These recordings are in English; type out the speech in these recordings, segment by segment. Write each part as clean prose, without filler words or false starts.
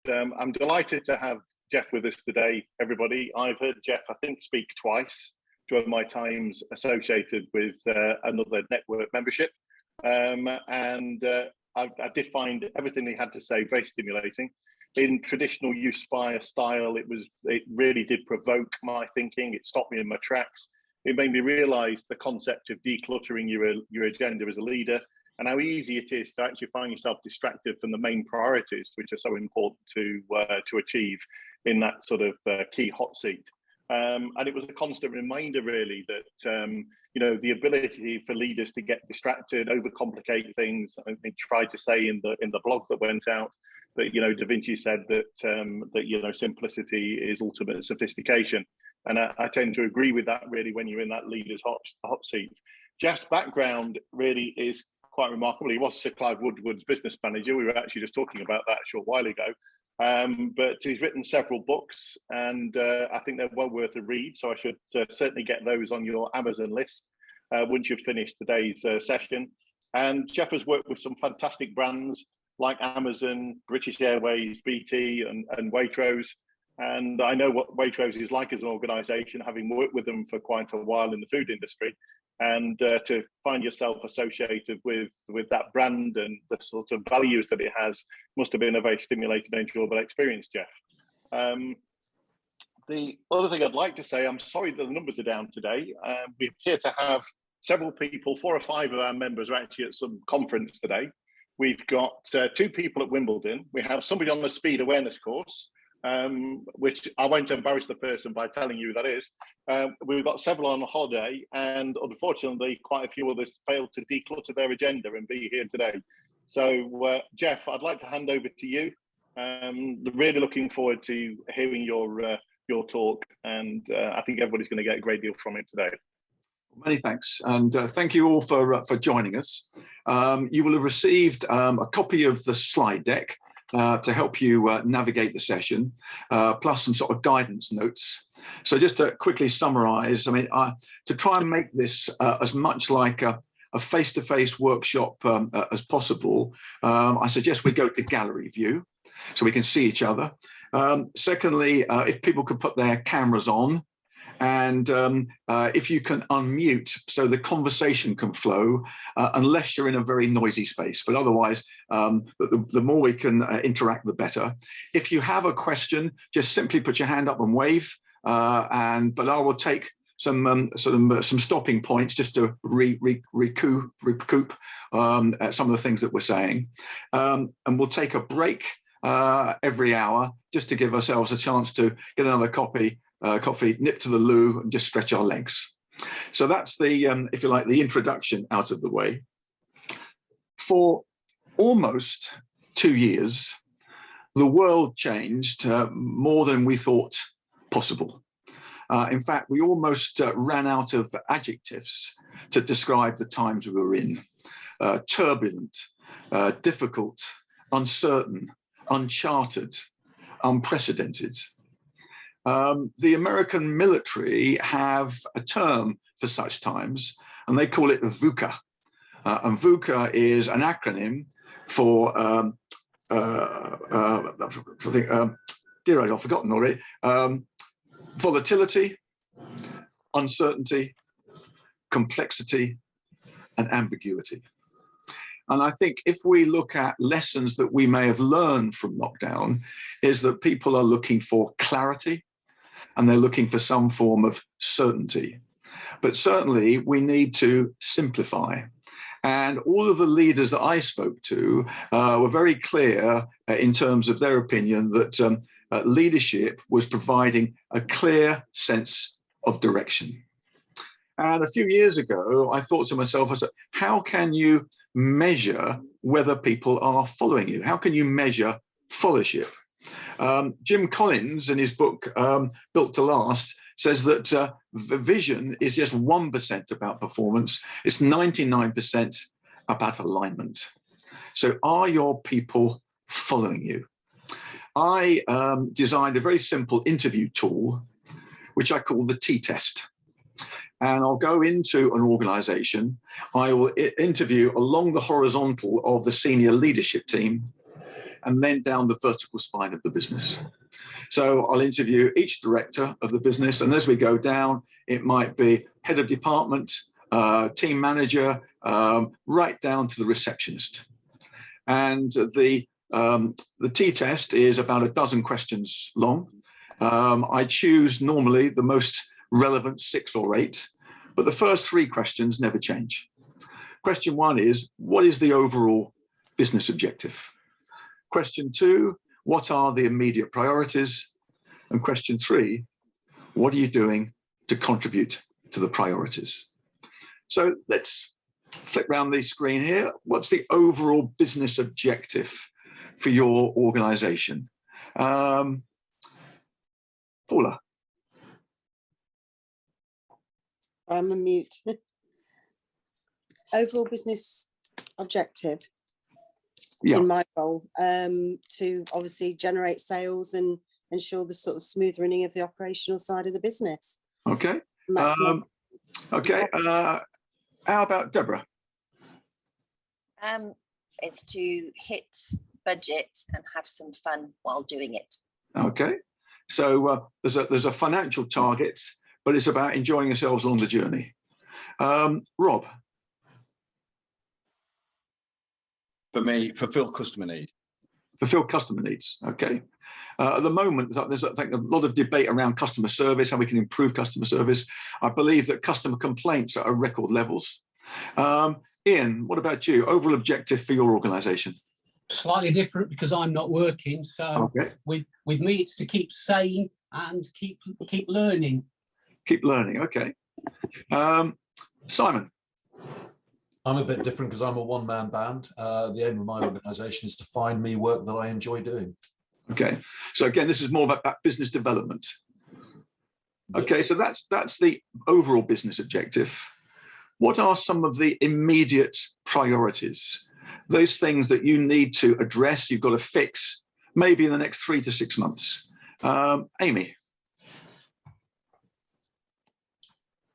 I'm delighted to have Jeff with us today, everybody. I've heard Jeff, I think, speak twice during my times associated with another network membership. I did find everything he had to say very stimulating. In traditional Uspire style, it really did provoke my thinking. It stopped me in my tracks. It made me realise the concept of decluttering your agenda as a leader, and how easy it is to actually find yourself distracted from the main priorities, which are so important to achieve in that sort of key hot seat. And it was a constant reminder, really, that the ability for leaders to get distracted, overcomplicate things. I think tried to say in the blog that went out that Da Vinci said that simplicity is ultimate sophistication, and I tend to agree with that, really, when you're in that leader's hot seat. Jeff's background really is quite remarkable. He was Sir Clive Woodward's business manager. We were actually just talking about that a short while ago. But he's written several books, and I think they're well worth a read. So I should certainly get those on your Amazon list once you've finished today's session. And Jeff has worked with some fantastic brands like Amazon, British Airways, BT, and Waitrose. And I know what Waitrose is like as an organisation, having worked with them for quite a while in the food industry. And to find yourself associated with that brand and the sorts of values that it has must have been a very stimulating and enjoyable experience, Jeff. The other thing I'd like to say, I'm sorry that the numbers are down today. We appear to have several people, 4 or 5 of our members are actually at some conference today. We've got 2 people at Wimbledon. We have somebody on the speed awareness course, which I won't embarrass the person by telling you who that is. We've got several on holiday, and unfortunately, quite a few others failed to declutter their agenda and be here today. So, Jeff, I'd like to hand over to you. Really looking forward to hearing your talk, and I think everybody's going to get a great deal from it today. Many thanks, and thank you all for joining us. You will have received a copy of the slide deck to help you navigate the session, plus some sort of guidance notes. So just to quickly summarize, I mean, to try and make this as much like a face-to-face workshop as possible, I suggest we go to gallery view so we can see each other. Secondly, if people could put their cameras on, and if you can unmute so the conversation can flow, unless you're in a very noisy space, but otherwise the more we can interact, the better. If you have a question, just simply put your hand up and wave, but I will take some stopping points just to recoup some of the things that we're saying, and we'll take a break every hour just to give ourselves a chance to get another coffee, nip to the loo, and just stretch our legs. So that's the, if you like, the introduction out of the way. For almost 2 years, the world changed more than we thought possible. In fact, we almost ran out of adjectives to describe the times we were in. Turbulent, difficult, uncertain, uncharted, unprecedented. The American military have a term for such times, and they call it VUCA. And VUCA is an acronym for, dear, I've forgotten already, volatility, uncertainty, complexity, and ambiguity. And I think if we look at lessons that we may have learned from lockdown, is that people are looking for clarity, and they're looking for some form of certainty. But certainly we need to simplify. And all of the leaders that I spoke to were very clear in terms of their opinion that leadership was providing a clear sense of direction. And a few years ago, I thought to myself, I said, how can you measure whether people are following you? How can you measure followership? Jim Collins, in his book, Built to Last, says that the vision is just 1% about performance. It's 99% about alignment. So are your people following you? I designed a very simple interview tool, which I call the T-test. And I'll go into an organization. I will interview along the horizontal of the senior leadership team. and then down the vertical spine of the business. So I'll interview each director of the business, and as we go down, it might be head of department, team manager, right down to the receptionist. And the T-test is about a dozen questions long. I choose normally the most relevant 6 or 8, but the first 3 questions never change. Question 1 is, what is the overall business objective? Question 2, what are the immediate priorities? And question 3, what are you doing to contribute to the priorities? So let's flip around the screen here. What's the overall business objective for your organization? Paula. I'm on mute. Overall business objective in my role, to obviously generate sales and ensure the sort of smooth running of the operational side of the business. Okay. Okay. How about Deborah? It's to hit budget and have some fun while doing it. Okay. So there's a financial target, but it's about enjoying yourselves along the journey. Rob? For me, fulfill customer need. Fulfill customer needs. Okay. At the moment, there's I think a lot of debate around customer service, how we can improve customer service. I believe that customer complaints are at record levels. Ian, what about you? Overall objective for your organisation? Slightly different because I'm not working. So okay. with me, it's to keep sane and keep learning. Keep learning. Okay. Simon. I'm a bit different because I'm a one-man band. The aim of my organisation is to find me work that I enjoy doing. Okay, so again, this is more about business development. Okay, so that's the overall business objective. What are some of the immediate priorities? Those things that you need to address, you've got to fix, maybe in the next 3 to 6 months. Amy.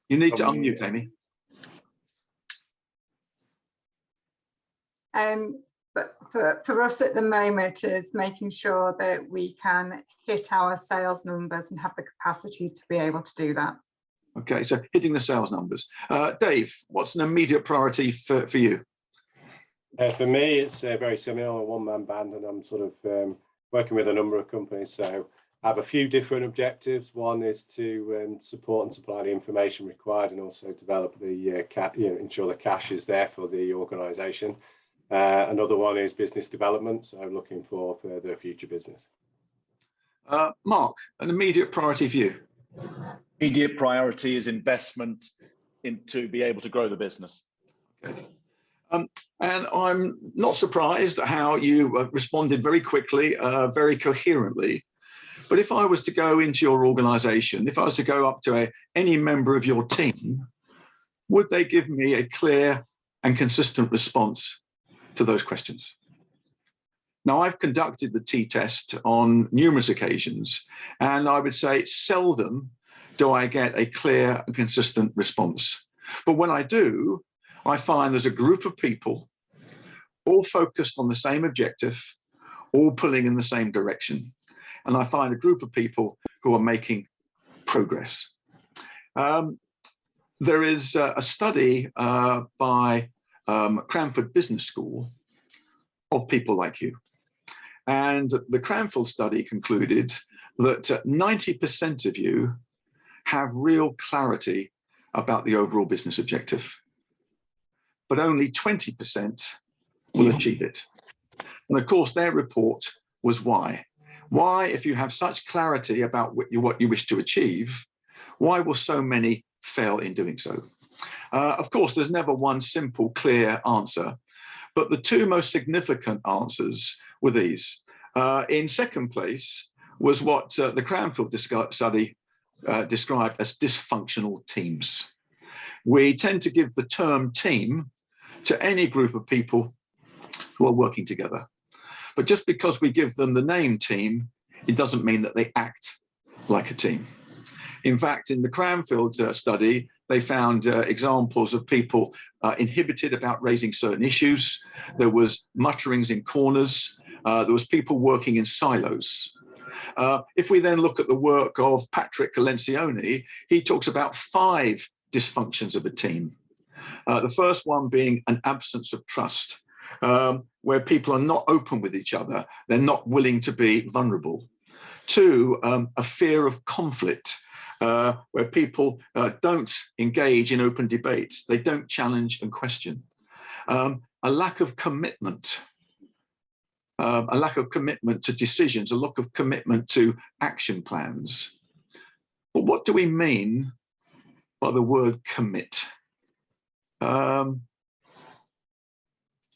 You need to unmute, Amy. But for us at the moment is making sure that we can hit our sales numbers and have the capacity to be able to do that. Okay, so hitting the sales numbers. Dave, what's an immediate priority for you? For me, it's very similar. I'm a one-man band and I'm sort of working with a number of companies. So I have a few different objectives. One is to support and supply the information required and also develop the ensure the cash is there for the organisation. Another one is business development, so looking for further future business. Mark, an immediate priority for you? Immediate priority is investment to be able to grow the business. Okay. And I'm not surprised at how you responded very quickly, very coherently. But if I was to go into your organisation, if I was to go up to any member of your team, would they give me a clear and consistent response to those questions? Now, I've conducted the T-test on numerous occasions, and I would say seldom do I get a clear and consistent response. But when I do, I find there's a group of people all focused on the same objective, all pulling in the same direction. And I find a group of people who are making progress. There is a study by Cranford Business School of people like you. And the Cranfield study concluded that 90% of you have real clarity about the overall business objective, but only 20% will achieve it. And of course, their report was why. Why, if you have such clarity about what you wish to achieve, why will so many fail in doing so? Of course, there's never one simple, clear answer, but the 2 most significant answers were these. In second place was what the Cranfield study described as dysfunctional teams. We tend to give the term team to any group of people who are working together. But just because we give them the name team, it doesn't mean that they act like a team. In fact, in the Cranfield study, they found examples of people inhibited about raising certain issues. There was mutterings in corners. There was people working in silos. If we then look at the work of Patrick Lencioni, he talks about 5 dysfunctions of a team. The first one being an absence of trust, where people are not open with each other. They're not willing to be vulnerable. 2, a fear of conflict, where people don't engage in open debates. They don't challenge and question. A lack of commitment. A lack of commitment to decisions, a lack of commitment to action plans. But what do we mean by the word commit?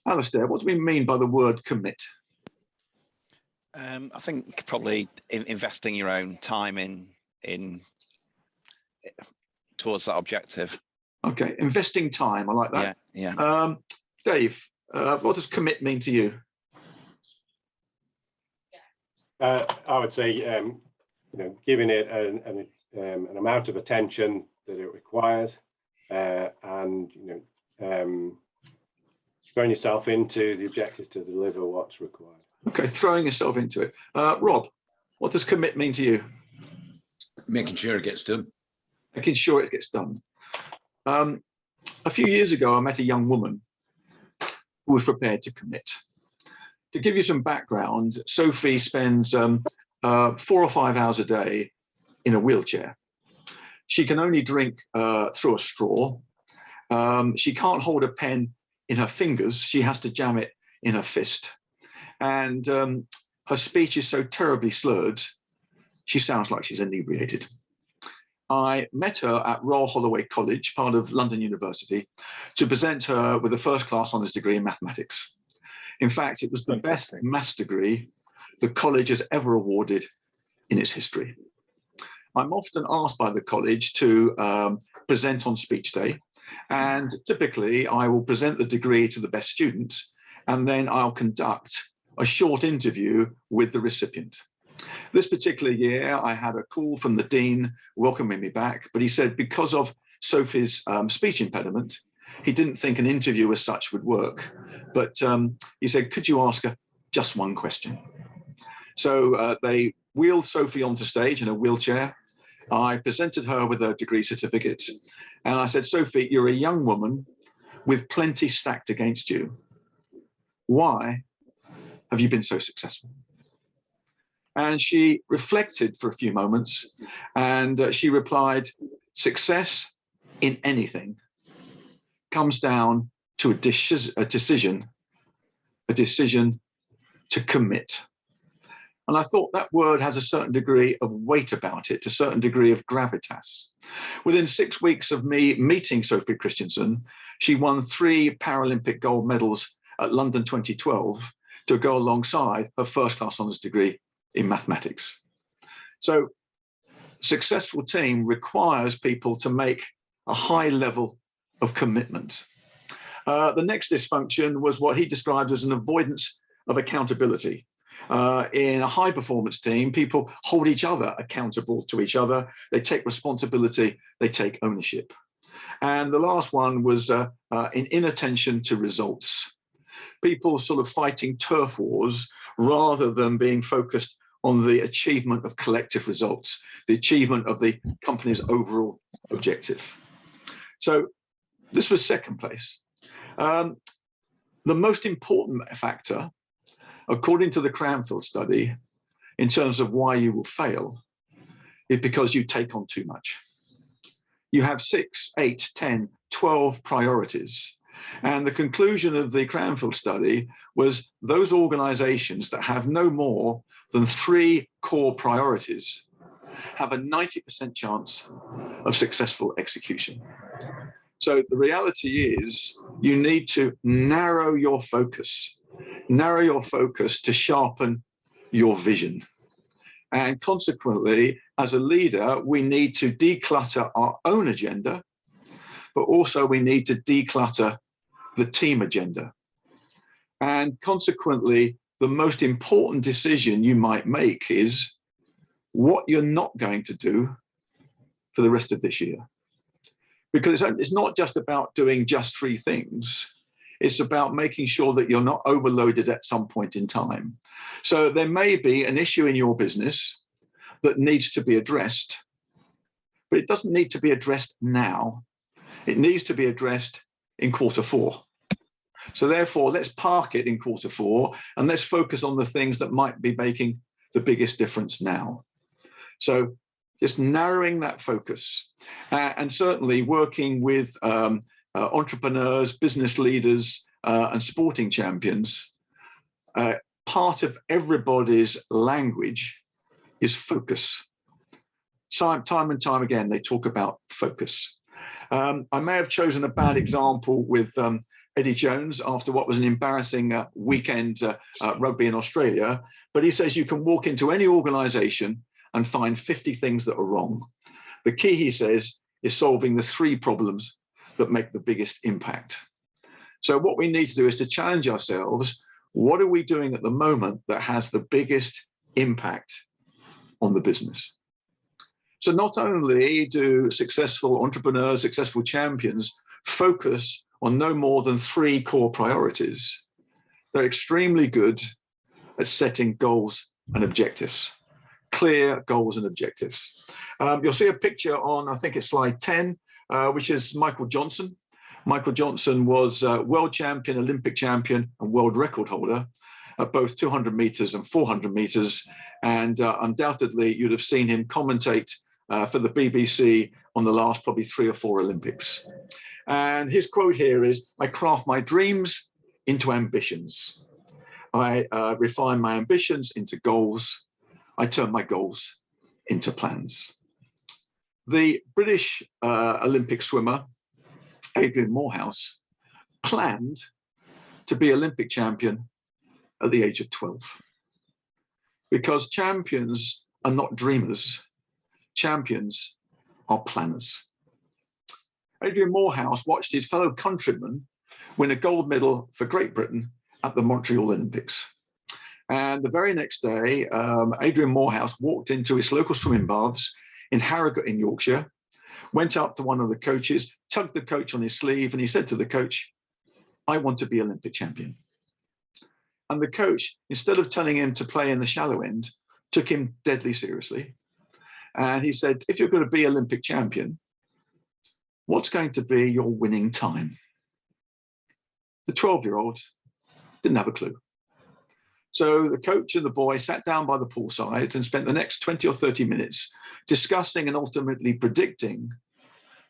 Alistair, what do we mean by the word commit? I think probably investing your own time in towards that objective. Okay, investing time, I like that. Yeah. Dave, what does commit mean to you? I would say, giving it an amount of attention that it requires, and throwing yourself into the objective to deliver what's required. Okay, throwing yourself into it. Rob, what does commit mean to you? Making sure it gets done. Making sure it gets done. A few years ago, I met a young woman who was prepared to commit. To give you some background, Sophie spends 4 or 5 hours a day in a wheelchair. She can only drink through a straw. She can't hold a pen in her fingers. She has to jam it in her fist. And her speech is so terribly slurred, she sounds like she's inebriated. I met her at Royal Holloway College, part of London University, to present her with a first-class honours degree in mathematics. In fact, it was the best maths degree the college has ever awarded in its history. I'm often asked by the college to present on speech day, and typically I will present the degree to the best student, and then I'll conduct a short interview with the recipient. This particular year, I had a call from the dean welcoming me back, but he said because of Sophie's speech impediment, he didn't think an interview as such would work. But he said, could you ask her just one question? So they wheeled Sophie onto stage in a wheelchair. I presented her with a degree certificate. And I said, Sophie, you're a young woman with plenty stacked against you. Why have you been so successful? And she reflected for a few moments, and she replied, success in anything comes down to a decision to commit. And I thought that word has a certain degree of weight about it, a certain degree of gravitas. Within 6 weeks of me meeting Sophie Christensen, she won 3 Paralympic gold medals at London 2012 to go alongside her first-class honours degree in mathematics. So successful team requires people to make a high level of commitment. The next dysfunction was what he described as an avoidance of accountability. In a high performance team, people hold each other accountable to each other. They take responsibility, they take ownership. And the last one was an inattention to results. People sort of fighting turf wars rather than being focused on the achievement of collective results, the achievement of the company's overall objective. So this was second place. The most important factor, according to the Cranfield study, in terms of why you will fail, is because you take on too much. You have 6, 8, 10, 12 priorities. And the conclusion of the Cranfield study was those organizations that have no more than 3 core priorities have a 90% chance of successful execution. So the reality is you need to narrow your focus to sharpen your vision. And consequently, as a leader, we need to declutter our own agenda, but also we need to declutter the team agenda. And consequently, the most important decision you might make is what you're not going to do for the rest of this year. Because it's not just about doing just 3 things. It's about making sure that you're not overloaded at some point in time. So there may be an issue in your business that needs to be addressed, but it doesn't need to be addressed now. It needs to be addressed in Q4. So therefore, let's park it in Q4 and let's focus on the things that might be making the biggest difference now. So just narrowing that focus and certainly working with entrepreneurs, business leaders, and sporting champions. Part of everybody's language is focus. Time and time again, they talk about focus. I may have chosen a bad example with Eddie Jones after what was an embarrassing weekend rugby in Australia, but he says you can walk into any organization and find 50 things that are wrong. The key, he says, is solving the 3 problems that make the biggest impact. So what we need to do is to challenge ourselves. What are we doing at the moment that has the biggest impact on the business? So not only do successful entrepreneurs, successful champions focus on no more than 3 core priorities, they're extremely good at setting goals and objectives, clear goals and objectives. You'll see a picture on, I think it's slide 10, which is Michael Johnson. Michael Johnson was world champion, Olympic champion, and world record holder at both 200 meters and 400 meters. And undoubtedly, you'd have seen him commentate for the BBC on the last probably 3 or 4 Olympics. And his quote here is, "I craft my dreams into ambitions. I refine my ambitions into goals. I turn my goals into plans." The British Olympic swimmer, Adrian Morehouse, planned to be Olympic champion at the age of 12. Because champions are not dreamers, champions are planners. Adrian Morehouse watched his fellow countrymen win a gold medal for Great Britain at the Montreal Olympics. And the very next day, Adrian Morehouse walked into his local swimming baths in Harrogate in Yorkshire, went up to one of the coaches, tugged the coach on his sleeve, and he said to the coach, "I want to be Olympic champion." And the coach, instead of telling him to play in the shallow end, took him deadly seriously. And he said, "If you're going to be Olympic champion, what's going to be your winning time?" The 12-year-old didn't have a clue. So the coach and the boy sat down by the poolside and spent the next 20 or 30 minutes discussing and ultimately predicting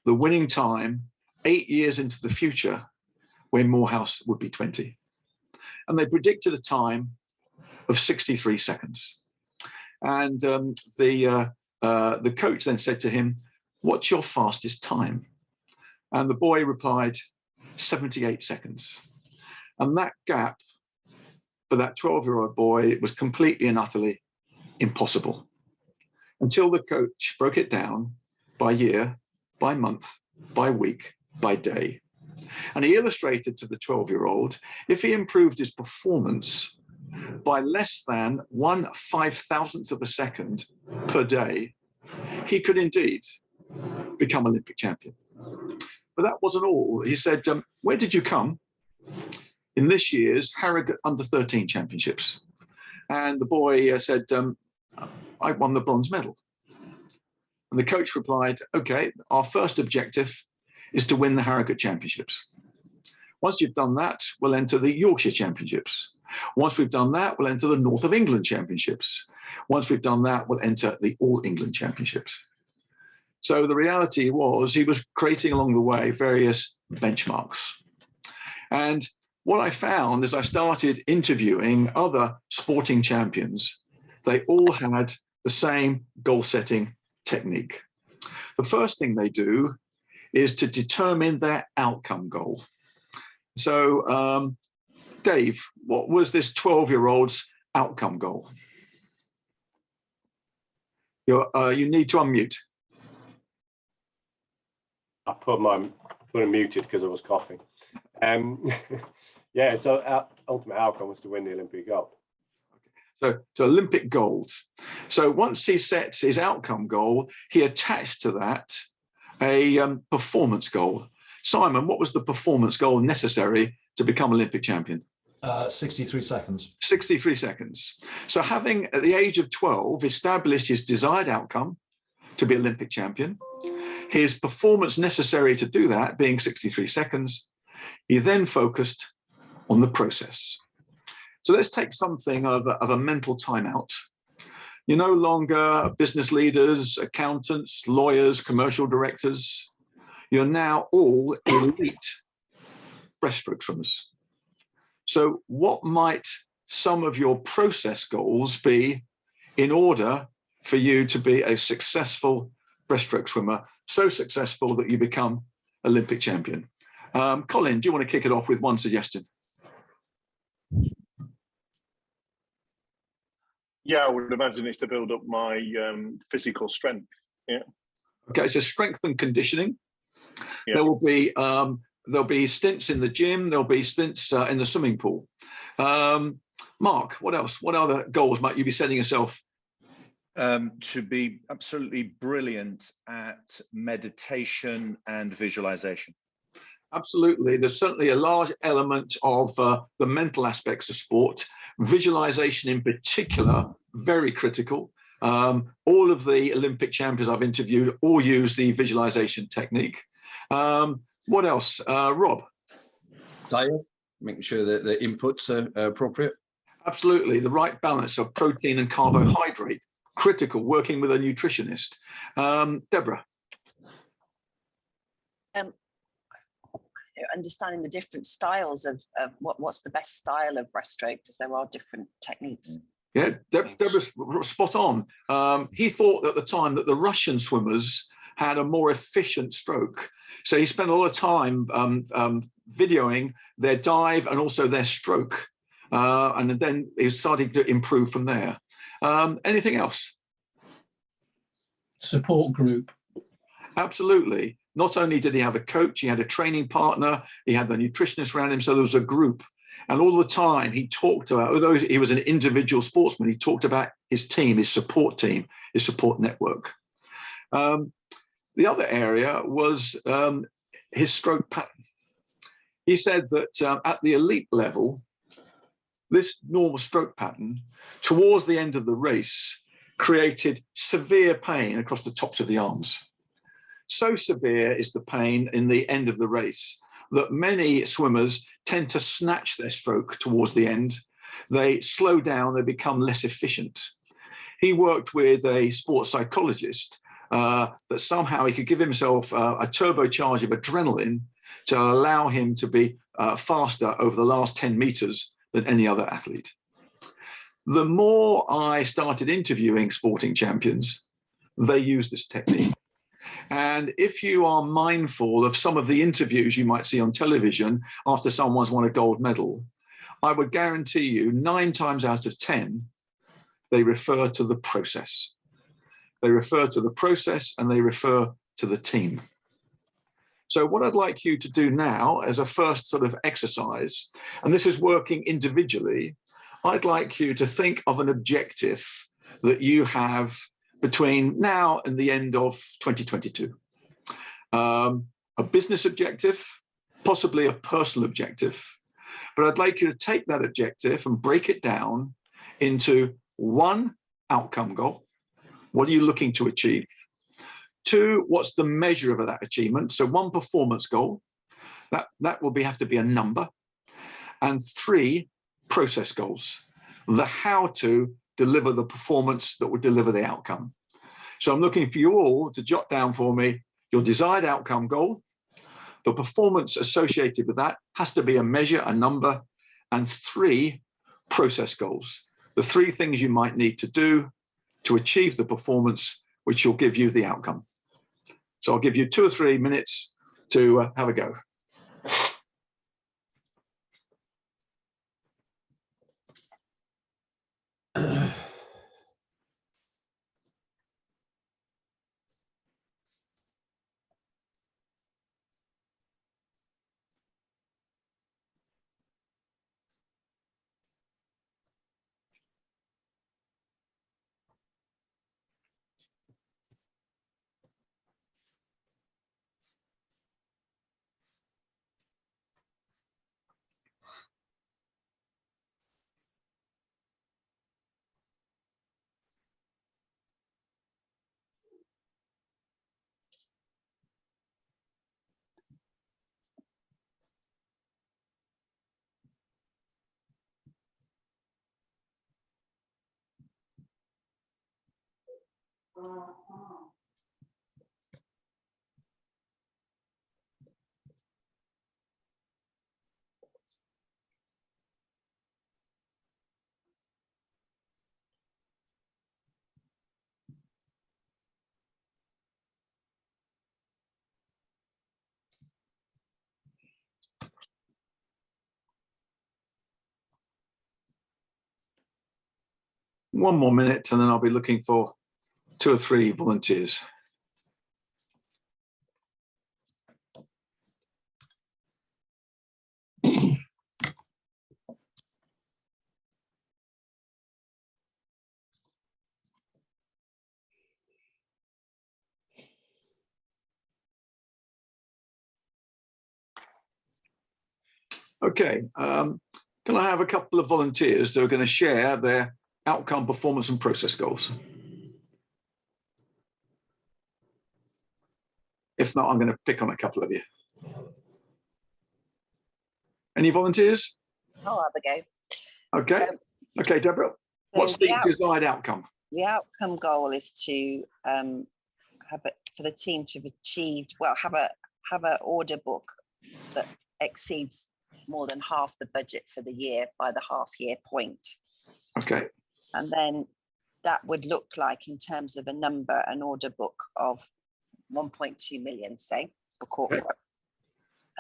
the winning time 8 years into the future when Morehouse would be 20. And they predicted a time of 63 seconds. And the coach then said to him, "What's your fastest time?" And the boy replied, 78 seconds. And that gap for that 12-year-old boy was completely and utterly impossible until the coach broke it down by year, by month, by week, by day. And he illustrated to the 12-year-old, if he improved his performance by less than 1/5000th of a second per day, he could indeed become Olympic champion. But that wasn't all. He said, "Where did you come?" "In this year's Harrogate Under-13 Championships." And the boy said, "I won the bronze medal." And the coach replied, "Okay, our first objective is to win the Harrogate Championships. Once you've done that, we'll enter the Yorkshire Championships. Once we've done that, we'll enter the North of England Championships. Once we've done that, we'll enter the All England Championships." So the reality was he was creating along the way various benchmarks. And what I found as I started interviewing other sporting champions, they all had the same goal-setting technique. The first thing they do is to determine their outcome goal. So, Dave, what was this 12-year-old's outcome goal? You need to unmute. I put him muted because I was coughing. Yeah, so our ultimate outcome was to win the Olympic gold. So to Olympic gold. So once he sets his outcome goal, he attached to that a performance goal. Simon, what was the performance goal necessary to become Olympic champion? 63 seconds. 63 seconds. So having, at the age of 12, established his desired outcome to be Olympic champion, his performance necessary to do that being 63 seconds, he then focused on the process. So let's take something of a mental timeout. You're no longer business leaders, accountants, lawyers, commercial directors. You're now all elite breaststroke swimmers. So what might some of your process goals be in order for you to be a successful breaststroke swimmer, so successful that you become Olympic champion? Colin, do you want to kick it off with one suggestion? Yeah, I would imagine it's to build up my physical strength. Yeah. Okay, so strength and conditioning. Yeah. There'll be stints in the gym. There'll be stints in the swimming pool. Mark, what else? What other goals might you be setting yourself? To be absolutely brilliant at meditation and visualization. Absolutely. There's certainly a large element of the mental aspects of sport. Visualization in particular, very critical. All of the Olympic champions I've interviewed all use the visualization technique. What else? Rob? Diet, making sure that the inputs are appropriate. Absolutely. The right balance of protein and carbohydrate. Critical, working with a nutritionist. Deborah? Understanding the different styles of what's the best style of breaststroke, because there are different techniques. Yeah, Deborah's spot on. He thought at the time that the Russian swimmers had a more efficient stroke. So he spent a lot of time videoing their dive and also their stroke. And then he started to improve from there. Anything else? Support group. Absolutely. Not only did he have a coach, he had a training partner, he had the nutritionist around him, so there was a group. And all the time he talked about, although he was an individual sportsman, he talked about his team, his support network. The other area was his stroke pattern. He said that at the elite level, this normal stroke pattern towards the end of the race created severe pain across the tops of the arms. So severe is the pain in the end of the race that many swimmers tend to snatch their stroke towards the end. They slow down, they become less efficient. He worked with a sports psychologist that somehow he could give himself a turbocharge of adrenaline to allow him to be faster over the last 10 meters than any other athlete. The more I started interviewing sporting champions, they use this technique. And if you are mindful of some of the interviews you might see on television after someone's won a gold medal, I would guarantee you 9 times out of 10, they refer to the process. They refer to the process and they refer to the team. So what I'd like you to do now as a first sort of exercise, and this is working individually, I'd like you to think of an objective that you have between now and the end of 2022. A business objective, possibly a personal objective, but I'd like you to take that objective and break it down into 1 outcome goal. What are you looking to achieve? 2, what's the measure of that achievement? So 1 performance goal, that will have to be a number. And 3 process goals, the how to deliver the performance that will deliver the outcome. So I'm looking for you all to jot down for me your desired outcome goal. The performance associated with that has to be a measure, a number, and 3 process goals. The 3 things you might need to do to achieve the performance, which will give you the outcome. So I'll give you 2 or 3 minutes to have a go. One more minute and then I'll be looking for 2 or 3 volunteers. Okay, can I have a couple of volunteers that are going to share their outcome, performance and process goals? If not, I'm going to pick on a couple of you. Any volunteers? I'll have a go. Okay, okay, Deborah, what's the desired outcome? The outcome goal is to have it for the team to achieve, well, have a order book that exceeds more than half the budget for the year by the half-year point. Okay. And then that would look like, in terms of a number, an order book of 1.2 million, say, for corporate. Okay.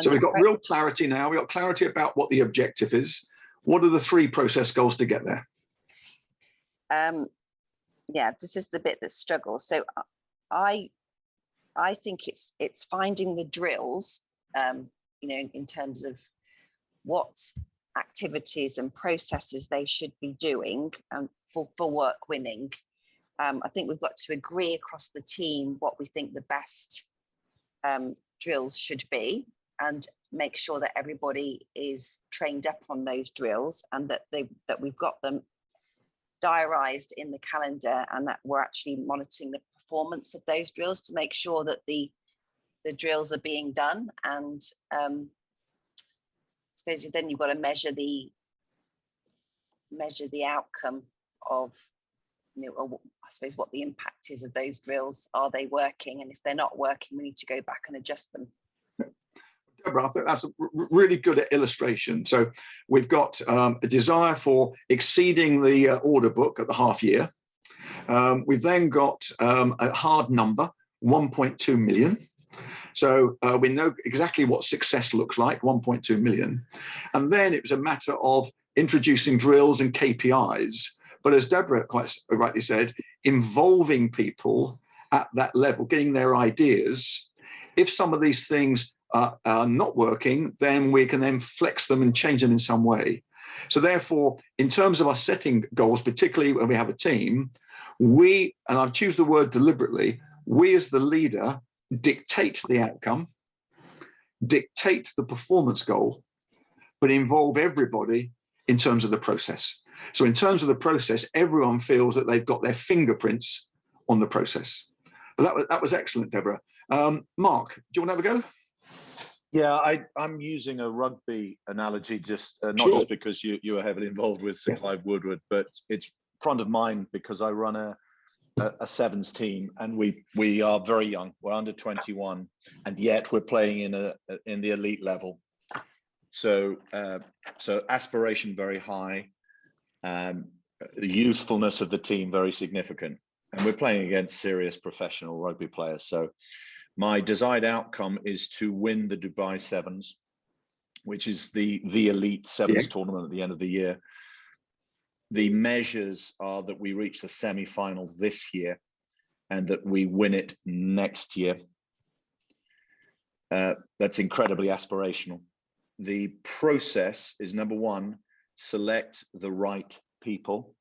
So we've got real clarity now. We've got clarity about what the objective is. What are the 3 process goals to get there? Yeah, this is the bit that struggles. So I think it's finding the drills, you know, in terms of what activities and processes they should be doing for work winning. I think we've got to agree across the team what we think the best drills should be, and make sure that everybody is trained up on those drills, and that we've got them diarised in the calendar, and that we're actually monitoring the performance of those drills to make sure that the drills are being done. And I suppose then you've got to measure the outcome of, you know, I suppose what the impact is of those drills. Are they working? And if they're not working, we need to go back and adjust them. Deborah, I think that's a really good illustration. So we've got a desire for exceeding the order book at the half year. We've then got a hard number, 1.2 million. So we know exactly what success looks like, 1.2 million. And then it was a matter of introducing drills and KPIs. But as Deborah quite rightly said, involving people at that level, getting their ideas. If some of these things are not working, then we can then flex them and change them in some way. So therefore, in terms of us setting goals, particularly when we have a team, we, and I choose the word deliberately, we as the leader dictate the outcome, dictate the performance goal, but involve everybody in terms of the process. So in terms of the process, everyone feels that they've got their fingerprints on the process. But that was excellent, Deborah. Mark, do you want to have a go? Yeah, I'm using a rugby analogy, just not Sure. Just because you are heavily involved with Sir Clive Woodward, but it's front of mind because I run a sevens team, and we are very young. We're under 21, and yet we're playing in the elite level. So aspiration very high, the youthfulness of the team very significant, and we're playing against serious professional rugby players. So my desired outcome is to win the Dubai Sevens, which is the elite sevens tournament at the end of the year. The measures are that we reach the semi-final this year and that we win it next year. That's incredibly aspirational. The process is, number one, select the right people.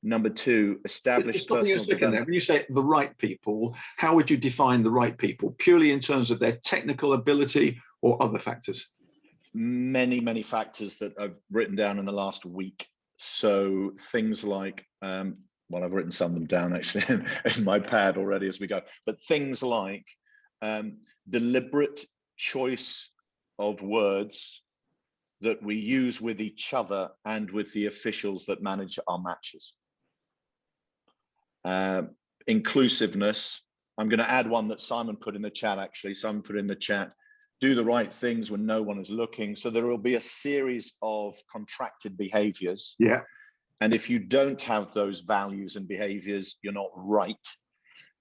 Number two, establish personal development. When you say the right people, how would you define the right people? Purely in terms of their technical ability or other factors? Many factors that I've written down in the last week. So things like, well, I've written some of them down actually in my pad already as we go, but things like deliberate choice of words that we use with each other and with the officials that manage our matches. inclusiveness. I'm going to add one that Simon put in the chat, actually. Simon put in the chat, do the right things when no one is looking. So there will be a series of contracted behaviors. Yeah. And if you don't have those values and behaviors, you're not right.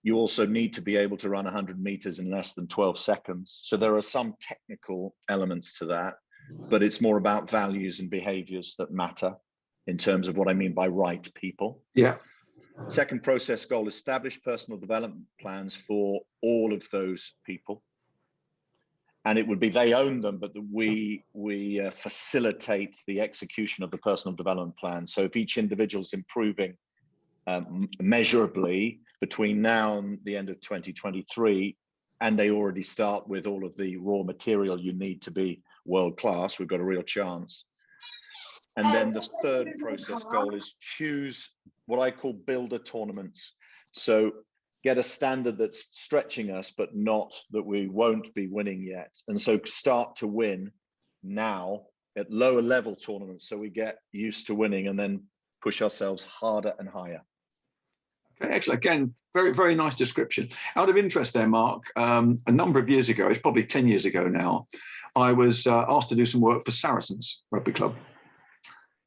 You also need to be able to run 100 meters in less than 12 seconds. So there are some technical elements to that, but it's more about values and behaviors that matter in terms of what I mean by right people. Yeah. Second process goal, establish personal development plans for all of those people. And it would be they own them, but we facilitate the execution of the personal development plan. So if each individual is improving measurably between now and the end of 2023, and they already start with all of the raw material you need to be world class, we've got a real chance. And then the third process goal is choose what I call builder tournaments. So get a standard that's stretching us, but not that we won't be winning yet. And so start to win now at lower level tournaments so we get used to winning and then push ourselves harder and higher. Okay, excellent. Again, very, very nice description. Out of interest there, Mark, a number of years ago, it's probably 10 years ago now, I was asked to do some work for Saracens Rugby Club.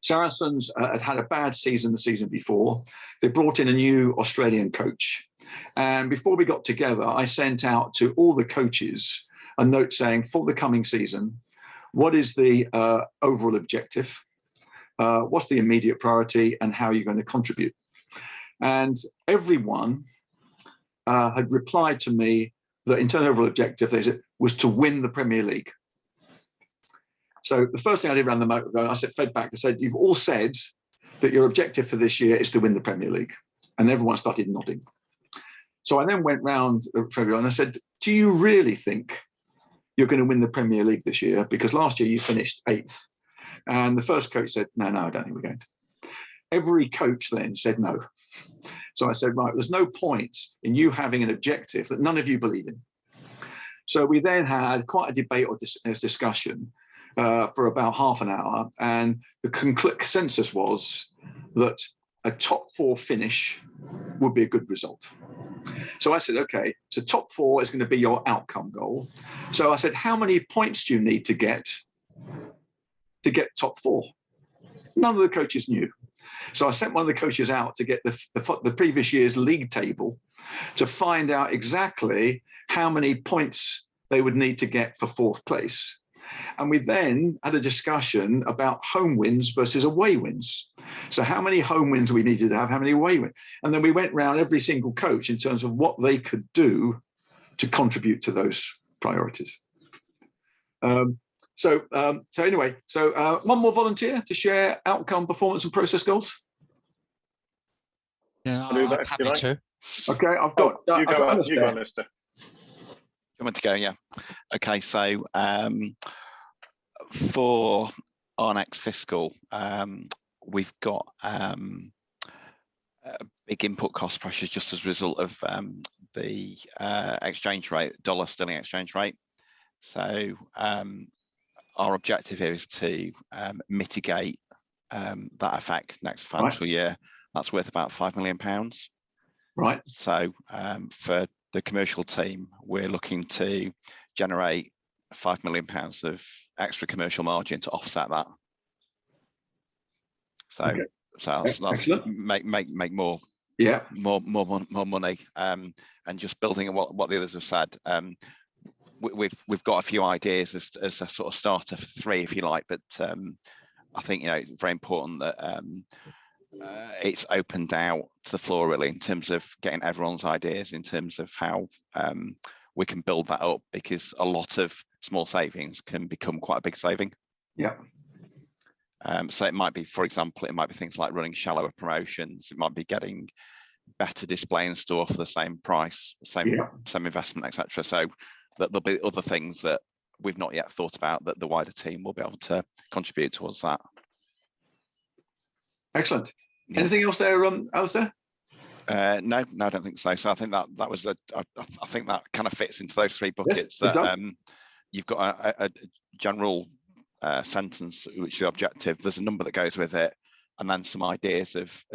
Saracens had a bad season the season before. They brought in a new Australian coach. And before we got together, I sent out to all the coaches a note saying, for the coming season, what is the overall objective? What's the immediate priority, and how are you going to contribute? And everyone had replied to me that in terms of overall objective, they said, was to win the Premier League. So the first thing I did around the motor, I said, fed back, I said, you've all said that your objective for this year is to win the Premier League. And everyone started nodding. So I then went round and I said, do you really think you're going to win the Premier League this year? Because last year you finished 8th. And the first coach said, no, I don't think we're going to. Every coach then said no. So I said, right, there's no point in you having an objective that none of you believe in. So we then had quite a debate or discussion for about half an hour. And the consensus was that a top 4 finish would be a good result. So I said, okay, so top 4 is going to be your outcome goal. So I said, how many points do you need to get top 4? None of the coaches knew. So I sent one of the coaches out to get the previous year's league table to find out exactly how many points they would need to get for 4th place. And we then had a discussion about home wins versus away wins. So how many home wins we needed to have, how many away wins. And then we went round every single coach in terms of what they could do to contribute to those priorities. So anyway, one more volunteer to share outcome, performance and process goals. Yeah, I'm happy to. Okay, I've got... you go, Lister. You want to go? Yeah. Okay, so for our next fiscal, we've got big input cost pressures just as a result of the exchange rate, dollar sterling exchange rate. So our objective here is to mitigate that effect next financial year. That's worth about £5 million. Right. So for the commercial team, we're looking to generate £5 million of extra commercial margin to offset that. So, okay. so that's make more, more money. And just building on what the others have said, we've got a few ideas as a sort of starter for 3, if you like. But I think it's very important that it's opened out to the floor really in terms of getting everyone's ideas in terms of how we can build that up, because a lot of small savings can become quite a big saving. Yeah. So it might be, for example, it might be things like running shallower promotions. It might be getting better display in store for the same price, same investment, etc. So that there'll be other things that we've not yet thought about that the wider team will be able to contribute towards that. Excellent. Anything else there, Alistair? No, I don't think so. So I think that was I think that kind of fits into those 3 buckets. Yes, that you've got a general sentence, which is the objective. There's a number that goes with it. and then some ideas of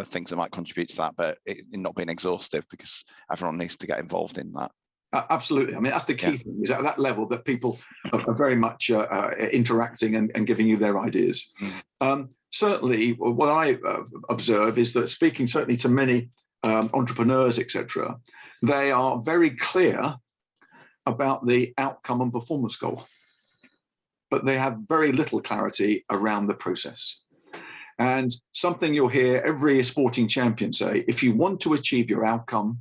things that might contribute to that, but it not being exhaustive because everyone needs to get involved in that. Absolutely. I mean, that's the key thing, is at that level that people are very much interacting and giving you their ideas. Certainly, what I observe is that, speaking certainly to many entrepreneurs, etc., they are very clear about the outcome and performance goal, but they have very little clarity around the process. And something you'll hear every sporting champion say: if you want to achieve your outcome,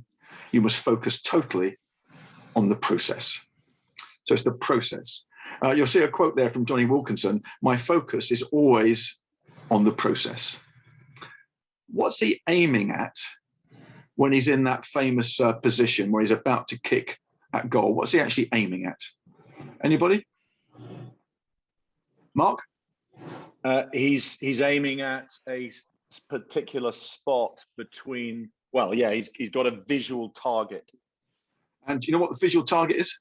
you must focus totally on the process. So it's the process. You'll see a quote there from Johnny Wilkinson: "My focus is always on the process." What's he aiming at when he's in that famous position where he's about to kick at goal? What's he actually aiming at? Anybody? Mark? He's aiming at a particular spot between, well, yeah, he's got a visual target. And do you know what the visual target is?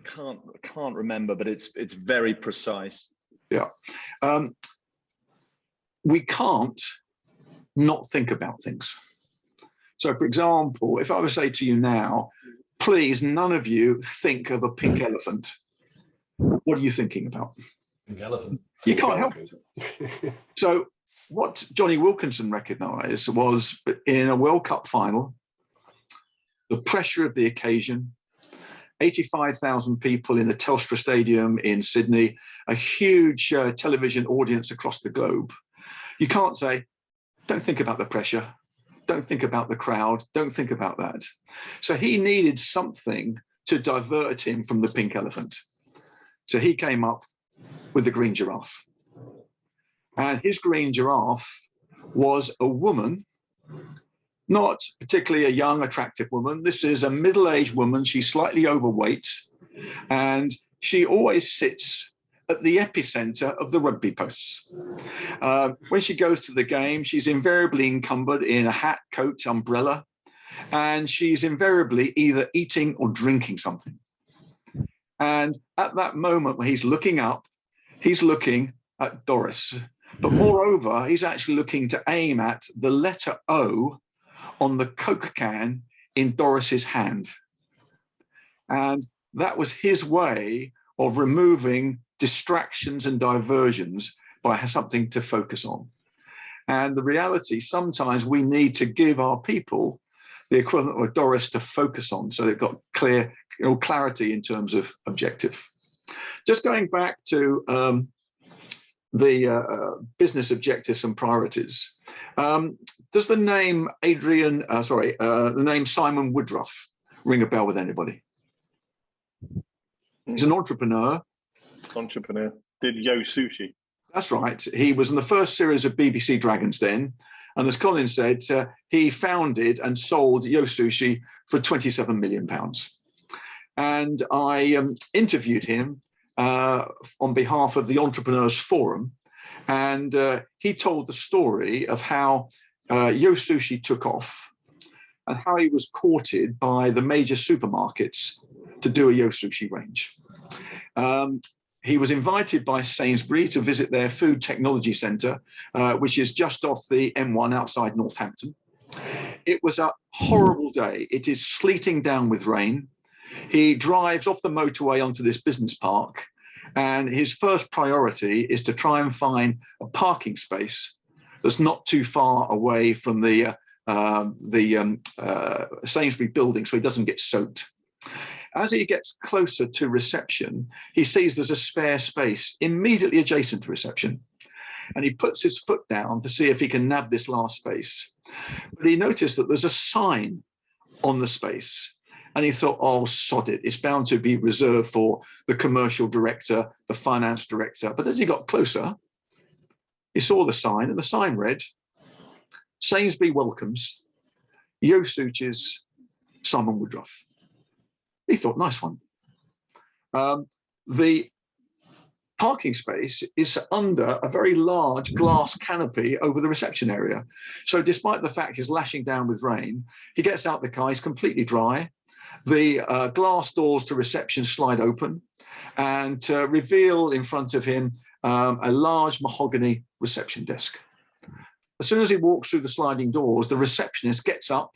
Can't remember, but it's very precise. Yeah. We can't not think about things. So, for example, if I were to say to you now, please, none of you think of a pink elephant, what are you thinking about? Pink elephant. You can't help it. So what Johnny Wilkinson recognised was, in a World Cup final, the pressure of the occasion, 85,000 people in the Telstra Stadium in Sydney, a huge television audience across the globe. You can't say, don't think about the pressure, don't think about the crowd, don't think about that. So he needed something to divert him from the pink elephant. So he came up with the green giraffe. And his green giraffe was a woman, not particularly a young, attractive woman. This is a middle-aged woman. She's slightly overweight, and she always sits at the epicenter of the rugby posts. When she goes to the game, she's invariably encumbered in a hat, coat, umbrella, and she's invariably either eating or drinking something. And at that moment when he's looking up, he's looking at Doris. But moreover, he's actually looking to aim at the letter O on the Coke can in Doris's hand. And that was his way of removing distractions and diversions by something to focus on. And the reality, sometimes we need to give our people the equivalent of Doris to focus on, so they've got clear, clarity in terms of objective. Just going back to the business objectives and priorities. Does the name the name Simon Woodruff ring a bell with anybody? He's an entrepreneur. Did Yo Sushi. That's right. He was in the first series of BBC Dragon's Den. And as Colin said, he founded and sold Yo Sushi for £27 million. And I interviewed him on behalf of the Entrepreneurs Forum. And he told the story of how Yo Sushi took off and how he was courted by the major supermarkets to do a Yo Sushi range. He was invited by Sainsbury to visit their food technology centre, which is just off the M1 outside Northampton. It was a horrible day. It is sleeting down with rain. He drives off the motorway onto this business park, and his first priority is to try and find a parking space that's not too far away from the Sainsbury building so he doesn't get soaked. As he gets closer to reception, he sees there's a spare space immediately adjacent to reception. And he puts his foot down to see if he can nab this last space. But he noticed that there's a sign on the space. And he thought, oh, sod it, it's bound to be reserved for the commercial director, the finance director. But as he got closer, he saw the sign, and the sign read, Sainsbury welcomes Yo Suchi's Simon Woodruff. He thought, nice one. The parking space is under a very large glass canopy over the reception area. So despite the fact he's lashing down with rain, he gets out the car, he's completely dry. The glass doors to reception slide open and reveal in front of him a large mahogany reception desk. As soon as he walks through the sliding doors, the receptionist gets up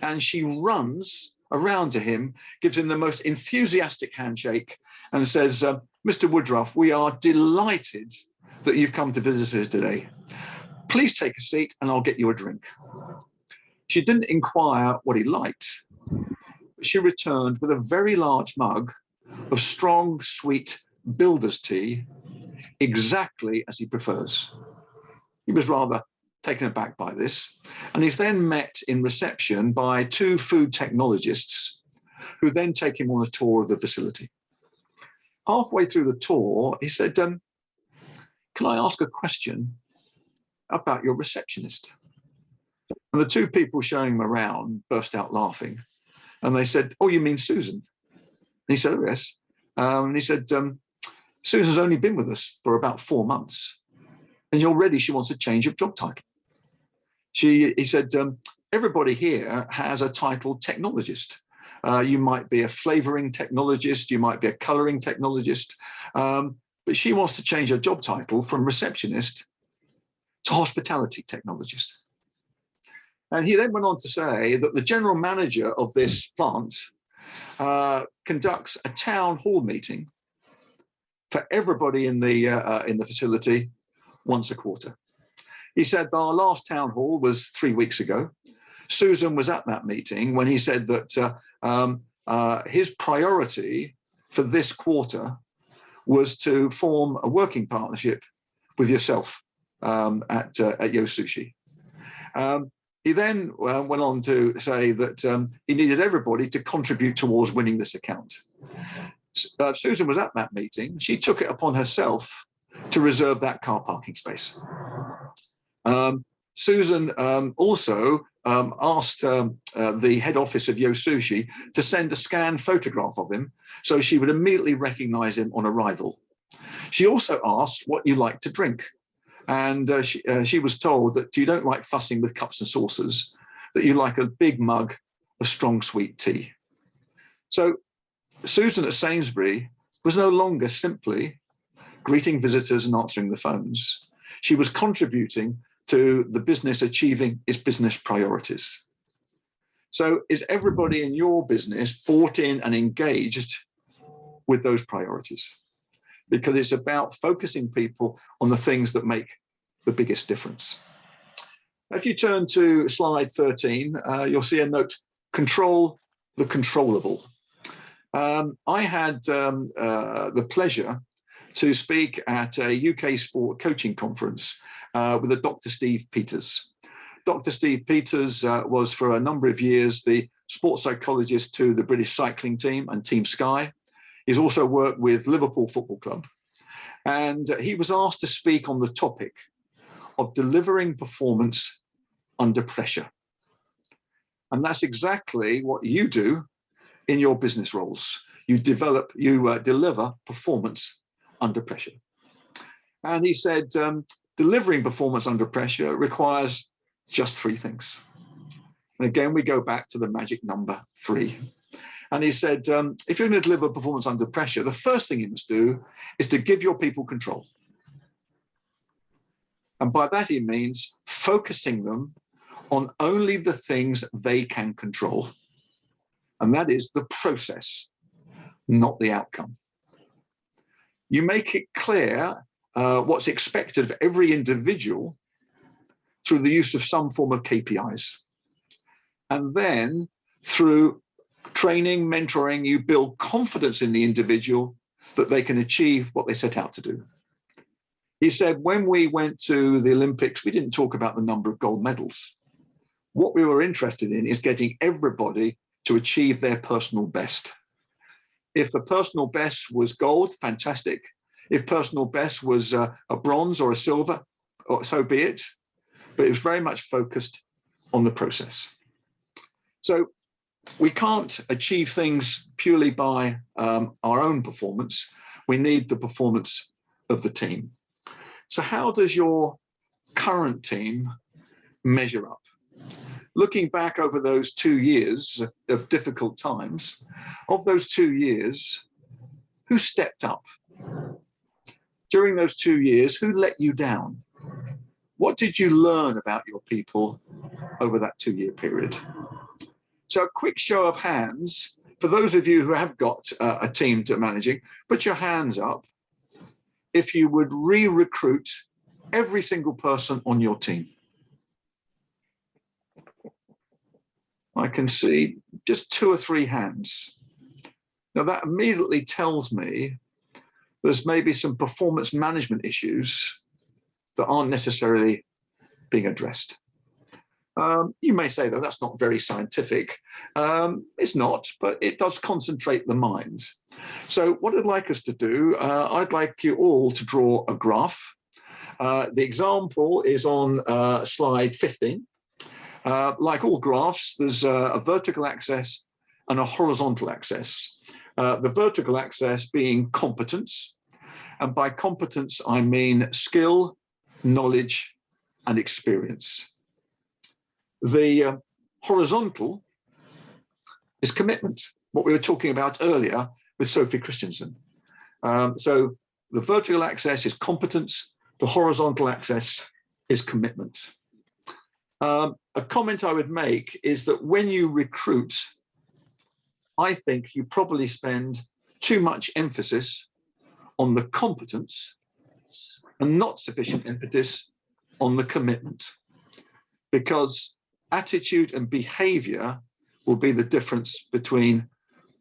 and she runs around to him, gives him the most enthusiastic handshake and says, Mr. Woodruff, we are delighted that you've come to visit us today. Please take a seat and I'll get you a drink. She didn't inquire what he liked, but she returned with a very large mug of strong, sweet builder's tea, exactly as he prefers. He was rather taken aback by this, and he's then met in reception by two food technologists who then take him on a tour of the facility. Halfway through the tour, he said, can I ask a question about your receptionist? And the two people showing him around burst out laughing, and they said, oh, you mean Susan? And he said, oh, yes. And he said, Susan's only been with us for about 4 months, and already she wants to change of job title. He said, everybody here has a title technologist. You might be a flavoring technologist, you might be a coloring technologist, but she wants to change her job title from receptionist to hospitality technologist. And he then went on to say that the general manager of this plant conducts a town hall meeting for everybody in the facility once a quarter. He said our last town hall was 3 weeks ago. Susan was at that meeting when he said that his priority for this quarter was to form a working partnership with yourself at Yo Sushi. He then went on to say that he needed everybody to contribute towards winning this account. Susan was at that meeting. She took it upon herself to reserve that car parking space. Susan also asked the head office of Yo Sushi to send a scanned photograph of him so she would immediately recognize him on arrival. She also asked what you like to drink. And she was told that you don't like fussing with cups and saucers, that you like a big mug of strong sweet tea. So Susan at Sainsbury was no longer simply greeting visitors and answering the phones. She was contributing to the business achieving its business priorities. So is everybody in your business bought in and engaged with those priorities? Because it's about focusing people on the things that make the biggest difference. If you turn to slide 13, you'll see a note, control the controllable. I had the pleasure to speak at a UK sport coaching conference with a Dr. Steve Peters. Dr. Steve Peters was for a number of years the sports psychologist to the British cycling team and Team Sky. He's also worked with Liverpool Football Club. And he was asked to speak on the topic of delivering performance under pressure. And that's exactly what you do in your business roles. You deliver performance under pressure. And he said, delivering performance under pressure requires just 3 things. And again, we go back to the magic number 3. And he said, if you're going to deliver performance under pressure, the first thing you must do is to give your people control. And by that, he means focusing them on only the things they can control. And that is the process, not the outcome. You make it clear what's expected of every individual through the use of some form of KPIs. And then through training, mentoring, you build confidence in the individual that they can achieve what they set out to do. He said, when we went to the Olympics, we didn't talk about the number of gold medals. What we were interested in is getting everybody to achieve their personal best. If the personal best was gold, fantastic. If personal best was a bronze or a silver, so be it. But it was very much focused on the process. So we can't achieve things purely by our own performance. We need the performance of the team. So how does your current team measure up? Looking back over those 2 years of difficult times, of those 2 years, who stepped up? During those 2 years, who let you down? What did you learn about your people over that 2-year period? So a quick show of hands, for those of you who have got a team to managing, put your hands up if you would re-recruit every single person on your team. I can see just 2 or 3 hands. Now that immediately tells me there's maybe some performance management issues that aren't necessarily being addressed. You may say, though, that's not very scientific. It's not, but it does concentrate the minds. So what I'd like us to do, I'd like you all to draw a graph. The example is on slide 15. Like all graphs, there's a vertical axis and a horizontal axis. The vertical axis being competence. And by competence, I mean skill, knowledge, and experience. The horizontal is commitment, what we were talking about earlier with Sophie Christensen. So the vertical axis is competence, the horizontal axis is commitment. A comment I would make is that when you recruit, I think you probably spend too much emphasis on the competence and not sufficient emphasis on the commitment, because attitude and behavior will be the difference between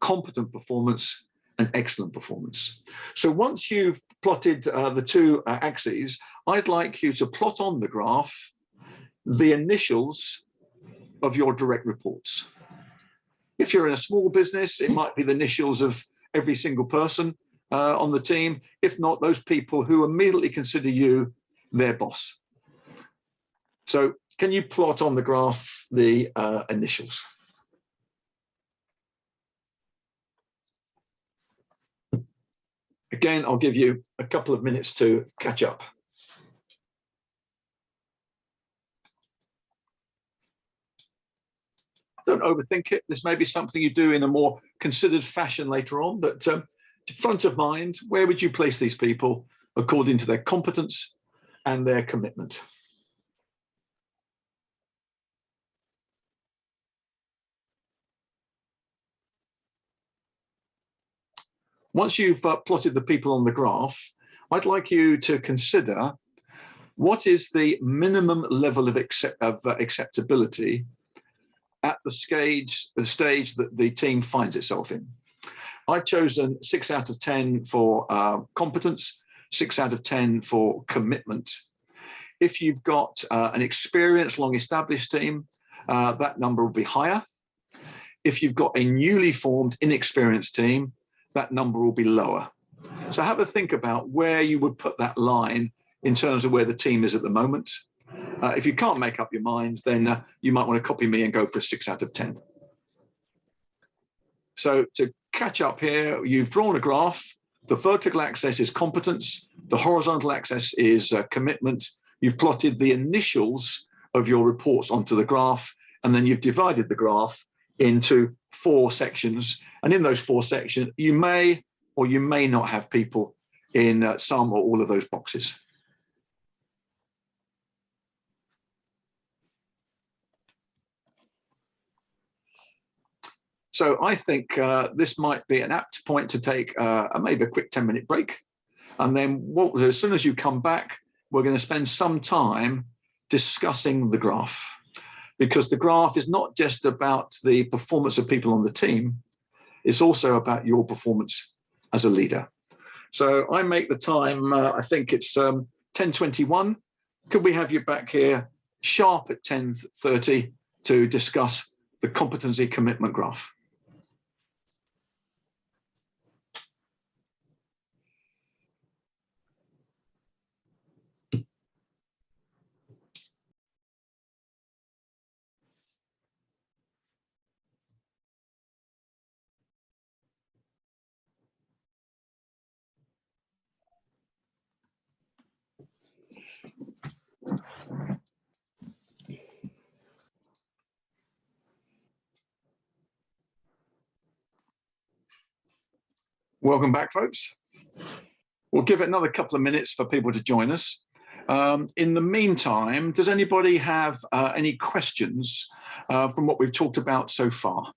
competent performance and excellent performance. So once you've plotted the 2 axes, I'd like you to plot on the graph the initials of your direct reports. If you're in a small business, it might be the initials of every single person on the team. If not, those people who immediately consider you their boss. So can you plot on the graph the initials? Again, I'll give you a couple of minutes to catch up. Don't overthink it. This may be something you do in a more considered fashion later on, but front of mind, where would you place these people according to their competence and their commitment? Once you've plotted the people on the graph, I'd like you to consider what is the minimum level of acceptability at the stage that the team finds itself in. I've chosen 6 out of 10 for competence, 6 out of 10 for commitment. If you've got an experienced, long-established team, that number will be higher. If you've got a newly formed, inexperienced team, that number will be lower. So have a think about where you would put that line in terms of where the team is at the moment. If you can't make up your mind, then you might want to copy me and go for a 6 out of 10. So to catch up here, you've drawn a graph. The vertical axis is competence. The horizontal axis is commitment. You've plotted the initials of your reports onto the graph, and then you've divided the graph into 4 sections. And in those 4 sections, you may or you may not have people in some or all of those boxes. So I think this might be an apt point to take maybe a quick 10-minute break. And then as soon as you come back, we're going to spend some time discussing the graph, because the graph is not just about the performance of people on the team, it's also about your performance as a leader. So I make the time, I think it's 10:21. Could we have you back here sharp at 10:30 to discuss the competency commitment graph? Welcome back, folks. We'll give it another couple of minutes for people to join us. In the meantime, does anybody have any questions from what we've talked about so far?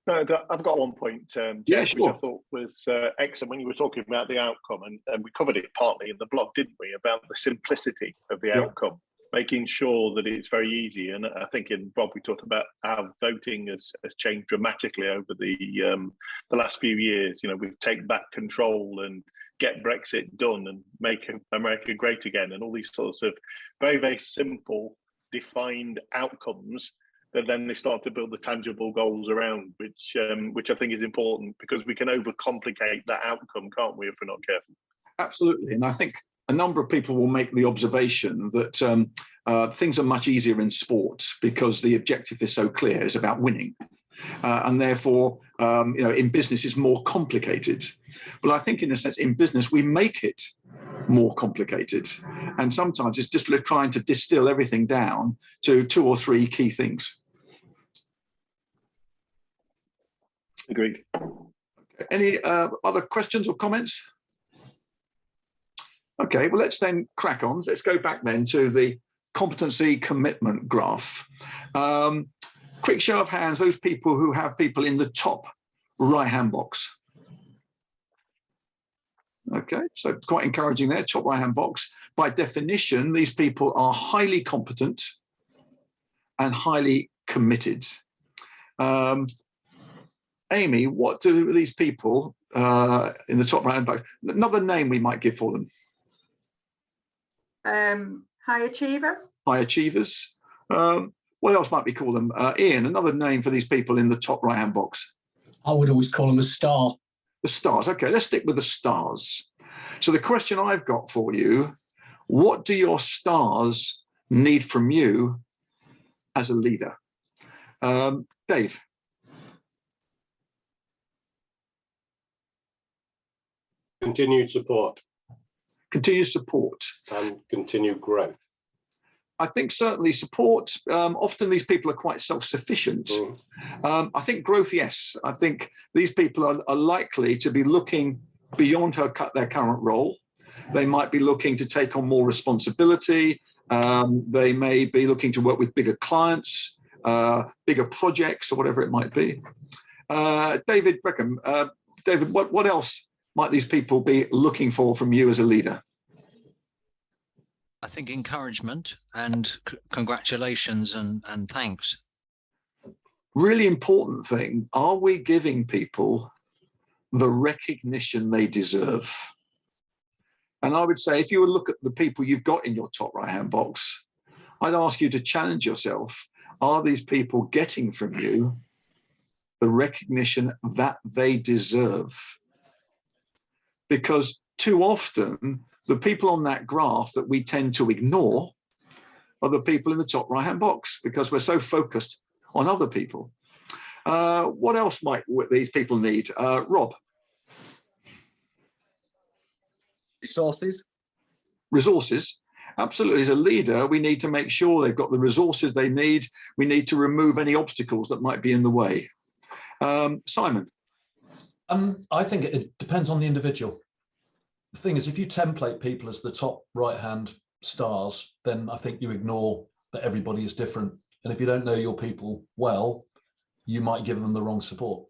No, I've got one point, Jeff, yeah, sure. which I thought was excellent when you were talking about the outcome, and we covered it partly in the blog, didn't we, about the simplicity of the outcome, making sure that it's very easy. And I think in Bob, we talked about how voting has changed dramatically over the last few years. You know, we've taken back control and get Brexit done and make America great again, and all these sorts of very, very simple, defined outcomes that then they start to build the tangible goals around, which I think is important, because we can overcomplicate that outcome, can't we, if we're not careful? Absolutely, and I think a number of people will make the observation that things are much easier in sport because the objective is so clear, it's about winning. And therefore, you know, in business it's more complicated. But I think in a sense, in business, we make it more complicated. And sometimes it's just trying to distill everything down to 2 or 3 key things. Agreed. Any other questions or comments? Okay, well, let's then crack on. Let's go back then to the competency commitment graph. Quick show of hands, those people who have people in the top right-hand box. Okay, so quite encouraging there, top right-hand box. By definition, these people are highly competent and highly committed. Amy, what do these people in the top right-hand box, another name we might give for them? High achievers. High achievers. What else might we call them? Ian, another name for these people in the top right-hand box. I would always call them a star. The stars. Okay, let's stick with the stars. So the question I've got for you, what do your stars need from you as a leader? Dave. Continued support. Continued support. And continued growth. I think certainly support, often these people are quite self-sufficient. I think growth, yes. I think these people are likely to be looking beyond their current role. They might be looking to take on more responsibility. They may be looking to work with bigger clients, bigger projects, or whatever it might be. David Breckham, David, what else might these people be looking for from you as a leader? I think encouragement and congratulations and thanks. Really important thing, are we giving people the recognition they deserve? And I would say, if you would look at the people you've got in your top right-hand box, I'd ask you to challenge yourself. Are these people getting from you the recognition that they deserve? Because too often, the people on that graph that we tend to ignore are the people in the top right-hand box, because we're so focused on other people. What else might these people need? Rob? Resources. Resources. Absolutely. As a leader, we need to make sure they've got the resources they need. We need to remove any obstacles that might be in the way. Simon? I think it depends on the individual. The thing is, if you template people as the top right-hand stars, then I think you ignore that everybody is different. And if you don't know your people well, you might give them the wrong support.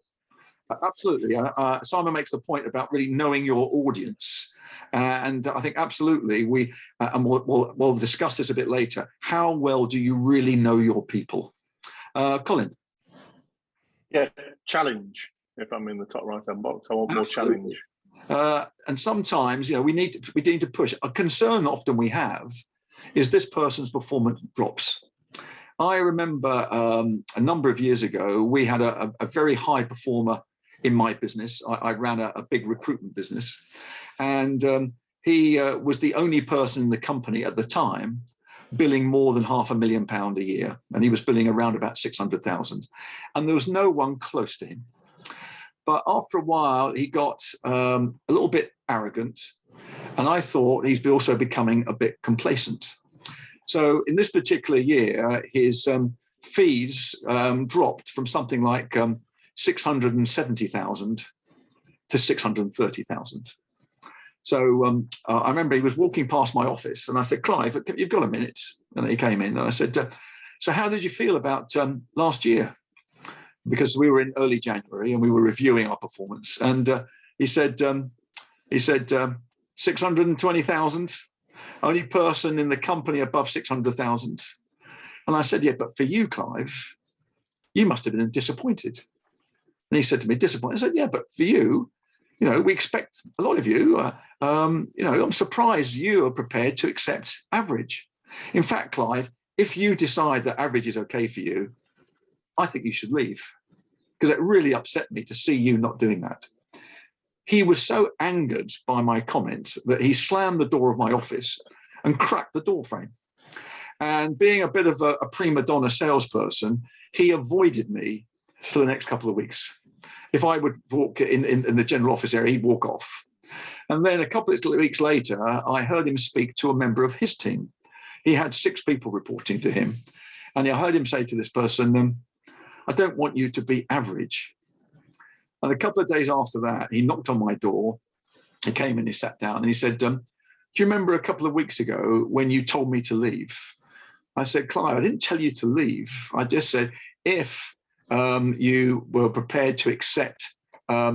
Absolutely. Simon makes the point about really knowing your audience. And I think absolutely, we'll discuss this a bit later. How well do you really know your people? Colin? Yeah, challenge. If I'm in the top right-hand box, I want more challenge. And sometimes, you know, we need to push. A concern often we have is this person's performance drops. I remember a number of years ago, we had a very high performer in my business. I ran a big recruitment business, and he was the only person in the company at the time billing more than £500,000 a year, and he was billing around about 600,000, and there was no one close to him. But after a while, he got a little bit arrogant, and I thought he's also becoming a bit complacent. So in this particular year, his fees dropped from something like 670,000 to 630,000. So I remember he was walking past my office and I said, Clive, you've got a minute? And he came in and I said, so how did you feel about last year? Because we were in early January and we were reviewing our performance. And he said, 620,000, only person in the company above 600,000. And I said, yeah, but for you, Clive, you must have been disappointed. And he said to me, disappointed. I said, yeah, but for you, you know, we expect a lot of you. You know, I'm surprised you are prepared to accept average. In fact, Clive, if you decide that average is okay for you, I think you should leave, because it really upset me to see you not doing that. He was so angered by my comment that he slammed the door of my office and cracked the door frame. And being a bit of a prima donna salesperson, he avoided me for the next couple of weeks. If I would walk in the general office area, he'd walk off. And then a couple of weeks later, I heard him speak to a member of his team. He had 6 people reporting to him. And I heard him say to this person, I don't want you to be average. And a couple of days after that, he knocked on my door. He came in, he sat down and he said, do you remember a couple of weeks ago when you told me to leave? I said, Clive, I didn't tell you to leave. I just said, if you were prepared to accept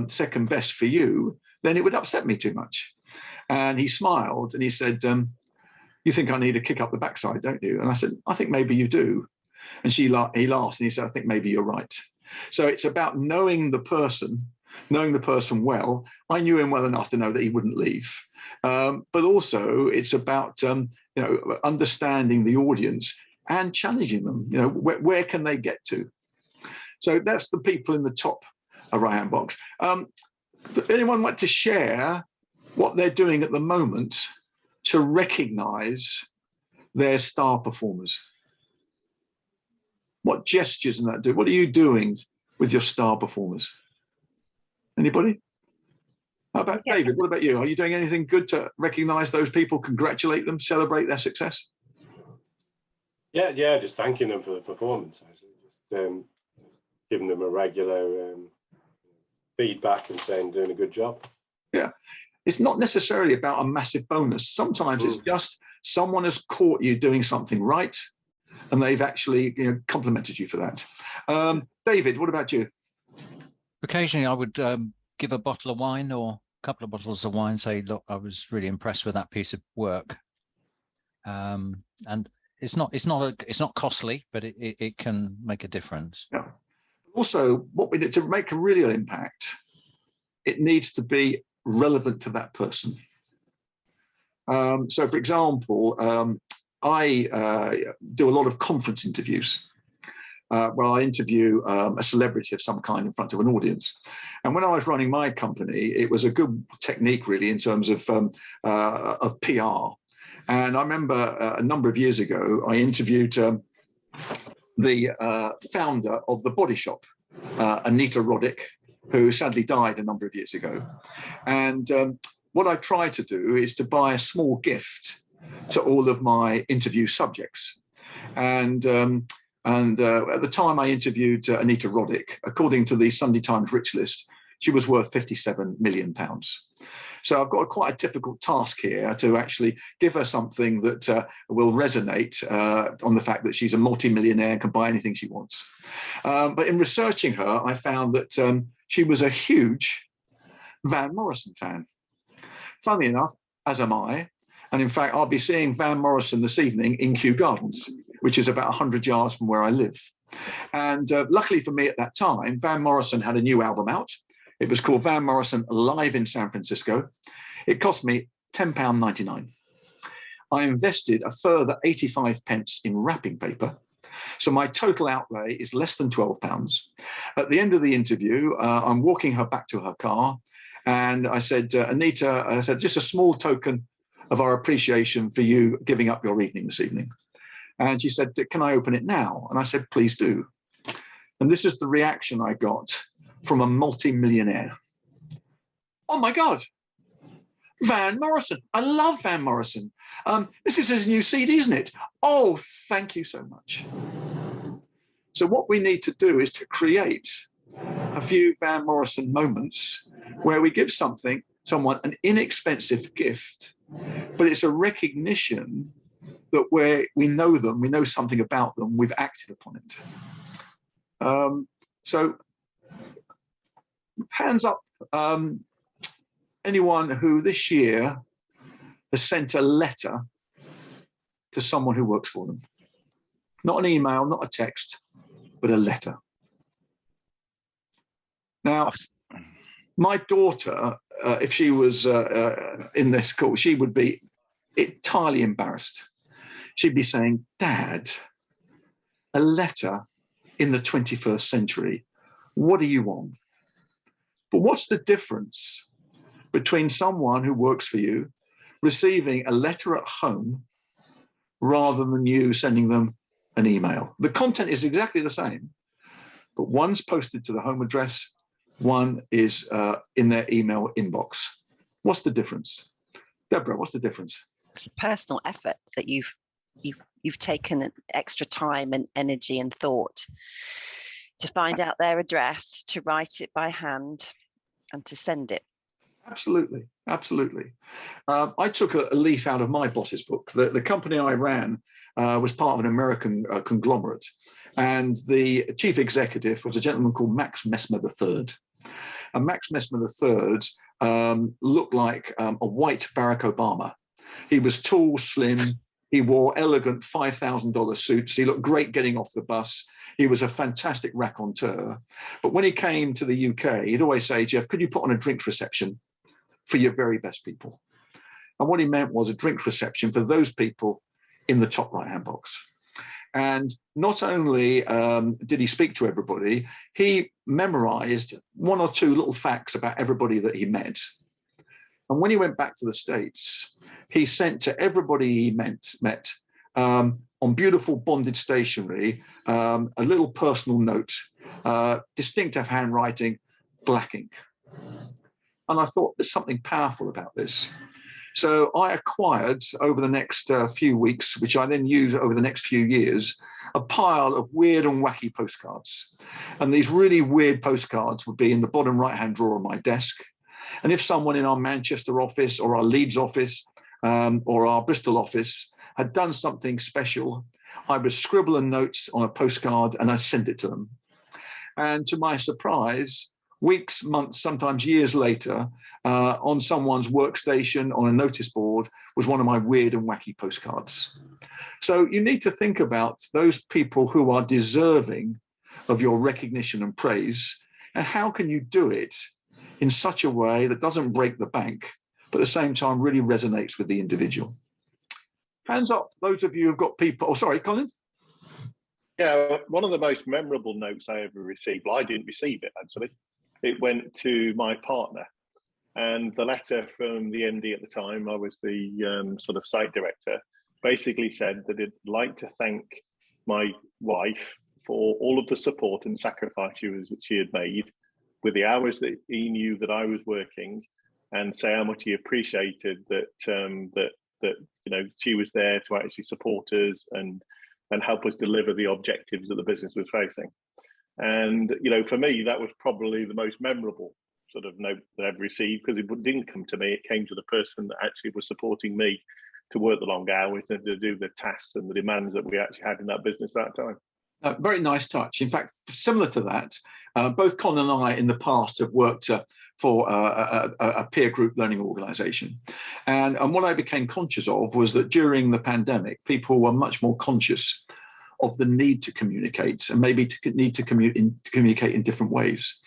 second best for you, then it would upset me too much. And he smiled and he said, you think I need to kick up the backside, don't you? And I said, I think maybe you do. And he laughed and he said, I think maybe you're right. So it's about knowing the person well. I knew him well enough to know that he wouldn't leave. But also it's about, you know, understanding the audience and challenging them. You know, where can they get to? So that's the people in the top right-hand box. Anyone want to share what they're doing at the moment to recognize their star performers? What gestures and that do? What are you doing with your star performers? Anybody? How about David? What about you? Are you doing anything good to recognize those people, congratulate them, celebrate their success? Yeah, just thanking them for the performance. Just giving them a regular feedback and saying doing a good job. Yeah. It's not necessarily about a massive bonus. Sometimes it's just someone has caught you doing something right and they've actually, you know, complimented you for that. David, what about you? Occasionally I would give a bottle of wine or a couple of bottles of wine, say, look, I was really impressed with that piece of work. And it's not costly, but it can make a difference. Yeah. Also, what we need to make a real impact, it needs to be relevant to that person. So, for example, I do a lot of conference interviews where I interview a celebrity of some kind in front of an audience. And when I was running my company, it was a good technique, really, in terms of PR. And I remember a number of years ago, I interviewed the founder of The Body Shop, Anita Roddick, who sadly died a number of years ago. And what I try to do is to buy a small gift to all of my interview subjects. And at the time I interviewed Anita Roddick, according to the Sunday Times Rich List, she was worth £57 million. So I've got quite a difficult task here to actually give her something that will resonate on the fact that she's a multi-millionaire and can buy anything she wants. But in researching her, I found that she was a huge Van Morrison fan. Funnily enough, as am I. And in fact, I'll be seeing Van Morrison this evening in Kew Gardens, which is about 100 yards from where I live. And luckily for me at that time, Van Morrison had a new album out. It was called Van Morrison Live in San Francisco. It cost me £10.99. I invested a further 85 pence in wrapping paper. So my total outlay is less than £12. At the end of the interview, I'm walking her back to her car. And I said, Anita, I said, just a small token of our appreciation for you giving up your evening this evening. And she said, can I open it now? And I said, please do. And this is the reaction I got from a multi-millionaire. Oh my God, Van Morrison. I love Van Morrison. This is his new CD, isn't it? Oh, thank you so much. So what we need to do is to create a few Van Morrison moments where we give someone an inexpensive gift, but it's a recognition that we know them, we know something about them, we've acted upon it. So hands up, anyone who this year has sent a letter to someone who works for them. Not an email, not a text, but a letter. Now, my daughter, if she was in this call, she would be entirely embarrassed. She'd be saying, Dad, a letter in the 21st century, what do you want? But what's the difference between someone who works for you receiving a letter at home rather than you sending them an email? The content is exactly the same, but one's posted to the home address, one is in their email inbox. What's the difference? Deborah, what's the difference? It's a personal effort that you've taken extra time and energy and thought to find out their address, to write it by hand, and to send it. Absolutely, absolutely. I took a leaf out of my boss's book. The company I ran was part of an American conglomerate, and the chief executive was a gentleman called Max Messmer III. And Max Messmer III looked like a white Barack Obama. He was tall, slim. He wore elegant $5,000 suits. He looked great getting off the bus. He was a fantastic raconteur. But when he came to the UK, he'd always say, Jeff, could you put on a drinks reception for your very best people? And what he meant was a drinks reception for those people in the top right-hand box. And not only did he speak to everybody, he memorized one or two little facts about everybody that he met. And when he went back to the States, he sent to everybody he met on beautiful bonded stationery, a little personal note, distinctive handwriting, black ink. And I thought there's something powerful about this. So I acquired over the next few weeks, which I then used over the next few years, a pile of weird and wacky postcards. And these really weird postcards would be in the bottom right-hand drawer of my desk. And if someone in our Manchester office or our Leeds office or our Bristol office had done something special, I would scribble a note on a postcard and I sent it to them. And to my surprise, weeks, months, sometimes years later, on someone's workstation on a notice board was one of my weird and wacky postcards. So you need to think about those people who are deserving of your recognition and praise, and how can you do it in such a way that doesn't break the bank, but at the same time really resonates with the individual. Hands up, those of you who've got people, oh, sorry, Colin? Yeah, one of the most memorable notes I ever received, well, I didn't receive it actually. It went to my partner, and the letter from the MD at the time, I was the sort of site director, basically said that he'd like to thank my wife for all of the support and sacrifice she had made with the hours that he knew that I was working, and say how much he appreciated that that you know she was there to actually support us and help us deliver the objectives that the business was facing. And you know, for me, that was probably the most memorable sort of note that I've received, because it didn't come to me; it came to the person that actually was supporting me to work the long hours and to do the tasks and the demands that we actually had in that business at that time. Very nice touch. In fact, similar to that, both Colin and I in the past have worked for a peer group learning organisation. And what I became conscious of was that during the pandemic, people were much more conscious of the need to communicate and maybe to need to communicate in different ways.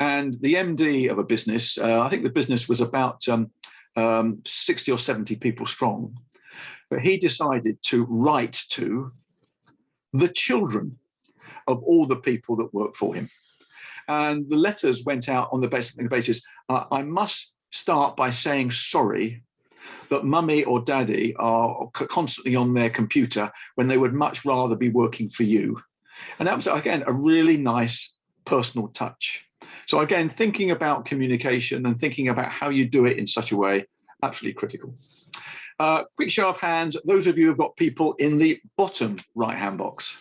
And the MD of a business, I think the business was about 60 or 70 people strong, but he decided to write to the children of all the people that work for him. And the letters went out on the basis, I must start by saying sorry that mummy or daddy are constantly on their computer when they would much rather be working for you. And that was, again, a really nice personal touch. So again, thinking about communication and thinking about how you do it in such a way, absolutely critical. Quick show of hands, those of you who've got people in the bottom right-hand box.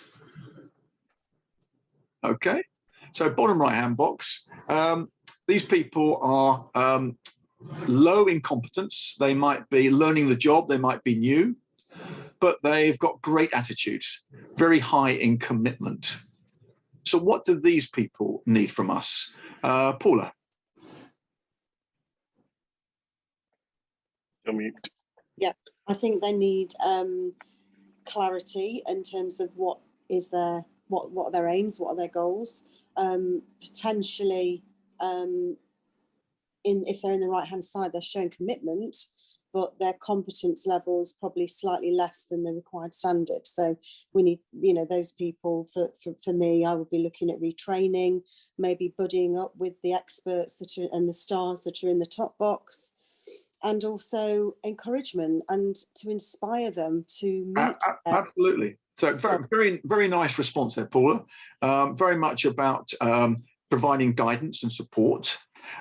Okay, So bottom right-hand box, these people are low in competence. They might be learning the job, they might be new, but they've got great attitudes, very high in commitment. So what do these people need from us? Paula. Yeah, I think they need clarity in terms of what are their aims, what are their goals, potentially if they're in the right hand side, they're showing commitment, but their competence level is probably slightly less than the required standard. So we need, those people, for me, I would be looking at retraining, maybe buddying up with the experts and the stars that are in the top box, and also encouragement and to inspire them to meet. Absolutely. So very, very nice response there, Paula. Very much about providing guidance and support.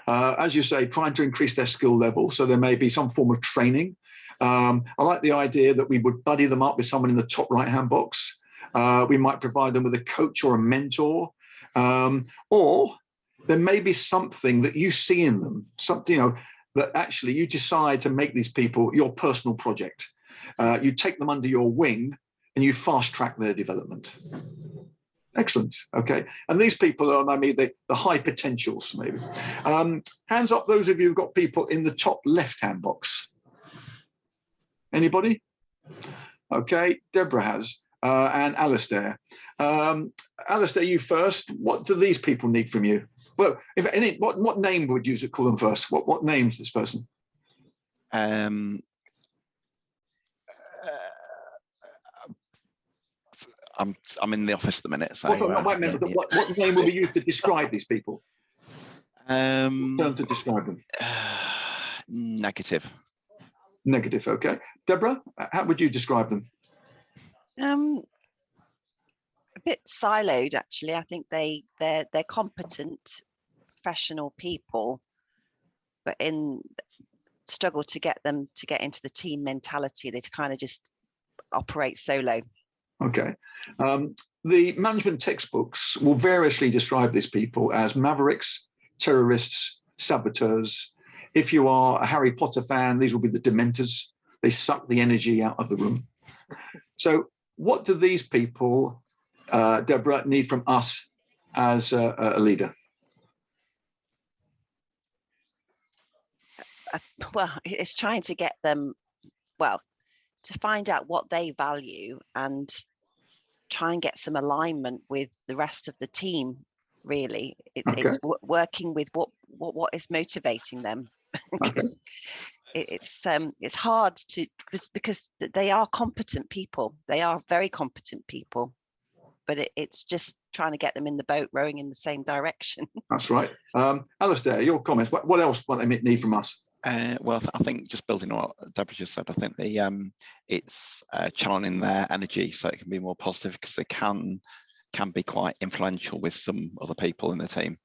As you say, trying to increase their skill level. So there may be some form of training. I like the idea that we would buddy them up with someone in the top right-hand box. We might provide them with a coach or a mentor, or there may be something that you see in them, something, that actually you decide to make these people your personal project. You take them under your wing and you fast track their development. Excellent. Okay. And these people are maybe the high potentials, maybe. Hands up, those of you who've got people in the top left-hand box. Anybody? Okay. Deborah has, and Alistair. Alistair, you first. What do these people need from you? Well, if any, what name would you call them first? What name's this person? I'm in the office at the minute, so what name will be used to describe these people? Term to describe them. Negative. Negative. Okay, Deborah, how would you describe them? A bit siloed, actually. I think they're competent, professional people, but struggle to get them to get into the team mentality. They kind of just operate solo. Okay. The management textbooks will variously describe these people as mavericks, terrorists, saboteurs. If you are a Harry Potter fan, these will be the Dementors. They suck the energy out of the room. So what do these people, Deborah, need from us as a leader? Well, it's trying to get them, to find out what they value and try and get some alignment with the rest of the team. Really, it's working with what is motivating them. It's hard to, because they are competent people. They are very competent people, but it's just trying to get them in the boat rowing in the same direction. That's right. Alistair, your comments. What else might they need from us? Well, I think just building on what Deborah just said, I think it's channeling their energy so it can be more positive, because they can be quite influential with some other people in the team.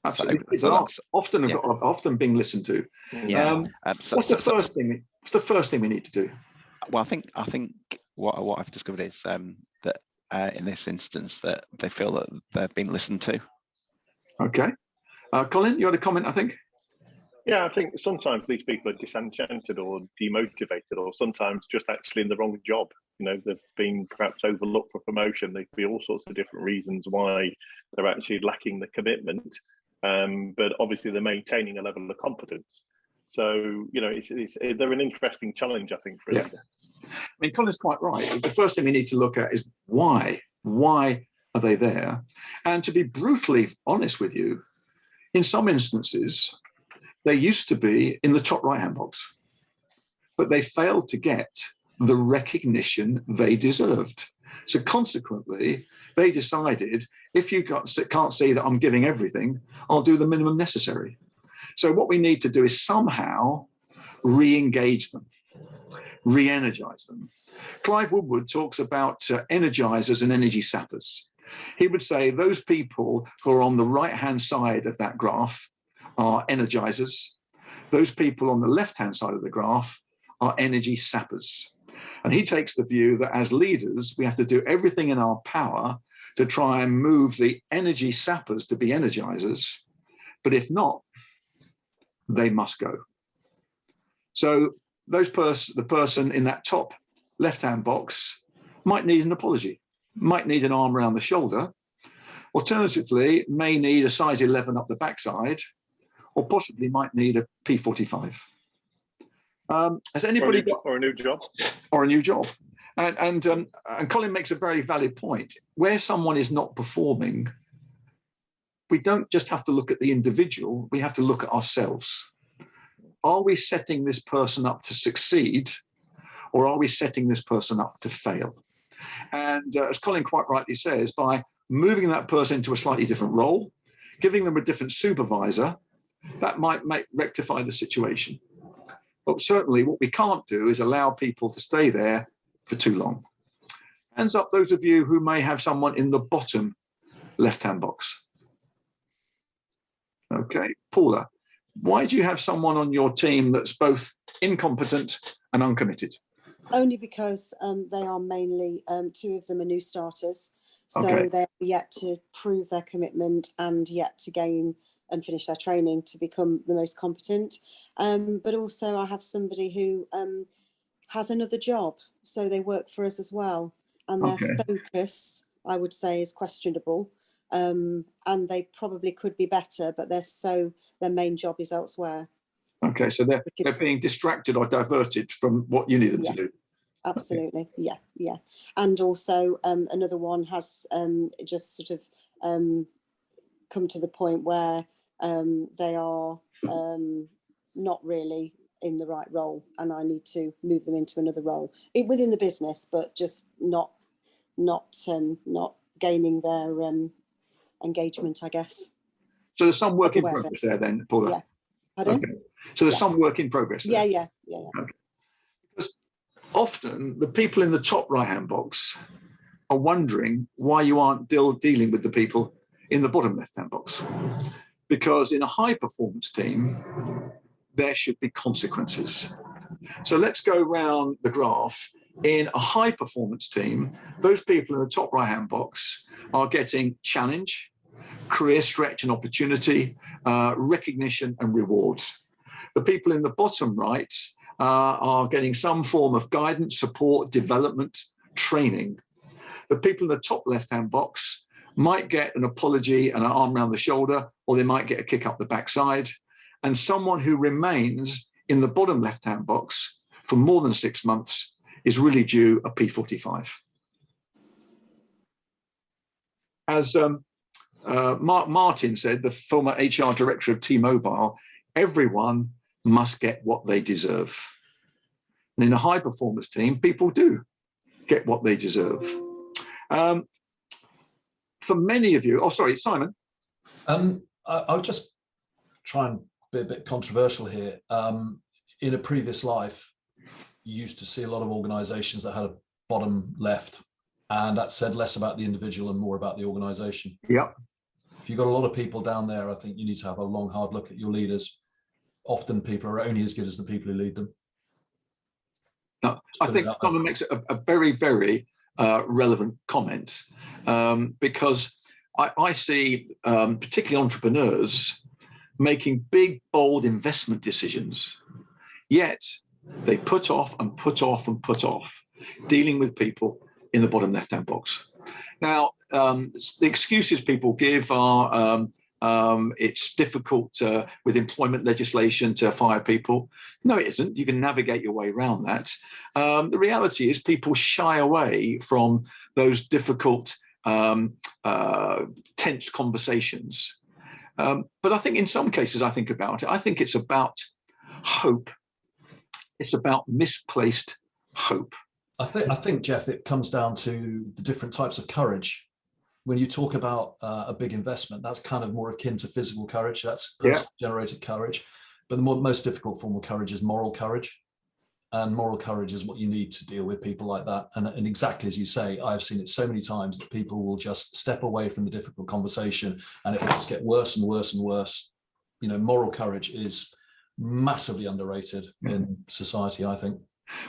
Absolutely. So often being listened to. Yeah. What's the first thing we need to do? Well, I think what I've discovered is that in this instance that they feel that they've been listened to. Okay. Colin, you had a comment, I think. Yeah, I think sometimes these people are disenchanted or demotivated, or sometimes just actually in the wrong job. They've been perhaps overlooked for promotion. There could be all sorts of different reasons why they're actually lacking the commitment. But obviously they're maintaining a level of competence. So, they're an interesting challenge, I think, for a leader. I mean, Colin's quite right. The first thing we need to look at is why. Why are they there? And to be brutally honest with you, in some instances, they used to be in the top right-hand box, but they failed to get the recognition they deserved. So consequently, they decided, if you can't see that I'm giving everything, I'll do the minimum necessary. So what we need to do is somehow re-engage them, re-energize them. Clive Woodward talks about energizers and energy sappers. He would say those people who are on the right-hand side of that graph are energizers. Those people on the left-hand side of the graph are energy sappers. And he takes the view that as leaders, we have to do everything in our power to try and move the energy sappers to be energizers. But if not, they must go. So the person in that top left-hand box might need an apology, might need an arm around the shoulder, alternatively, may need a size 11 up the backside, or possibly might need a P45. Has anybody got a new job? Or a new job? And Colin makes a very valid point. Where someone is not performing, we don't just have to look at the individual, we have to look at ourselves. Are we setting this person up to succeed, or are we setting this person up to fail? And as Colin quite rightly says, by moving that person into a slightly different role, giving them a different supervisor, that might rectify the situation. But certainly what we can't do is allow people to stay there for too long. Hands up those of you who may have someone in the bottom left-hand box. Okay, Paula, why do you have someone on your team that's both incompetent and uncommitted? Only because they are mainly, two of them are new starters. So Okay. they're yet to prove their commitment and yet to gain and finish their training to become the most competent. But also I have somebody who has another job. So they work for us as well. And their focus, I would say, is questionable. And they probably could be better, but their main job is elsewhere. Okay, so they're being distracted or diverted from what you need them to do. Absolutely, okay. Yeah. And also another one has just sort of come to the point where they are not really in the right role, and I need to move them into another role within the business, but just not gaining their engagement, I guess. So there's some work in progress there then, Paula? Yeah. Pardon? Okay. So there's some work in progress there? Yeah. Okay. Because often the people in the top right-hand box are wondering why you aren't dealing with the people in the bottom left-hand box. Because in a high-performance team, there should be consequences. So let's go around the graph. In a high-performance team, those people in the top right-hand box are getting challenge, career stretch and opportunity, recognition and rewards. The people in the bottom right are getting some form of guidance, support, development, training. The people in the top left-hand box might get an apology and an arm around the shoulder, or they might get a kick up the backside. And someone who remains in the bottom left-hand box for more than 6 months is really due a P45. As Martin said, the former HR director of T-Mobile, everyone must get what they deserve. And in a high-performance team, people do get what they deserve. For many of you, oh, sorry, Simon. I'll just try and be a bit controversial here. In a previous life, you used to see a lot of organizations that had a bottom left, and that said less about the individual and more about the organization. Yep. If you've got a lot of people down there, I think you need to have a long, hard look at your leaders. Often people are only as good as the people who lead them. No, I think Simon makes a very, very relevant comment, because I see particularly entrepreneurs making big, bold investment decisions, yet they put off and put off and put off dealing with people in the bottom left-hand box. Now, the excuses people give are it's difficult with employment legislation to fire people. No, it isn't. You can navigate your way around that. The reality is people shy away from those difficult, tense conversations. But I think in some cases, I think it's about hope. It's about misplaced hope. I think, Jeff, it comes down to the different types of courage. When you talk about a big investment, that's kind of more akin to physical courage. That's generated courage. But the most difficult form of courage is moral courage. And moral courage is what you need to deal with people like that. And exactly as you say, I've seen it so many times that people will just step away from the difficult conversation and it will just get worse and worse and worse. You know, moral courage is massively underrated in society, I think.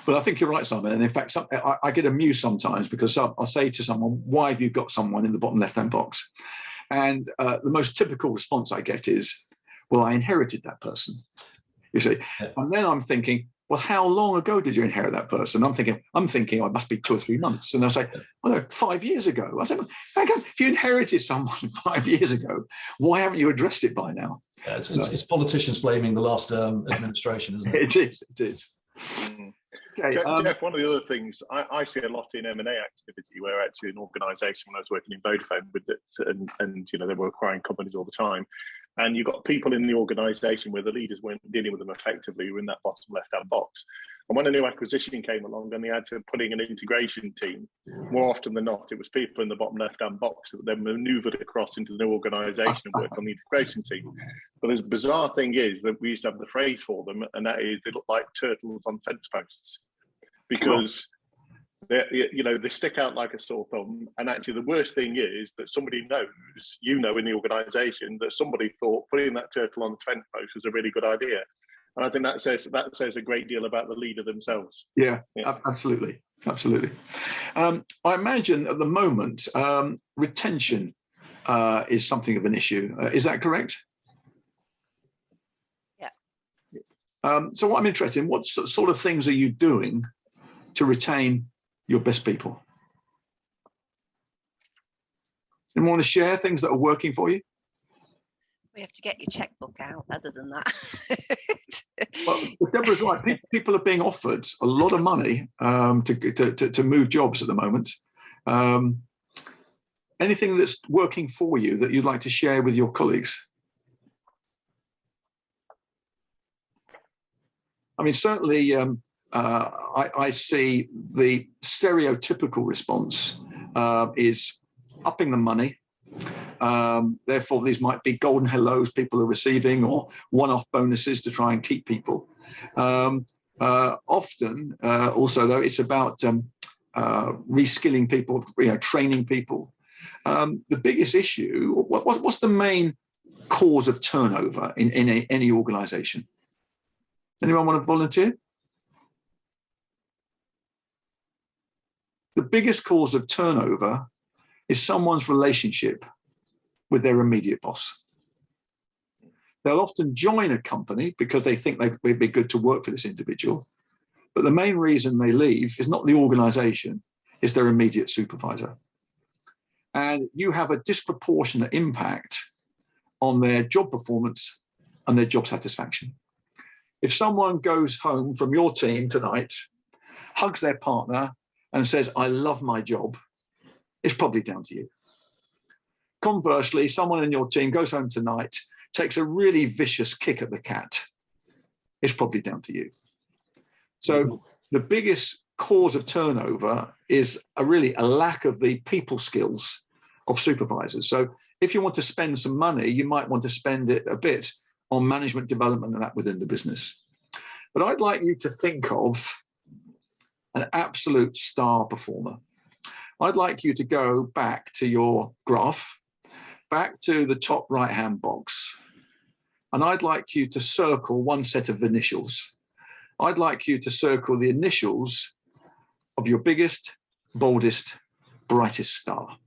Well, I think you're right, Simon. And in fact, I get amused sometimes because I'll say to someone, why have you got someone in the bottom left-hand box? And the most typical response I get is, well, I inherited that person, you see. Yeah. And then I'm thinking, well, how long ago did you inherit that person? I'm thinking, I must be 2 or 3 months. And they'll say, well, no, 5 years ago. I said, well, if you inherited someone 5 years ago, why haven't you addressed it by now? Yeah, it's politicians blaming the last administration, isn't it? It is. Okay, Jeff, one of the other things I see a lot in M&A activity, where actually an organisation, when I was working in Vodafone with it, and you know, they were acquiring companies all the time, and you've got people in the organisation where the leaders weren't dealing with them effectively, who were in that bottom left-hand box. And when a new acquisition came along and they had to put in an integration team, more often than not, it was people in the bottom left-hand box that then manoeuvred across into the new organisation and worked on the integration team. But the bizarre thing is that we used to have the phrase for them, and that is, they look like turtles on fence posts, because they stick out like a sore thumb. And actually, the worst thing is that somebody knows, in the organisation, that somebody thought putting that turtle on the fence post was a really good idea. And I think that says a great deal about the leader themselves. Yeah. Absolutely. I imagine at the moment, retention is something of an issue. Is that correct? Yeah. So what I'm interested in, what sort of things are you doing to retain your best people? Anyone want to share things that are working for you? We have to get your checkbook out. Other than that, well, Deborah's right. People are being offered a lot of money to move jobs at the moment. Anything that's working for you that you'd like to share with your colleagues? I mean, certainly, I see the stereotypical response is upping the money. Therefore, these might be golden hellos people are receiving, or one-off bonuses to try and keep people. Often, also, though, it's about reskilling people, training people. The biggest issue, what's the main cause of turnover in any organisation? Anyone want to volunteer? The biggest cause of turnover is someone's relationship with their immediate boss. They'll often join a company because they think they'd be good to work for this individual. But the main reason they leave is not the organization, it's their immediate supervisor. And you have a disproportionate impact on their job performance and their job satisfaction. If someone goes home from your team tonight, hugs their partner and says, I love my job, it's probably down to you. Conversely, someone in your team goes home tonight, takes a really vicious kick at the cat, it's probably down to you. So the biggest cause of turnover is really a lack of the people skills of supervisors. So if you want to spend some money, you might want to spend it a bit on management development and that within the business. But I'd like you to think of an absolute star performer. I'd like you to go back to your graph, back to the top right-hand box, and I'd like you to circle one set of initials. I'd like you to circle the initials of your biggest, boldest, brightest star.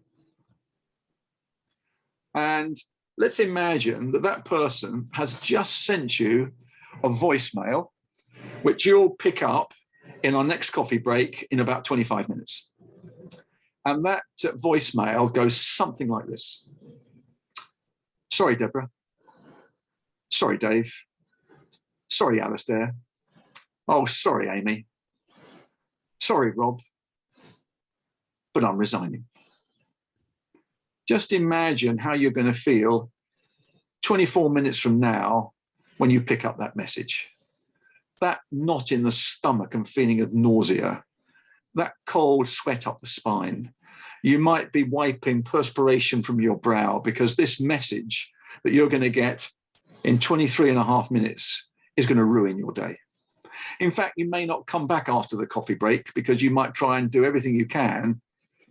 And let's imagine that that person has just sent you a voicemail, which you'll pick up in our next coffee break in about 25 minutes. And that voicemail goes something like this. Sorry, Deborah. Sorry, Dave. Sorry, Alistair. Oh, sorry, Amy. Sorry, Rob. But I'm resigning. Just imagine how you're going to feel 24 minutes from now when you pick up that message. That knot in the stomach and feeling of nausea, that cold sweat up the spine. You might be wiping perspiration from your brow because this message that you're going to get in 23.5 minutes is going to ruin your day. In fact, you may not come back after the coffee break because you might try and do everything you can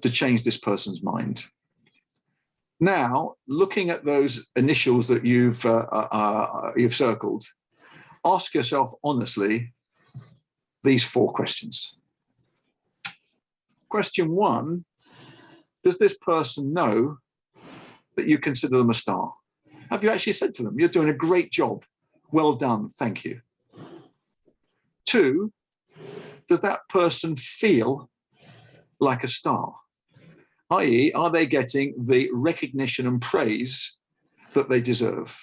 to change this person's mind. Now, looking at those initials that you've circled, ask yourself honestly these 4 questions. Question 1, does this person know that you consider them a star? Have you actually said to them, you're doing a great job, well done, thank you? 2, does that person feel like a star? i.e., are they getting the recognition and praise that they deserve?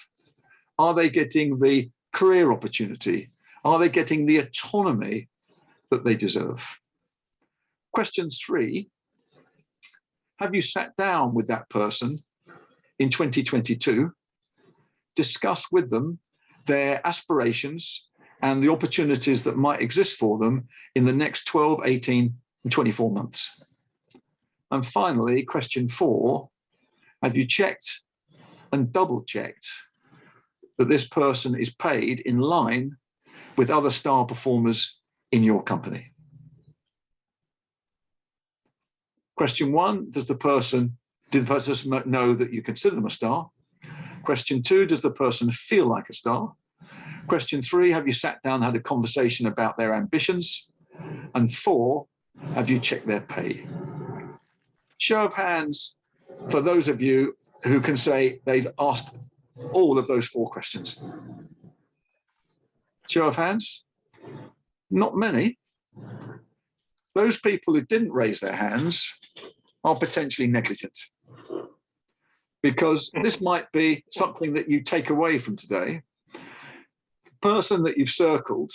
Are they getting the career opportunity? Are they getting the autonomy that they deserve? Question 3, have you sat down with that person in 2022, discussed with them their aspirations and the opportunities that might exist for them in the next 12, 18, and 24 months? And finally, question 4, have you checked and double-checked that this person is paid in line with other star performers in your company? Question 1, did the person know that you consider them a star? Question 2, does the person feel like a star? Question 3, have you sat down and had a conversation about their ambitions? And 4, have you checked their pay? Show of hands for those of you who can say they've asked all of those 4 questions. Show of hands? Not many. Those people who didn't raise their hands are potentially negligent, because this might be something that you take away from today. The person that you've circled,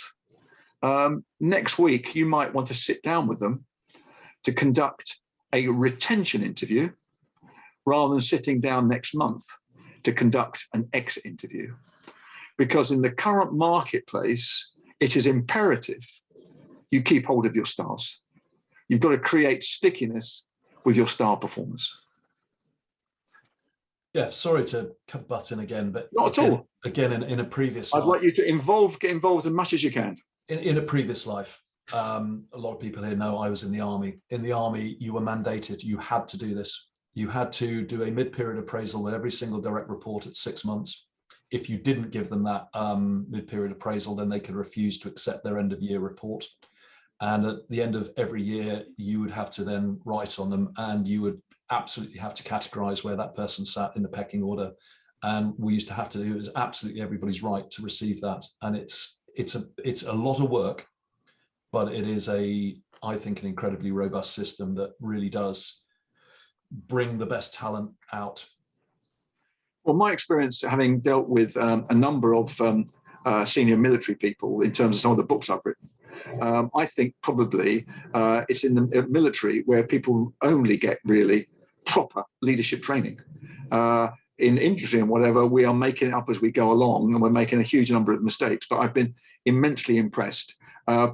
next week, you might want to sit down with them to conduct a retention interview rather than sitting down next month to conduct an exit interview. Because in the current marketplace, it is imperative you keep hold of your stars. You've got to create stickiness with your star performers. Yeah, sorry to butt in again, but not at all. Again, in a previous I'd like you to get involved as much as you can. In a previous life, a lot of people here know I was in the army. In the army, you were mandated, you had to do this. You had to do a mid-period appraisal with every single direct report at 6 months. If you didn't give them that mid-period appraisal, then they could refuse to accept their end-of-year report. And at the end of every year, you would have to then write on them, and you would absolutely have to categorize where that person sat in the pecking order. And we used to have to do, it was absolutely everybody's right to receive that. And it's a lot of work, but it is I think, an incredibly robust system that really does bring the best talent out. Well, my experience, having dealt with a number of senior military people in terms of some of the books I've written, I think probably it's in the military where people only get really proper leadership training. In industry and whatever, we are making it up as we go along, and we're making a huge number of mistakes, but I've been immensely impressed.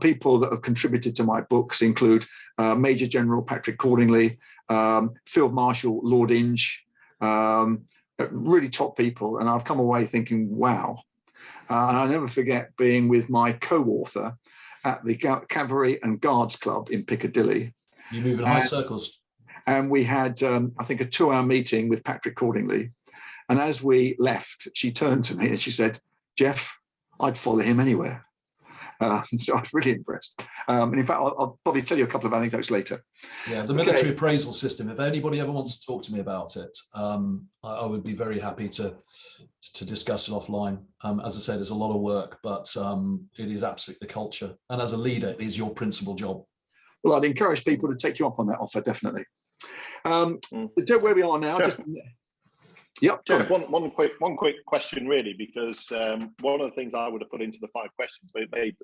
People that have contributed to my books include Major General Patrick Cordingley, Field Marshal Lord Inge, really top people, and I've come away thinking, wow. And I never forget being with my co-author at the Cavalry and Guards Club in Piccadilly. You move in high circles. And we had, I think, a 2-hour meeting with Patrick Cordingley. And as we left, she turned to me and she said, Jeff, I'd follow him anywhere. So I was really impressed. And in fact, I'll probably tell you a couple of anecdotes later. Yeah, the military appraisal system, if anybody ever wants to talk to me about it, I would be very happy to discuss it offline. As I said, there's a lot of work, but it is absolutely the culture. And as a leader, it is your principal job. Well, I'd encourage people to take you up on that offer, definitely. Where we are now, Yep. Just one quick question, really, because one of the things I would have put into the 5 questions,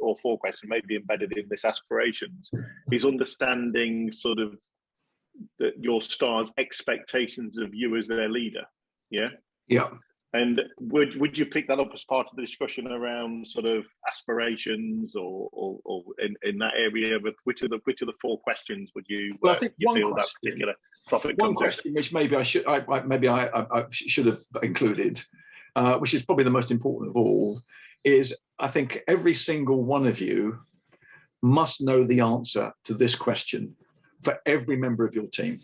or 4 questions, maybe embedded in this aspirations, is understanding sort of your stars' expectations of you as their leader. Yeah. Yeah. And would you pick that up as part of the discussion around sort of aspirations, or in that area? With which of the 4 questions would you? Well, I think you feel question, that particular topic. One question, which maybe I should have included, which is probably the most important of all, is I think every single one of you must know the answer to this question for every member of your team,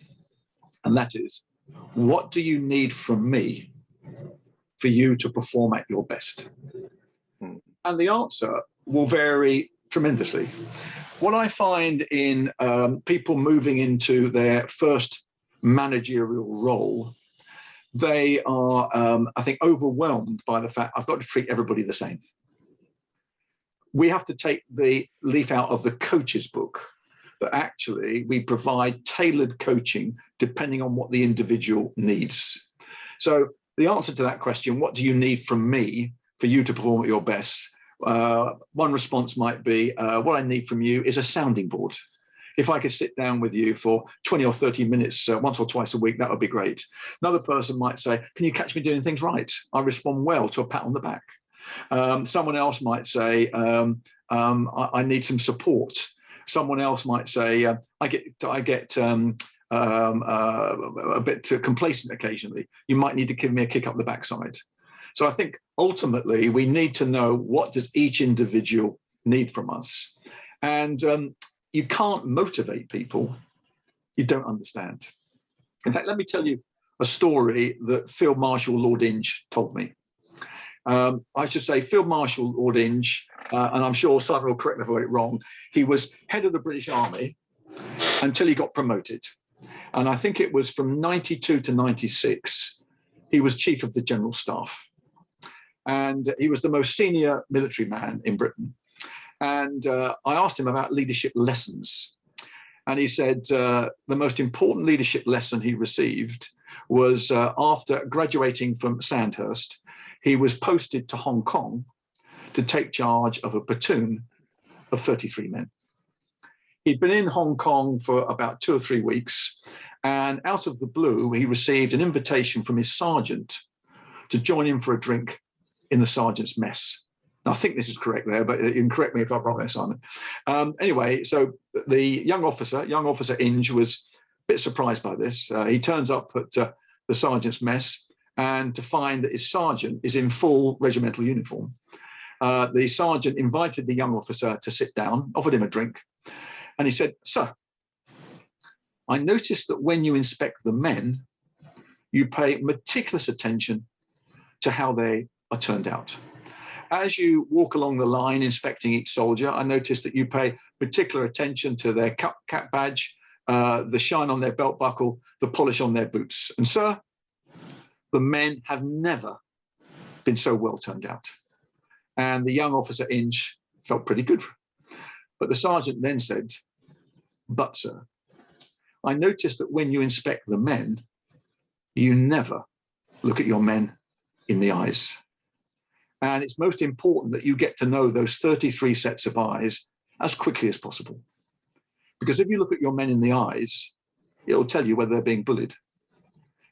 and that is, what do you need from me for you to perform at your best? And the answer will vary tremendously. What I find in people moving into their first managerial role, they are, I think, overwhelmed by the fact I've got to treat everybody the same. We have to take the leaf out of the coach's book that actually we provide tailored coaching depending on what the individual needs. So the answer to that question, what do you need from me for you to perform at your best? One response might be, what I need from you is a sounding board. If I could sit down with you for 20 or 30 minutes once or twice a week, that would be great. Another person might say, can you catch me doing things right? I respond well to a pat on the back. Someone else might say, I need some support. Someone else might say, I get a bit complacent occasionally. You might need to give me a kick up the backside. So I think ultimately we need to know what does each individual need from us. And you can't motivate people you don't understand. In fact, let me tell you a story that Field Marshal Lord Inge told me. I should say Field Marshal Lord Inge, and I'm sure Simon will correct me if I get it wrong, he was head of the British Army until he got promoted. And I think it was from 92 to 96, he was Chief of the General Staff. And he was the most senior military man in Britain. And I asked him about leadership lessons. And he said the most important leadership lesson he received was after graduating from Sandhurst, he was posted to Hong Kong to take charge of a platoon of 33 men. He'd been in Hong Kong for about 2 or 3 weeks, and out of the blue, he received an invitation from his sergeant to join him for a drink in the sergeant's mess. Now, I think this is correct there, but you can correct me if I'm wrong there, Simon. Anyway, so the young officer Inge, was a bit surprised by this. He turns up at the sergeant's mess, and to find that his sergeant is in full regimental uniform. The sergeant invited the young officer to sit down, offered him a drink, and he said, "Sir, I noticed that when you inspect the men, you pay meticulous attention to how they are turned out. As you walk along the line inspecting each soldier, I noticed that you pay particular attention to their cap badge, the shine on their belt buckle, the polish on their boots. And sir, the men have never been so well turned out." And the young officer Inge felt pretty good. But the sergeant then said, "But sir, I noticed that when you inspect the men, you never look at your men in the eyes. And it's most important that you get to know those 33 sets of eyes as quickly as possible. Because if you look at your men in the eyes, it'll tell you whether they're being bullied.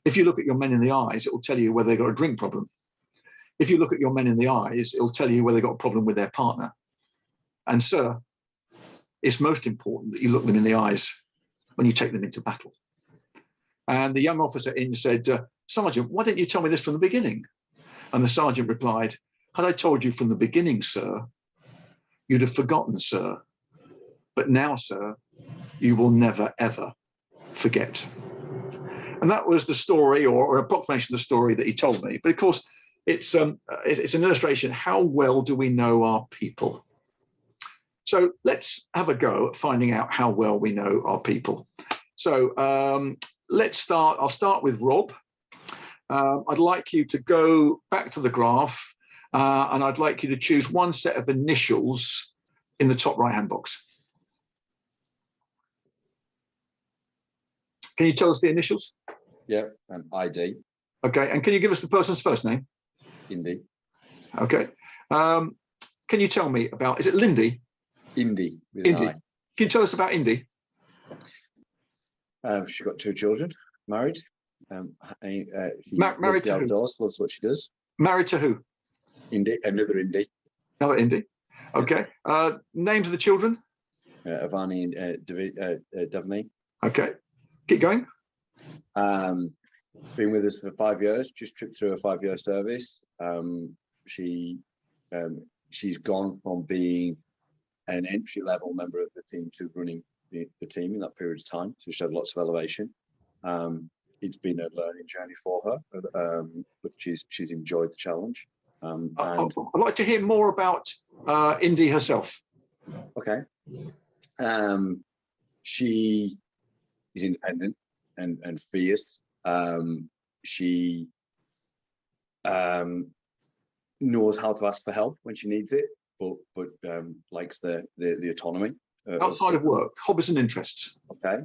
If you look at your men in the eyes, it'll tell you whether they've got a drink problem. If you look at your men in the eyes, it'll tell you whether they've got a problem with their partner. And sir, it's most important that you look them in the eyes when you take them into battle." And the young officer Inge said, "Sergeant, why didn't you tell me this from the beginning?" And the sergeant replied, "Had I told you from the beginning, sir, you'd have forgotten, sir. But now, sir, you will never, ever forget." And that was the story, or an approximation of the story that he told me. But of course, it's an illustration. How well do we know our people? So let's have a go at finding out how well we know our people. So let's start. I'll start with Rob. I'd like you to go back to the graph, and I'd like you to choose one set of initials in the top right-hand box. Can you tell us the initials? Yeah, ID. Okay, and can you give us the person's first name? Indy. Okay. Can you tell me about, is it Lindy? Indy. With Indy. an I. Can you tell us about Indy? She's got 2 children, married. She married loves to the who? outdoors, loves what she does. Married to who? Indy, another Indy. Another Indy. Okay. Names of the children? Avani and Davni. Okay. Keep going. Been with us for 5 years, just tripped through a 5-year service. She's gone from being an entry-level member of the team to running the team in that period of time. So she had lots of elevation. It's been a learning journey for her, but she's enjoyed the challenge. I'd like to hear more about Indy herself. Okay. She is independent and fierce. She knows how to ask for help when she needs it, but likes the autonomy. Outside of work, hobbies and interests. Okay.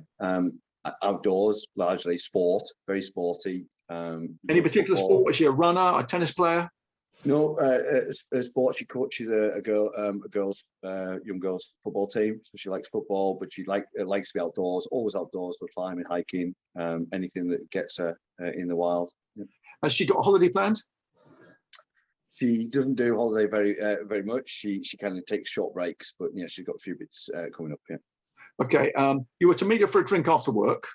Outdoors, largely sport, very sporty. Any particular sport? Is she a runner, a tennis player? No, a sport. She coaches a young girls football team, so she likes football, but she likes to be outdoors, always outdoors for climbing, hiking, anything that gets her in the wild. Yeah. Has she got a holiday planned? She doesn't do holiday very much. She kind of takes short breaks, but yeah, she's got a few bits coming up. Yeah. Okay. You were to meet her for a drink after work.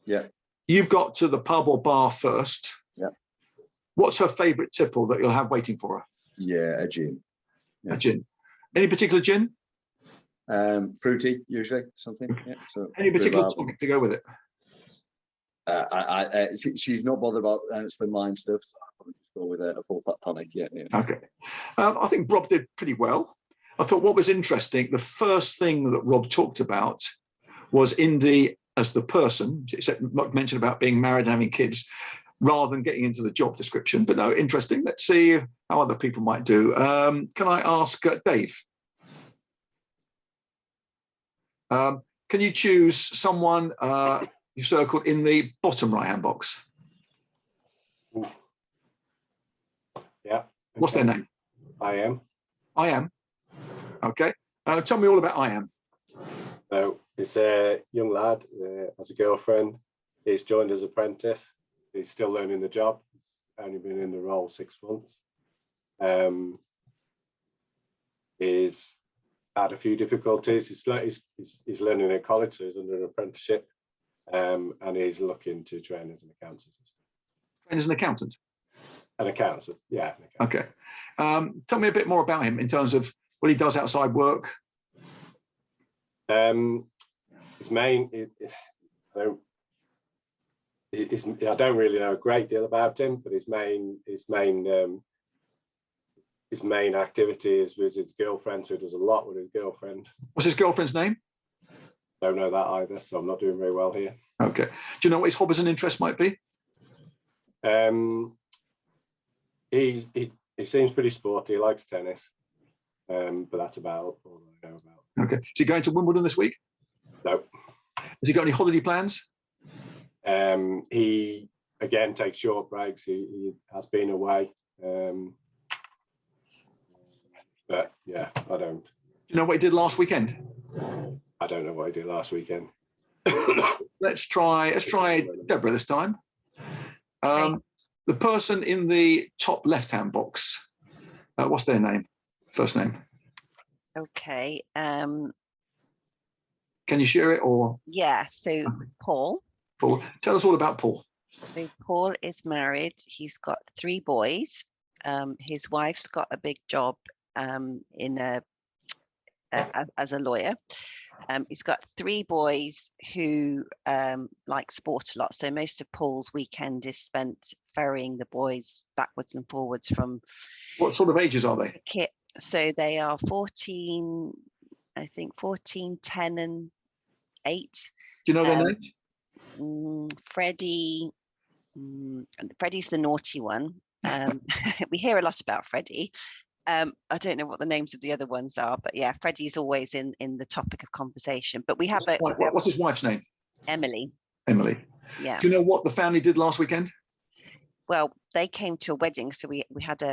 Yeah. You've got to the pub or bar first. Yeah. What's her favourite tipple that you'll have waiting for her? Yeah, a gin. Yeah. A gin. Any particular gin? Fruity, usually, something. Yeah. So any particular topic to go with it? She's not bothered about slimline stuff. So I'll just go with a full fat tonic. Yeah. Okay. I think Rob did pretty well. I thought what was interesting, the first thing that Rob talked about was Indy as the person, except mentioned about being married and having kids, rather than getting into the job description. But no, interesting. Let's see how other people might do. Can I ask Dave? Can you choose someone you circled in the bottom right-hand box? Yeah. What's their name? I am. I am. Okay. Tell me all about I am. So it's a young lad, has a girlfriend. He's joined as apprentice. He's still learning the job. Only been in the role 6 months. He's had a few difficulties. He's learning at college, so he's under an apprenticeship, and he's looking to train as an accountant assistant. Train as an accountant? An accountant, yeah. An accountant. Okay. Tell me a bit more about him in terms of what he does outside work. His main, I don't really know a great deal about him, but his main activity is with his girlfriend, so he does a lot with his girlfriend. What's his girlfriend's name? Don't know that either, so I'm not doing very well here. Okay. Do you know what his hobbies and interests might be? He seems pretty sporty. He likes tennis, but that's about all I know about. Okay. Is he going to Wimbledon this week? No. Has he got any holiday plans? He again takes short breaks. He has been away, but yeah, I don't. Do you know what he did last weekend? I don't know what he did last weekend. Let's try Deborah this time. The person in the top left-hand box. What's their name? First name. Okay. Can you share it or? Yeah. So Paul. Paul, tell us all about Paul. So Paul is married. He's got 3 boys. His wife's got a big job as a lawyer. He's got 3 boys who like sport a lot. So most of Paul's weekend is spent ferrying the boys backwards and forwards from. What sort of ages are they? So they are 14, I think 14, 10 and 8. Do you know their names? Freddie's the naughty one. We hear a lot about Freddie. I don't know what the names of the other ones are, but yeah, Freddie's always in the topic of conversation. But we have what's his wife's name? Emily. Emily. Yeah. Do you know what the family did last weekend? Well, they came to a wedding, so we had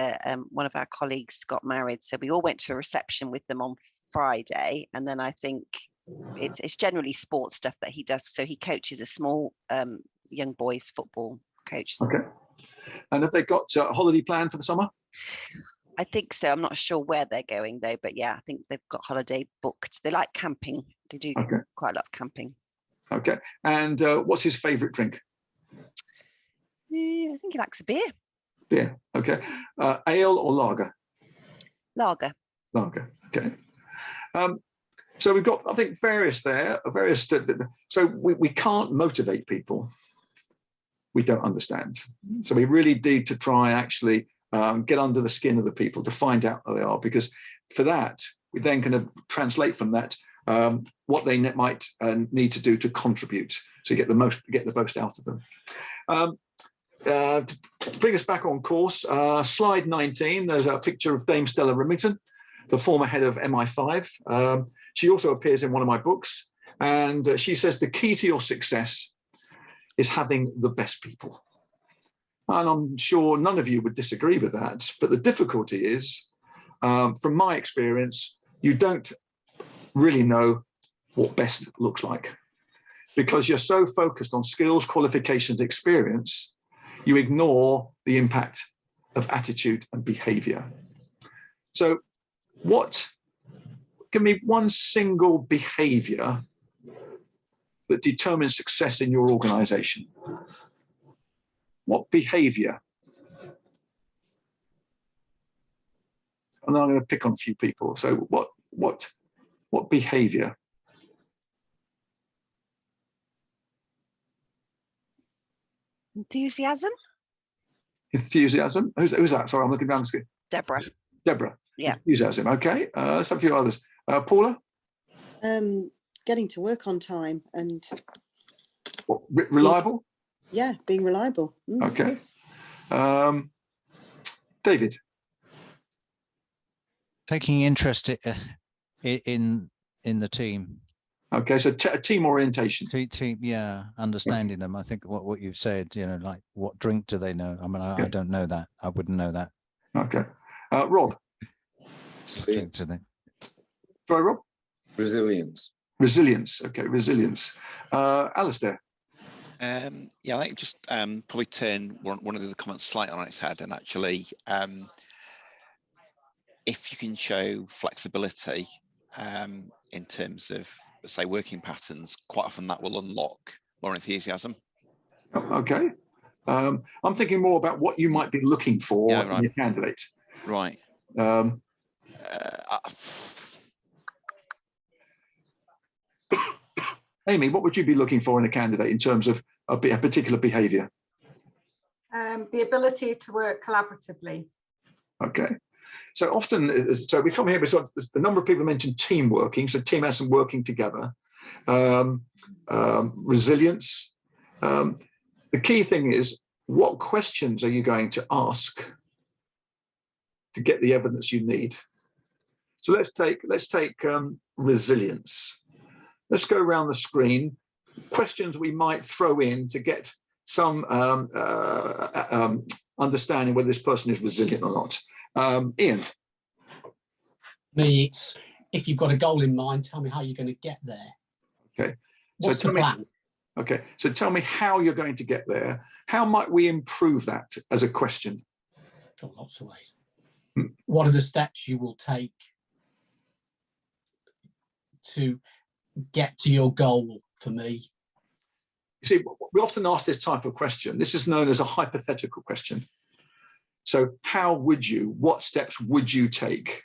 one of our colleagues got married, so we all went to a reception with them on Friday, and then I think it's generally sports stuff that he does. So he coaches a small young boys football coach. Okay. And have they got a holiday plan for the summer? I think so. I'm not sure where they're going though, but yeah, I think they've got holiday booked. They like camping. They do quite a lot of camping. Okay. And what's his favourite drink? I think he likes a beer. Beer. Okay. Ale or lager? Lager. Lager. Okay. So we've got, I think, various. So we can't motivate people we don't understand. So we really need to try actually get under the skin of the people to find out who they are, because for that we then can translate from that what they might need to do to contribute to get the most out of them. To bring us back on course, slide 19, there's a picture of Dame Stella Remington, the former head of MI5. She also appears in one of my books, and she says the key to your success is having the best people. And I'm sure none of you would disagree with that, but the difficulty is, from my experience, you don't really know what best looks like, because you're so focused on skills, qualifications, experience, you ignore the impact of attitude and behavior. So give me one single behavior that determines success in your organization. What behavior? And I'm going to pick on a few people. So what behavior? Enthusiasm. Enthusiasm. Who's that? Sorry, I'm looking down the screen. Deborah. Deborah. Yeah. Enthusiasm. Okay. Let's have a few others. Paula. Getting to work on time and. What, reliable. Yeah, being reliable. Okay. David. Taking interest in the team. Okay, so team orientation. Team, yeah, understanding them. I think what you've said, like what drink do they know? I mean, I don't know that. I wouldn't know that. Okay. Rob. Sorry, Rob? Resilience. Resilience. Okay, resilience. Alistair. Yeah, I think just probably turn one of the comments slightly on its head, and actually, if you can show flexibility in terms of, say, working patterns, quite often that will unlock more enthusiasm. Okay. I'm thinking more about what you might be looking for in your candidate. Right. Amy, what would you be looking for in a candidate in terms of a particular behaviour? The ability to work collaboratively. Okay. So often, so we come here because a number of people mentioned team working, so team has some working together. Resilience. The key thing is, what questions are you going to ask to get the evidence you need? So let's take resilience. Let's go around the screen. Questions we might throw in to get some understanding whether this person is resilient or not. Ian. Me, it's if you've got a goal in mind, tell me how you're going to get there. Okay. What's the plan? Okay. So tell me how you're going to get there. How might we improve that as a question? Got lots of ways. What are the steps you will take to get to your goal for me? You see, we often ask this type of question. This is known as a hypothetical question. So how would you, what steps would you take?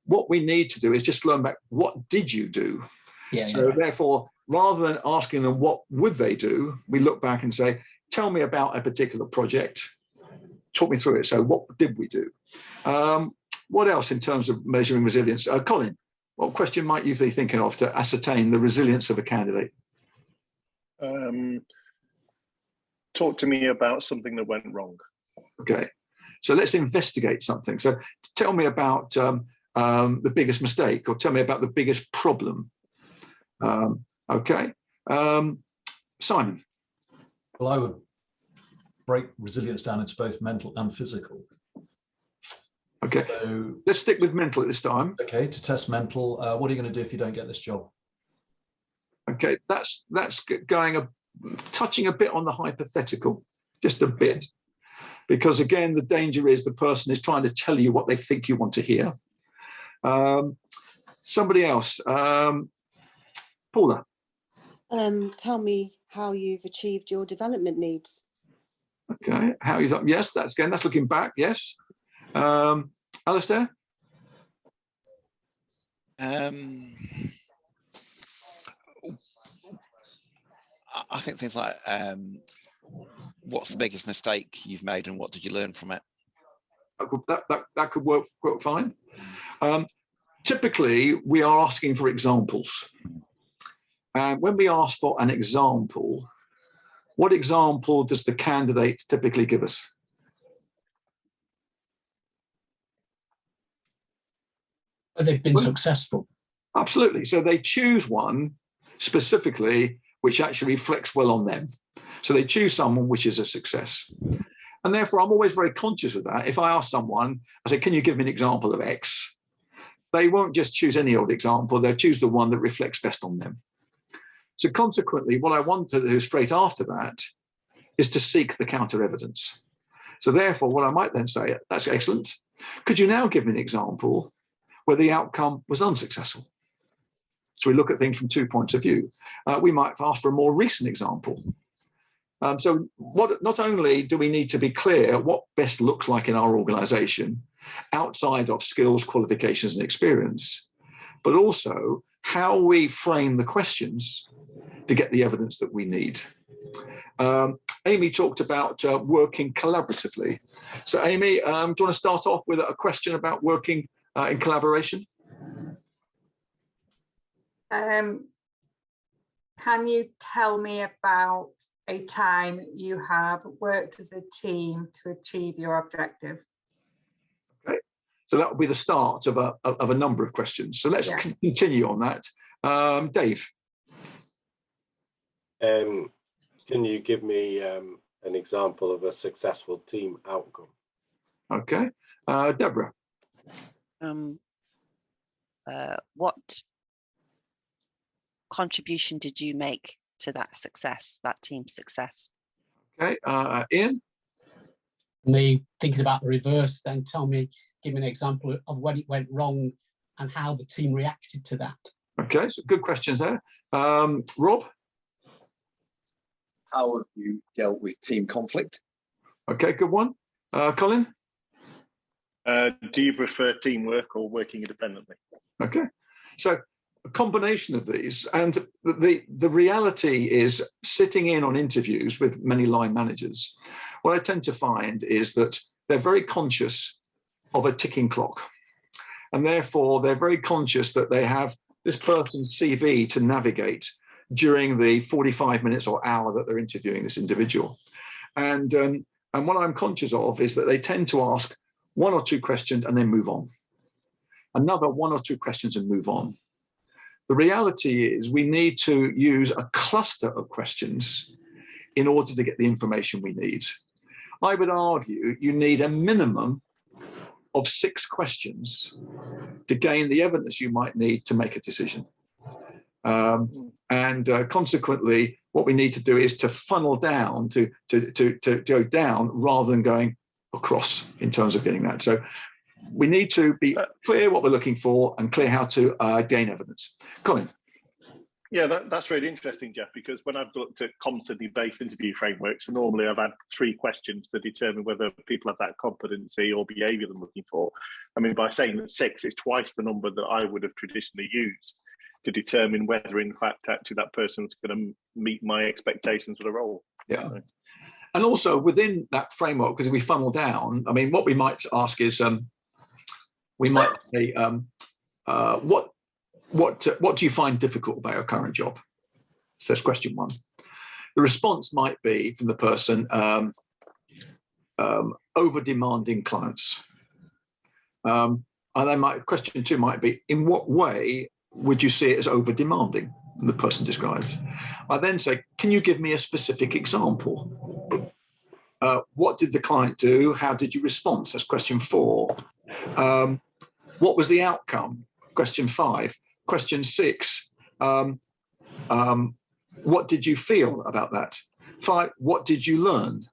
What we need to do is just learn back, what did you do? Therefore, rather than asking them what would they do, we look back and say, tell me about a particular project. Talk me through it. So what did we do? What else in terms of measuring resilience? Colin, what question might you be thinking of to ascertain the resilience of a candidate? Talk to me about something that went wrong. Okay, so let's investigate something. So tell me about the biggest mistake, or tell me about the biggest problem. Okay, Simon. Well, I would break resilience down into both mental and physical. Okay, so let's stick with mental at this time. Okay, to test mental, what are you going to do if you don't get this job? Okay, that's going touching a bit on the hypothetical, just a bit, because again, the danger is the person is trying to tell you what they think you want to hear. Somebody else, Paula. Tell me how you've achieved your development needs. Okay, how you? Yes, that's looking back. Yes, Alistair. I think things like what's the biggest mistake you've made and what did you learn from it? That could work fine. typically, we are asking for examples. And when we ask for an example, what example does the candidate typically give us? They've been successful. Absolutely. So they choose one specifically which actually reflects well on them. So they choose someone which is a success. And therefore, I'm always very conscious of that. If I ask someone, I say, can you give me an example of X? They won't just choose any old example. They'll choose the one that reflects best on them. So consequently, what I want to do straight after that is to seek the counter evidence. So therefore, what I might then say, that's excellent. Could you now give me an example where the outcome was unsuccessful? So we look at things from 2 points of view. We might ask for a more recent example. So not only do we need to be clear what best looks like in our organization outside of skills, qualifications, and experience, but also how we frame the questions to get the evidence that we need. Amy talked about working collaboratively. So Amy, do you want to start off with a question about working in collaboration? Can you tell me about a time you have worked as a team to achieve your objective? Okay, so that will be the start of a number of questions. So let's continue on that. Dave. Can you give me an example of a successful team outcome? Okay, Deborah. What contribution did you make to that success, that team's success? Okay, Ian? Me thinking about the reverse, then give me an example of when it went wrong and how the team reacted to that. Okay, so good questions there. Rob? How have you dealt with team conflict? Okay, good one. Colin? Do you prefer teamwork or working independently? Okay, so a combination of these, and the reality is sitting in on interviews with many line managers, what I tend to find is that they're very conscious of a ticking clock, and therefore they're very conscious that they have this person's CV to navigate during the 45 minutes or hour that they're interviewing this individual. And what I'm conscious of is that they tend to ask 1 or 2 questions and then move on. Another 1 or 2 questions and move on. The reality is we need to use a cluster of questions in order to get the information we need. I would argue you need a minimum of 6 questions to gain the evidence you might need to make a decision. Consequently, what we need to do is to funnel down, to go down rather than going across in terms of getting that. So we need to be clear what we're looking for and clear how to gain evidence. Colin. Yeah, that's really interesting, Jeff, because when I've looked at competency-based interview frameworks, normally I've had 3 questions to determine whether people have that competency or behaviour I'm looking for. I mean, by saying that 6 is twice the number that I would have traditionally used to determine whether, in fact, actually that person's going to meet my expectations for the role. Yeah. And also within that framework, because we funnel down, I mean, what we might ask is, we might say, what do you find difficult about your current job? So that's question 1. The response might be from the person, over-demanding clients. And then question 2 might be, in what way would you see it as over-demanding? And the person describes. I then say, can you give me a specific example? What did the client do? How did you respond? That's question 4. What was the outcome? Question 5. Question 6, what did you feel about that? 5, what did you learn?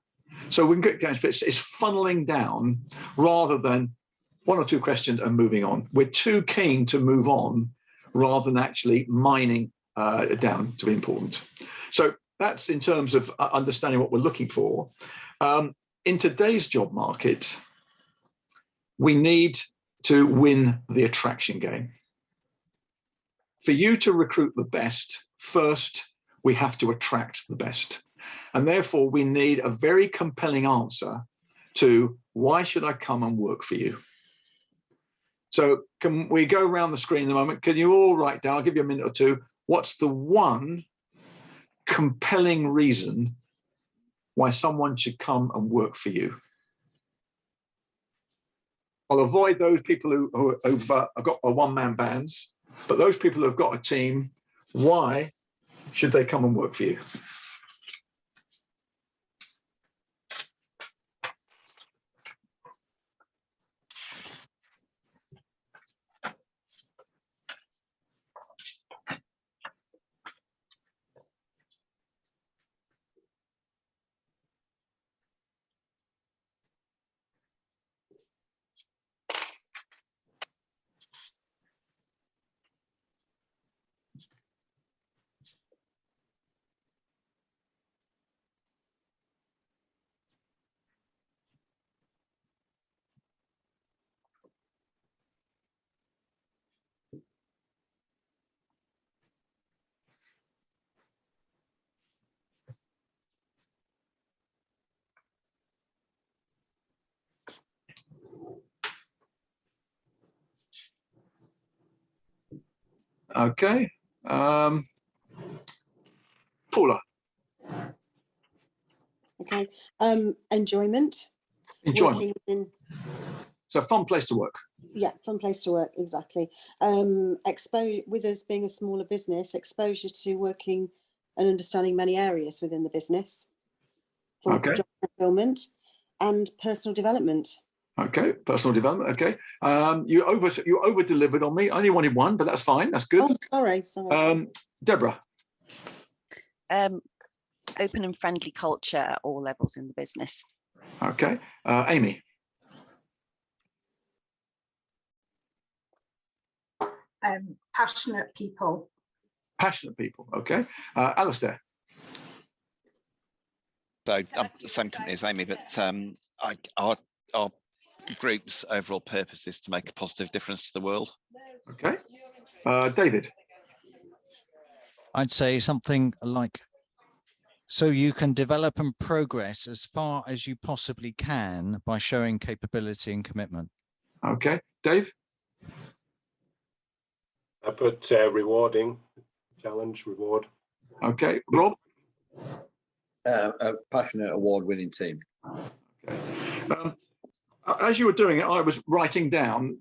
So we can get down to it's funneling down rather than 1 or 2 questions and moving on. We're too keen to move on rather than actually mining down to be important. So that's in terms of understanding what we're looking for. In today's job market, we need to win the attraction game. For you to recruit the best, first, we have to attract the best. And therefore, we need a very compelling answer to why should I come and work for you? So can we go around the screen in a moment? Can you all write down, I'll give you a minute or two, what's the one compelling reason why someone should come and work for you? I'll avoid those people who've got a one-man bands, but those people who've got a team, why should they come and work for you? Okay. Paula. Okay. Enjoyment. Enjoyment. Within, so fun place to work. Yeah, fun place to work, exactly. Exposure, with us being a smaller business, exposure to working and understanding many areas within the business for job fulfillment and personal development. Okay, personal development. Okay, you over delivered on me. I only wanted one, but that's fine. That's good. Oh, sorry. Deborah. Open and friendly culture at all levels in the business. Okay, Amy. Passionate people. Passionate people. Okay, Alistair. So I'm the same company as Amy, but our group's overall purpose is to make a positive difference to the world. Okay, David. I'd say something like, so you can develop and progress as far as you possibly can by showing capability and commitment. Okay, Dave. I put rewarding, challenge, reward. Okay, Rob. A passionate, award-winning team. Okay. As you were doing it, I was writing down.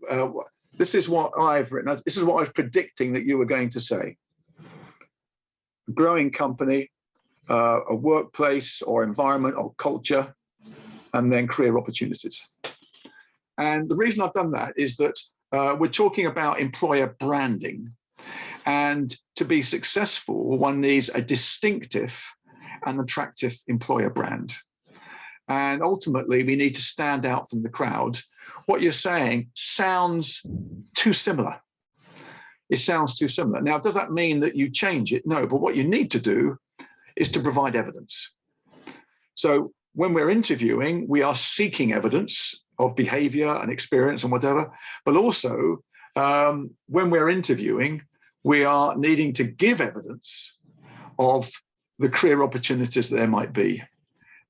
This is what I've written. This is what I was predicting that you were going to say. A growing company, a workplace or environment or culture, and then career opportunities. And the reason I've done that is that we're talking about employer branding. And to be successful, one needs a distinctive and attractive employer brand. And ultimately, we need to stand out from the crowd. What you're saying sounds too similar. It sounds too similar. Now, does that mean that you change it? No, but what you need to do is to provide evidence. So when we're interviewing, we are seeking evidence of behavior and experience and whatever, but also when we're interviewing, we are needing to give evidence of the career opportunities that there might be.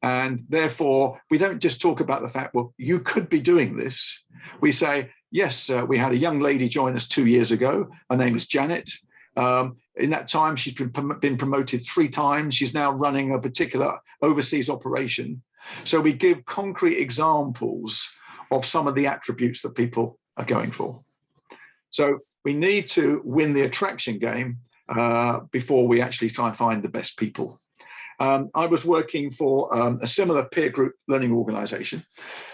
And therefore, we don't just talk about the fact, well, you could be doing this. We say, yes, we had a young lady join us 2 years ago. Her name is Janet. In that time, she's been promoted 3 times. She's now running a particular overseas operation. So we give concrete examples of some of the attributes that people are going for. So we need to win the attraction game before we actually try and find the best people. I was working for a similar peer group learning organization,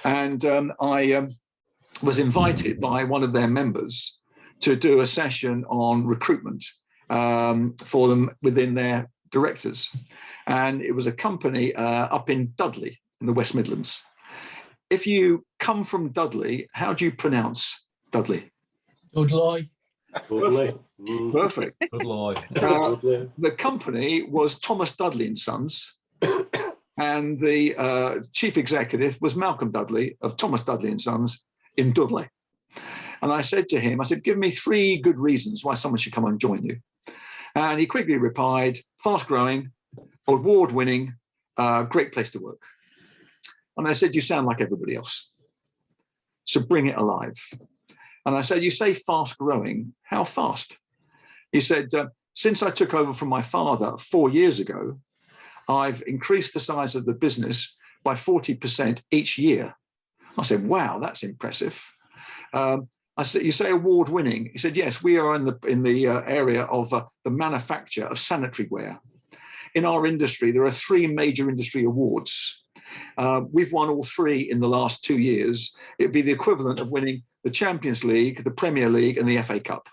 and I was invited by one of their members to do a session on recruitment for them within their directors. And it was a company up in Dudley in the West Midlands. If you come from Dudley, how do you pronounce Dudley? Dudley. Perfect. Perfect. Dudley. The company was Thomas Dudley and Sons, and the chief executive was Malcolm Dudley of Thomas Dudley and Sons in Dudley. And I said to him, I said, give me 3 good reasons why someone should come and join you. And he quickly replied, fast growing, award winning, great place to work. And I said, you sound like everybody else. So bring it alive. And I said, you say fast growing, how fast? He said, since I took over from my father 4 years ago, I've increased the size of the business by 40% each year. I said, wow, that's impressive. I said, you say award winning? He said, yes, we are in the area of the manufacture of sanitary ware. In our industry, there are 3 major industry awards. We've won all 3 in the last 2 years. It'd be the equivalent of winning the Champions League, the Premier League, and the FA Cup.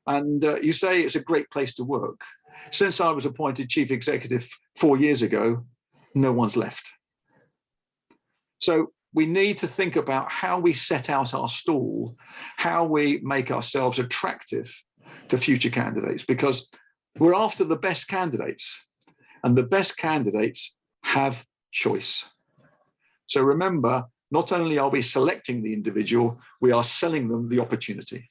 And you say it's a great place to work. Since I was appointed chief executive 4 years ago, no one's left. So we need to think about how we set out our stall, how we make ourselves attractive to future candidates, because we're after the best candidates, and the best candidates have choice. So remember, not only are we selecting the individual, we are selling them the opportunity.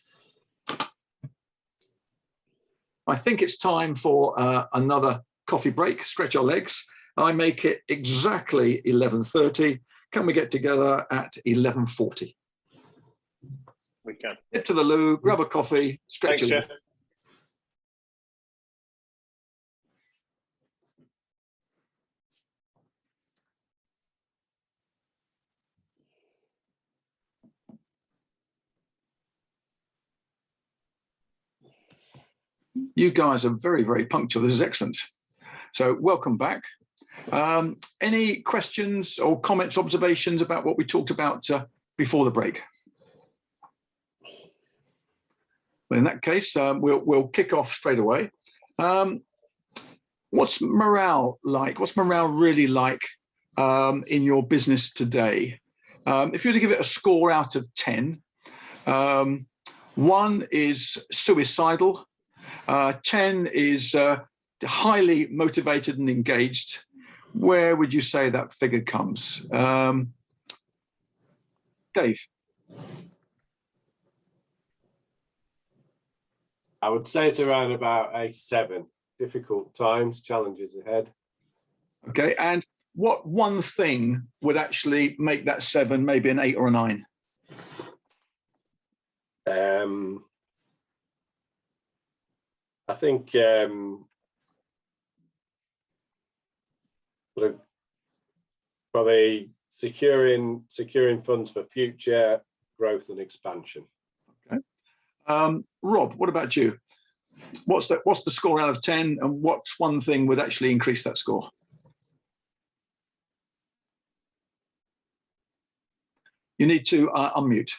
I think it's time for another coffee break, stretch our legs. I make it exactly 11:30. Can we get together at 11:40? We can. Get to the loo, grab a coffee, stretch your legs. Jeff. You guys are very, very punctual. This is excellent. So welcome back. Any questions or comments, observations about what we talked about before the break? Well, in that case, we'll kick off straight away. What's morale like? What's morale really like in your business today? If you were to give it a score out of 10, 1 is suicidal, 10 is highly motivated and engaged. Where would you say that figure comes? Dave? I would say it's around about a 7. Difficult times, challenges ahead. Okay, and what one thing would actually make that 7 maybe an 8 or a 9? I think probably securing funds for future growth and expansion. Okay, Rob, what about you? What's the score out of 10, and what's one thing would actually increase that score? You need to unmute.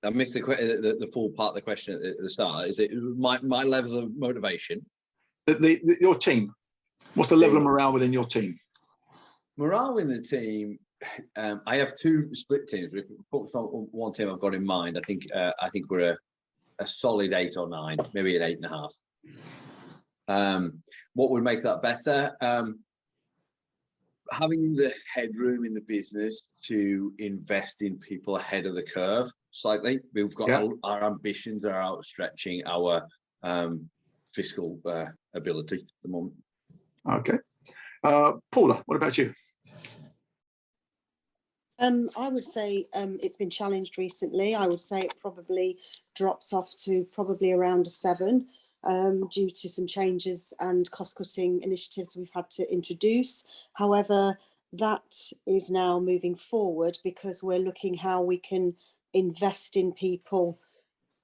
I missed the full part of the question at the start. Is it my level of motivation? Your team. What's the level of morale within your team? Morale in the team. I have 2 split teams. If we focus on one team I've got in mind, I think we're a solid 8 or 9, maybe an 8.5. What would make that better? Having the headroom in the business to invest in people ahead of the curve slightly. We've got our ambitions are outstretching our fiscal ability at the moment. Okay. Paula, what about you? I would say it's been challenged recently. I would say it probably drops off to probably around a 7 due to some changes and cost-cutting initiatives we've had to introduce. However, that is now moving forward because we're looking how we can invest in people,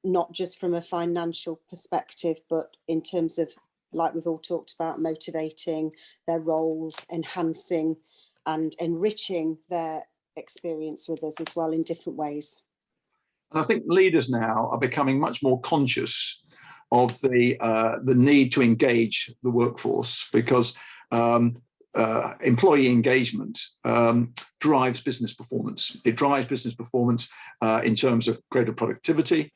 not just from a financial perspective, but in terms of, like we've all talked about, motivating their roles, enhancing and enriching their experience with us as well in different ways. And I think leaders now are becoming much more conscious of the need to engage the workforce, because employee engagement drives business performance. It drives business performance in terms of greater productivity,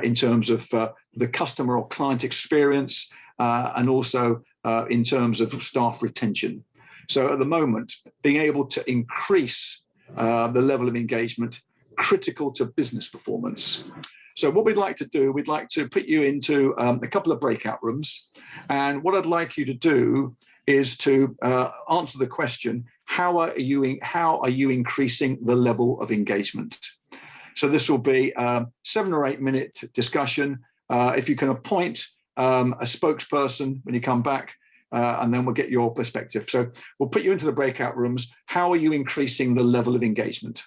in terms of the customer or client experience, and also in terms of staff retention. So at the moment, being able to increase the level of engagement critical to business performance. So what we'd like to do, we'd like to put you into a couple of breakout rooms. And what I'd like you to do is to answer the question, how are you increasing the level of engagement? So this will be a 7 or 8 minute discussion. If you can appoint a spokesperson when you come back, and then we'll get your perspective. So we'll put you into the breakout rooms. How are you increasing the level of engagement?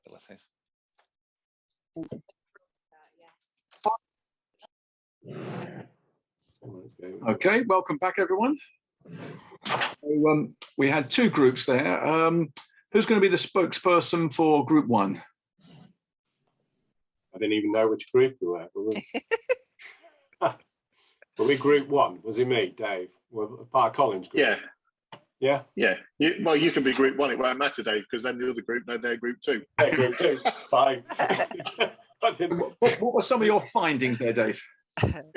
capabilities. Okay, welcome back, everyone. So, we had two groups there. Who's going to be the spokesperson for Group 1? I didn't even know which group we were. Were we Group 1? Was it me, Dave? We're part of Colin's group. Yeah. Yeah? Yeah. Well, you can be Group 1. It won't matter, Dave, because then the other group know they're Group 2. Yeah, Group 2. Fine. What were some of your findings there, Dave?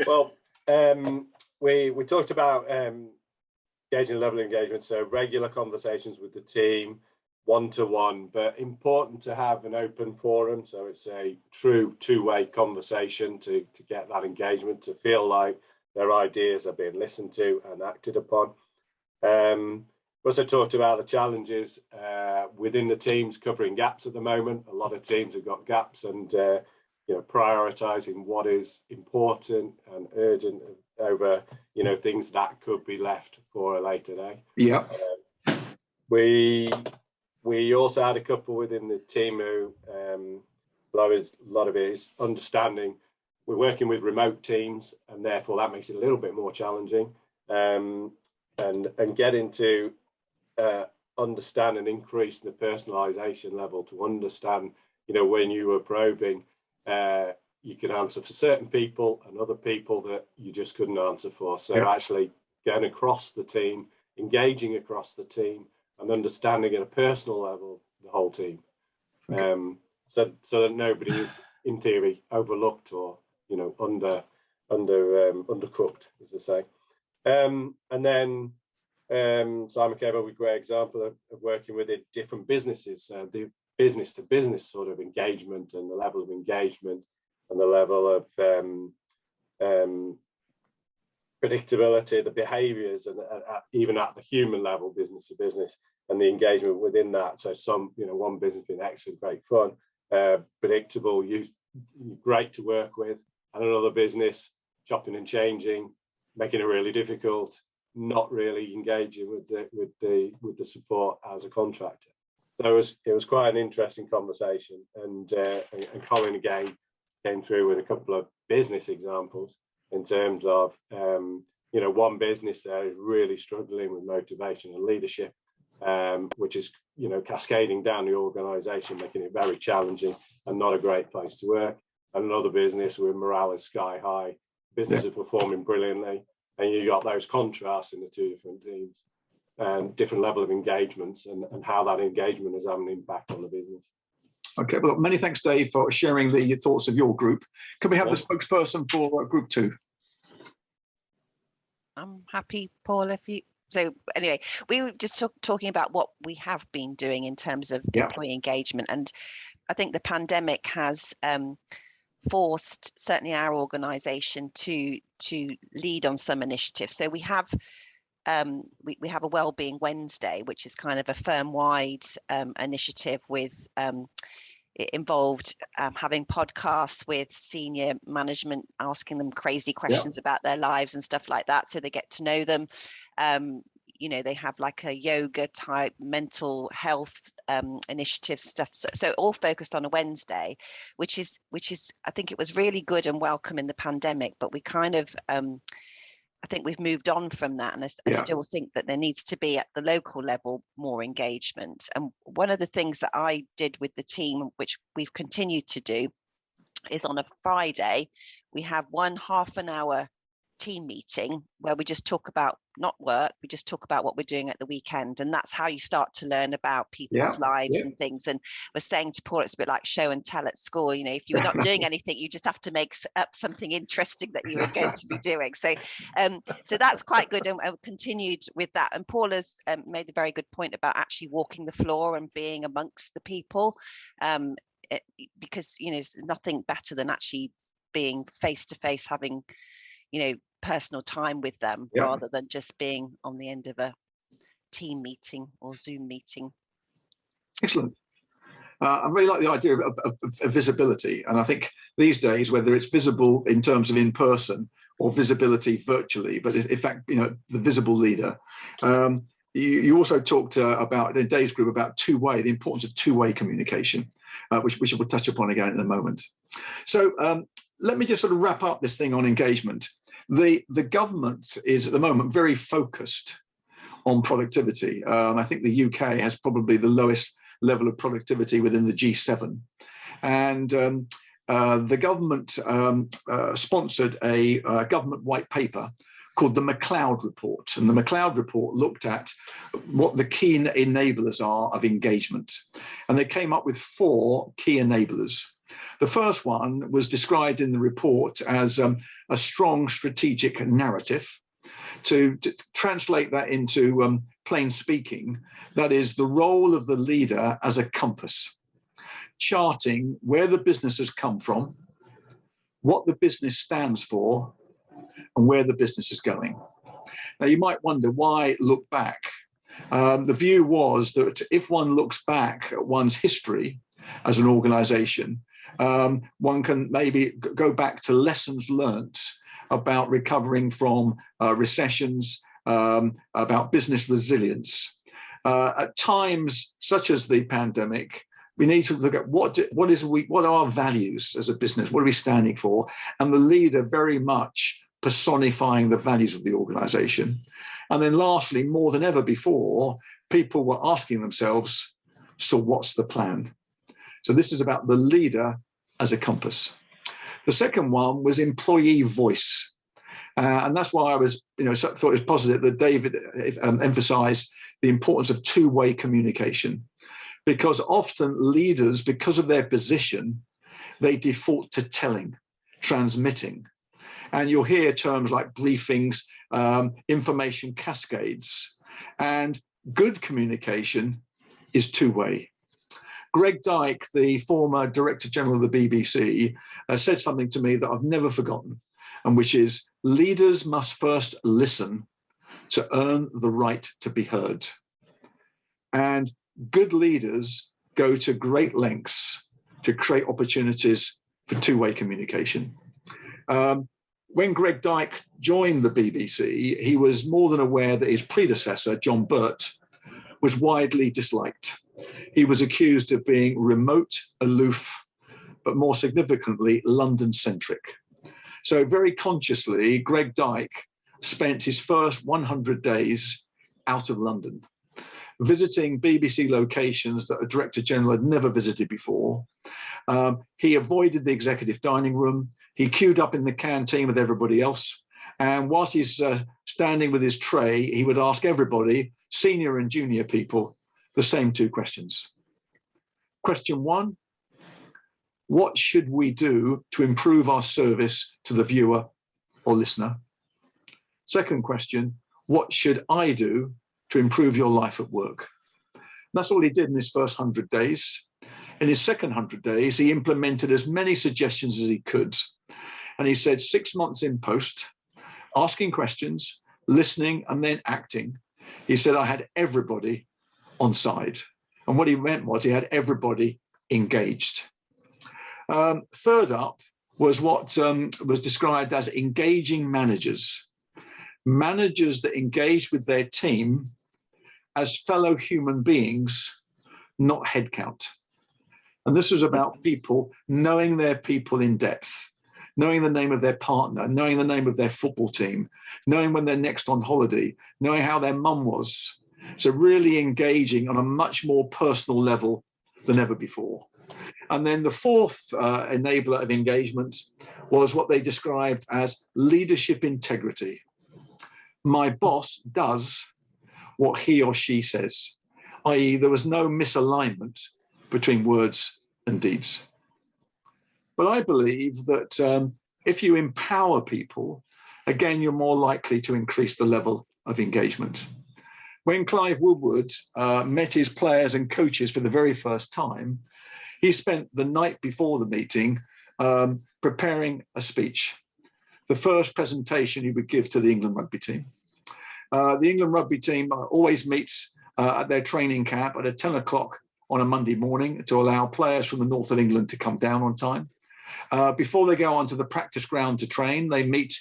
Well, we talked about gauging the level of engagement, so regular conversations with the team, one-to-one, but important to have an open forum, so it's a true two-way conversation to get that engagement, to feel like their ideas are being listened to and acted upon. We also talked about the challenges within the teams covering gaps at the moment. A lot of teams have got gaps, and prioritizing what is important and urgent over things that could be left for a later day. Yeah. We also had a couple within the team who a lot of it is understanding we're working with remote teams, and therefore that makes it a little bit more challenging, and getting to understand and increase the personalization level to understand, when you were probing, you could answer for certain people and other people that you just couldn't answer for. So actually going across the team, engaging across the team, and understanding at a personal level the whole team, so that nobody is, in theory, overlooked or undercooked, as they say. And then Simon came up with a great example of working with different businesses, the business to business sort of engagement, and the level of engagement and the level of predictability, the behaviours, and even at the human level, business to business, and the engagement within that. So one business being excellent, great fun, predictable, great to work with, and another business chopping and changing, making it really difficult, not really engaging with the support as a contractor. So it was quite an interesting conversation, and Colin again came through with a couple of business examples in terms of one business there is really struggling with motivation and leadership, which is cascading down the organisation, making it very challenging and not a great place to work. And another business where morale is sky high, business is performing brilliantly, and you got those contrasts in the two different teams and different level of engagements, and how that engagement is having an impact on the business. Okay, well, many thanks, Dave, for sharing the thoughts of your group. Can we have the spokesperson for Group 2? I'm happy, Paul, if you... So anyway, we were just talking about what we have been doing in terms of employee engagement. And I think the pandemic has forced certainly our organisation to lead on some initiatives. So we have we have a Wellbeing Wednesday, which is kind of a firm-wide initiative with it involved having podcasts with senior management, asking them crazy questions about their lives and stuff like that, so they get to know them. They have like a yoga type mental health initiative stuff. So all focused on a Wednesday, which is I think it was really good and welcome in the pandemic, but we kind of I think we've moved on from that, and I still think that there needs to be at the local level more engagement. And one of the things that I did with the team, which we've continued to do, is on a Friday we have one half-an-hour team meeting where we just talk about not work, we just talk about what we're doing at the weekend, and that's how you start to learn about people's lives and things. And we're saying to Paul, it's a bit like show and tell at school. If you were not doing anything, you just have to make up something interesting that you were going to be doing. So that's quite good, and continued with that. And Paul has made a very good point about actually walking the floor and being amongst the people, because there's nothing better than actually being face to face, having personal time with them, rather than just being on the end of a team meeting or Zoom meeting. Excellent. I really like the idea of visibility, and I think these days, whether it's visible in terms of in person or visibility virtually, but in fact, the visible leader. You also talked about in Dave's group about the importance of two-way communication. which we'll touch upon again in a moment. So let me just sort of wrap up this thing on engagement. The government is at the moment very focused on productivity. I think the UK has probably the lowest level of productivity within the G7. And the government sponsored a government white paper called the McLeod Report. And the McLeod Report looked at what the key enablers are of engagement. And they came up with 4 key enablers. The first one was described in the report as a strong strategic narrative. To translate that into plain speaking, that is the role of the leader as a compass, charting where the business has come from, what the business stands for, and where the business is going. Now, you might wonder why look back. The view was that if one looks back at one's history as an organization, one can maybe go back to lessons learnt about recovering from recessions, about business resilience. At times such as the pandemic, we need to look at what are our values as a business, what are we standing for, and the leader very much personifying the values of the organization. And then lastly, more than ever before, people were asking themselves, so what's the plan? So this is about the leader as a compass. The second one was employee voice. And that's why I was, thought it was positive that David emphasized the importance of two-way communication, because often leaders, because of their position, they default to telling, transmitting. And you'll hear terms like briefings, information cascades, and good communication is two-way. Greg Dyke, the former Director General of the BBC, said something to me that I've never forgotten, and which is, leaders must first listen to earn the right to be heard. And good leaders go to great lengths to create opportunities for two-way communication. When Greg Dyke joined the BBC, he was more than aware that his predecessor, John Burt, was widely disliked. He was accused of being remote, aloof, but more significantly, London-centric. So very consciously, Greg Dyke spent his first 100 days out of London, visiting BBC locations that a Director General had never visited before. He avoided the executive dining room. He queued up in the canteen with everybody else. And whilst he's standing with his tray, he would ask everybody, senior and junior people, the same 2 questions. Question 1, what should we do to improve our service to the viewer or listener? Second question, what should I do to improve your life at work? And that's all he did in his first 100 days. In his second 100 days, he implemented as many suggestions as he could. And he said 6 months in post, asking questions, listening, and then acting. He said, I had everybody on side. And what he meant was he had everybody engaged. Third up was what was described as engaging managers. Managers that engage with their team as fellow human beings, not headcount. And this was about people knowing their people in depth, knowing the name of their partner, knowing the name of their football team, knowing when they're next on holiday, knowing how their mum was. So really engaging on a much more personal level than ever before. And then the fourth enabler of engagement was what they described as leadership integrity. My boss does what he or she says, i.e. there was no misalignment between words and deeds. But I believe that if you empower people, again, you're more likely to increase the level of engagement. When Clive Woodward met his players and coaches for the very first time, he spent the night before the meeting preparing a speech, the first presentation he would give to the England rugby team. The England rugby team always meets at their training camp at 10 o'clock on a Monday morning to allow players from the north of England to come down on time. Before they go onto the practice ground to train, they meet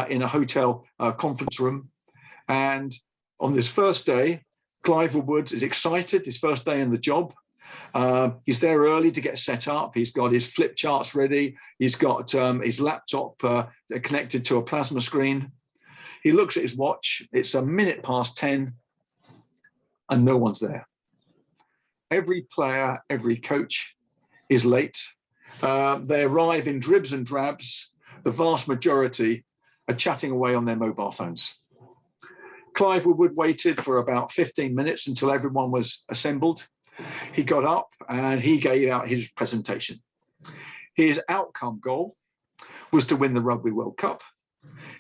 in a hotel conference room. And on this first day, Clive Woodward is excited, his first day in the job. He's there early to get set up. He's got his flip charts ready. He's got his laptop connected to a plasma screen. He looks at his watch. It's 10:01, and no one's there. Every player, every coach is late. They arrive in dribs and drabs. The vast majority are chatting away on their mobile phones. Clive Woodward waited for about 15 minutes until everyone was assembled. He got up and he gave out his presentation. His outcome goal was to win the Rugby World Cup.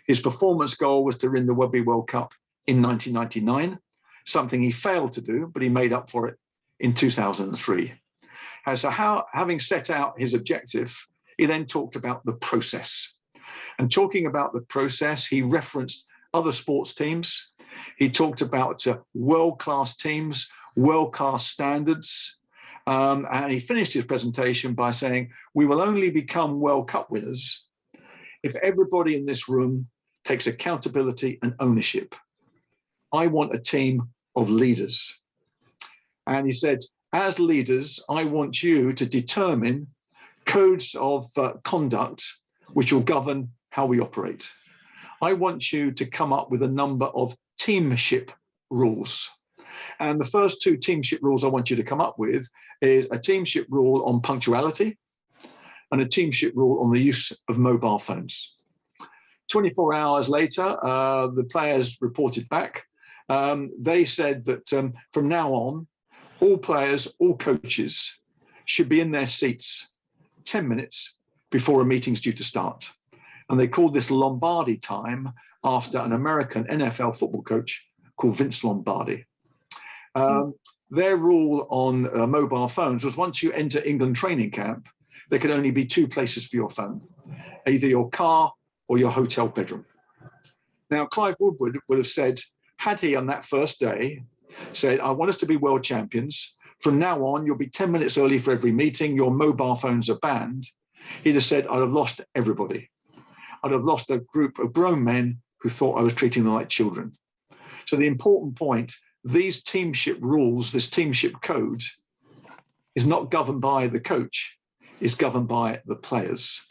His performance goal was to win the Rugby World Cup in 1999, something he failed to do, but he made up for it in 2003. And so having set out his objective, he then talked about the process. And talking about the process, he referenced other sports teams. He talked about world-class teams, world-class standards. And he finished his presentation by saying, we will only become World Cup winners if everybody in this room takes accountability and ownership. I want a team of leaders. And he said, as leaders, I want you to determine codes of conduct which will govern how we operate. I want you to come up with a number of teamship rules. And the first two teamship rules I want you to come up with is a teamship rule on punctuality and a teamship rule on the use of mobile phones. 24 hours later, the players reported back. They said that from now on, all players, all coaches should be in their seats 10 minutes before a meeting's due to start. And they called this Lombardi time after an American NFL football coach called Vince Lombardi. Their rule on mobile phones was once you enter England training camp, there could only be two places for your phone, either your car or your hotel bedroom. Now, Clive Woodward would have said, had he on that first day said, I want us to be world champions. From now on, you'll be 10 minutes early for every meeting. Your mobile phones are banned. He'd have said, I'd have lost everybody. I'd have lost a group of grown men who thought I was treating them like children. So the important point, these teamship rules, this teamship code is not governed by the coach, it's governed by the players.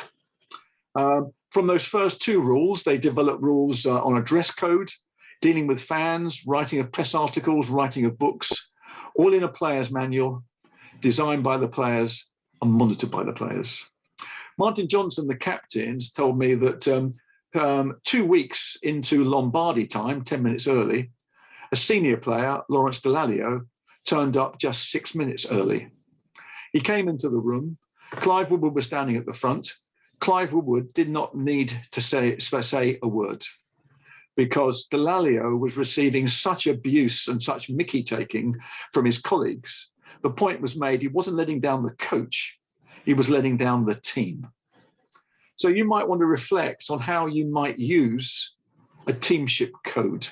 From those first two rules, they developed rules on a dress code, dealing with fans, writing of press articles, writing of books, all in a player's manual, designed by the players and monitored by the players. Martin Johnson, the captain, told me that 2 weeks into Lombardi time, 10 minutes early, a senior player, Lawrence Dallaglio, turned up just 6 minutes early. He came into the room. Clive Woodward was standing at the front. Clive Woodward did not need to say a word because Dallaglio was receiving such abuse and such mickey taking from his colleagues. The point was made, he wasn't letting down the coach, he was letting down the team. So you might want to reflect on how you might use a teamship code.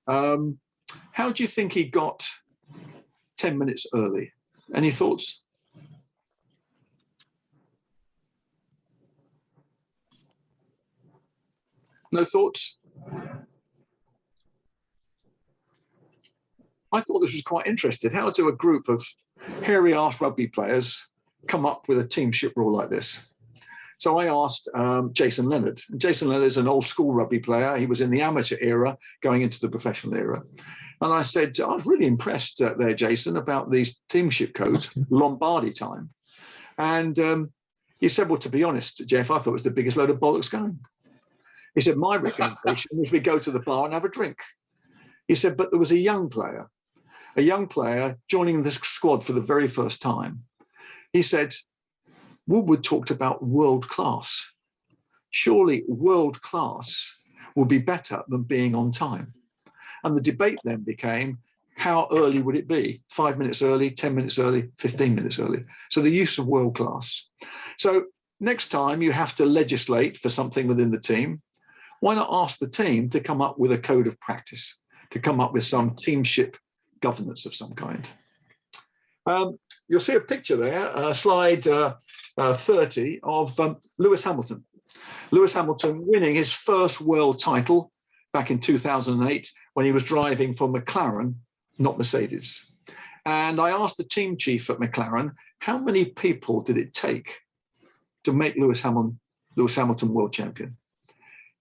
How do you think he got 10 minutes early? Any thoughts? No thoughts? I thought this was quite interesting. How do a group of hairy-ass rugby players come up with a teamship rule like this? So I asked Jason Leonard. And Jason Leonard is an old school rugby player. He was in the amateur era, going into the professional era. And I said, I was really impressed there, Jason, about these teamship codes, Lombardi time. And he said, well, to be honest, Jeff, I thought it was the biggest load of bollocks going. He said, my recommendation is we go to the bar and have a drink. He said, but there was a young player joining the squad for the very first time. He said, Woodward talked about world class. Surely world class will be better than being on time. And the debate then became, how early would it be? 5 minutes early, 10 minutes early, 15 minutes early. So the use of world class. So next time you have to legislate for something within the team, why not ask the team to come up with a code of practice, to come up with some teamship governance of some kind? You'll see a picture there, slide 30 of Lewis Hamilton. Lewis Hamilton winning his first world title back in 2008 when he was driving for McLaren, not Mercedes. And I asked the team chief at McLaren, how many people did it take to make Lewis Hamilton world champion?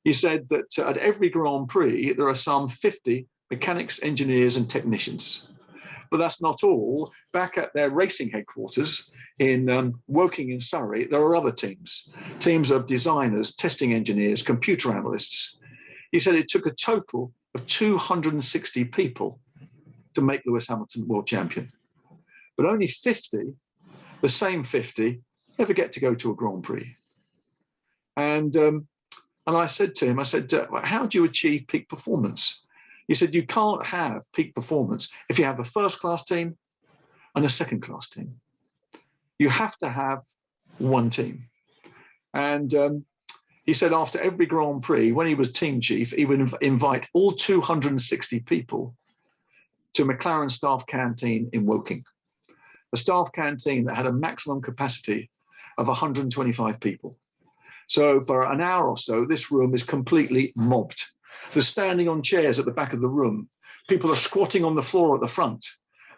He said that at every Grand Prix, there are some 50 mechanics, engineers, and technicians. But that's not all. Back at their racing headquarters in Woking in Surrey, there are other teams of designers, testing engineers, computer analysts. He said it took a total of 260 people to make Lewis Hamilton world champion. But only 50, the same 50, ever get to go to a Grand Prix. And I said to him, I said, how do you achieve peak performance? He said, you can't have peak performance if you have a first-class team and a second-class team. You have to have one team. And he said after every Grand Prix, when he was team chief, he would invite all 260 people to McLaren staff canteen in Woking, a staff canteen that had a maximum capacity of 125 people. So for an hour or so, this room is completely mobbed. They're standing on chairs at the back of the room. People are squatting on the floor at the front.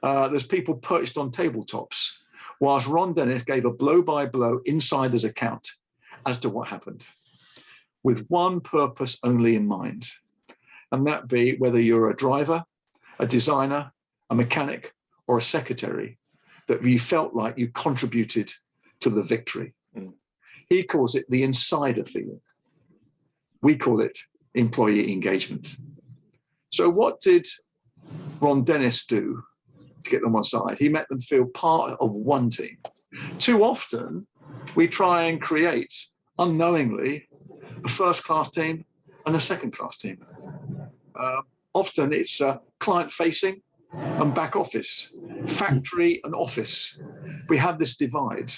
There's people perched on tabletops, whilst Ron Dennis gave a blow-by-blow insider's account as to what happened, with one purpose only in mind, and that be whether you're a driver, a designer, a mechanic, or a secretary, that you felt like you contributed to the victory. He calls it the insider feeling. We call it employee engagement. So what did Ron Dennis do to get them on side? He made them feel part of one team. Too often, we try and create, unknowingly, a first-class team and a second-class team. Often it's client-facing and back office, factory and office. We have this divide,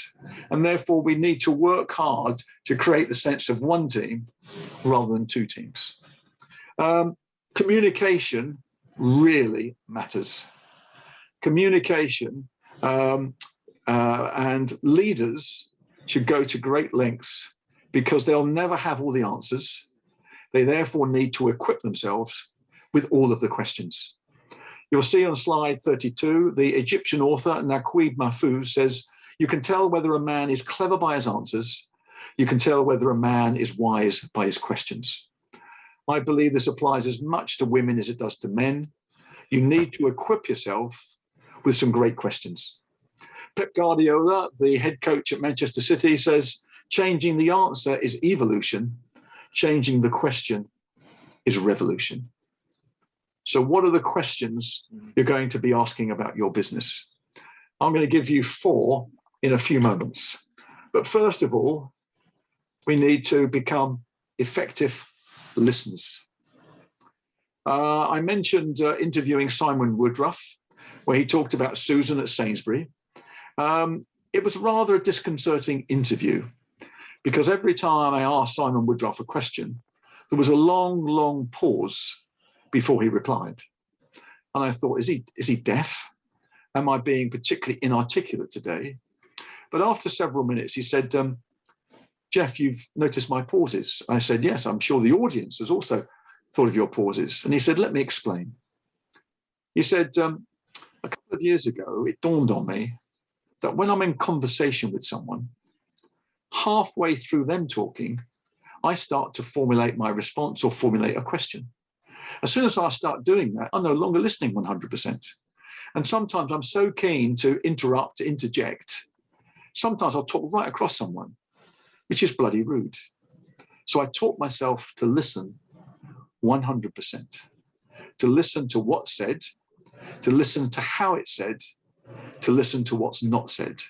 and therefore we need to work hard to create the sense of one team rather than two teams. Communication really matters. Communication and leaders should go to great lengths because they'll never have all the answers. They therefore need to equip themselves with all of the questions. You'll see on slide 32, the Egyptian author Naquib Mahfouz says, you can tell whether a man is clever by his answers. You can tell whether a man is wise by his questions. I believe this applies as much to women as it does to men. You need to equip yourself with some great questions. Pep Guardiola, the head coach at Manchester City, says, changing the answer is evolution. Changing the question is revolution. So what are the questions you're going to be asking about your business? I'm going to give you 4 in a few moments. But first of all, we need to become effective listeners. I mentioned interviewing Simon Woodruff, where he talked about Susan at Sainsbury. It was rather a disconcerting interview because every time I asked Simon Woodruff a question, there was a long, long pause before he replied. And I thought, is he deaf? Am I being particularly inarticulate today? But after several minutes, he said, Jeff, you've noticed my pauses. I said, yes, I'm sure the audience has also thought of your pauses. And he said, let me explain. He said, a couple of years ago, it dawned on me that when I'm in conversation with someone, halfway through them talking, I start to formulate my response or formulate a question. As soon as I start doing that, I'm no longer listening 100%. And sometimes I'm so keen to interrupt, to interject. Sometimes I'll talk right across someone, which is bloody rude. So I taught myself to listen 100%, to listen to what's said, to listen to how it's said, to listen to what's not said.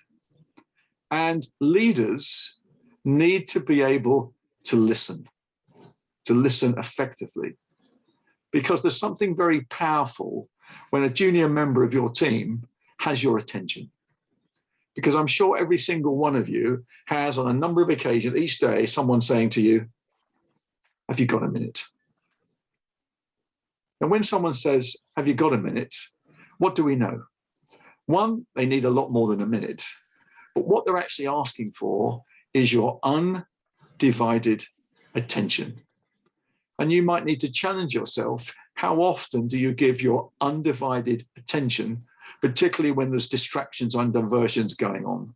And leaders need to be able to listen effectively. Because there's something very powerful when a junior member of your team has your attention. Because I'm sure every single one of you has, on a number of occasions each day, someone saying to you, have you got a minute? And when someone says, have you got a minute? What do we know? One, they need a lot more than a minute. But what they're actually asking for is your undivided attention. And you might need to challenge yourself. How often do you give your undivided attention particularly when there's distractions and diversions going on.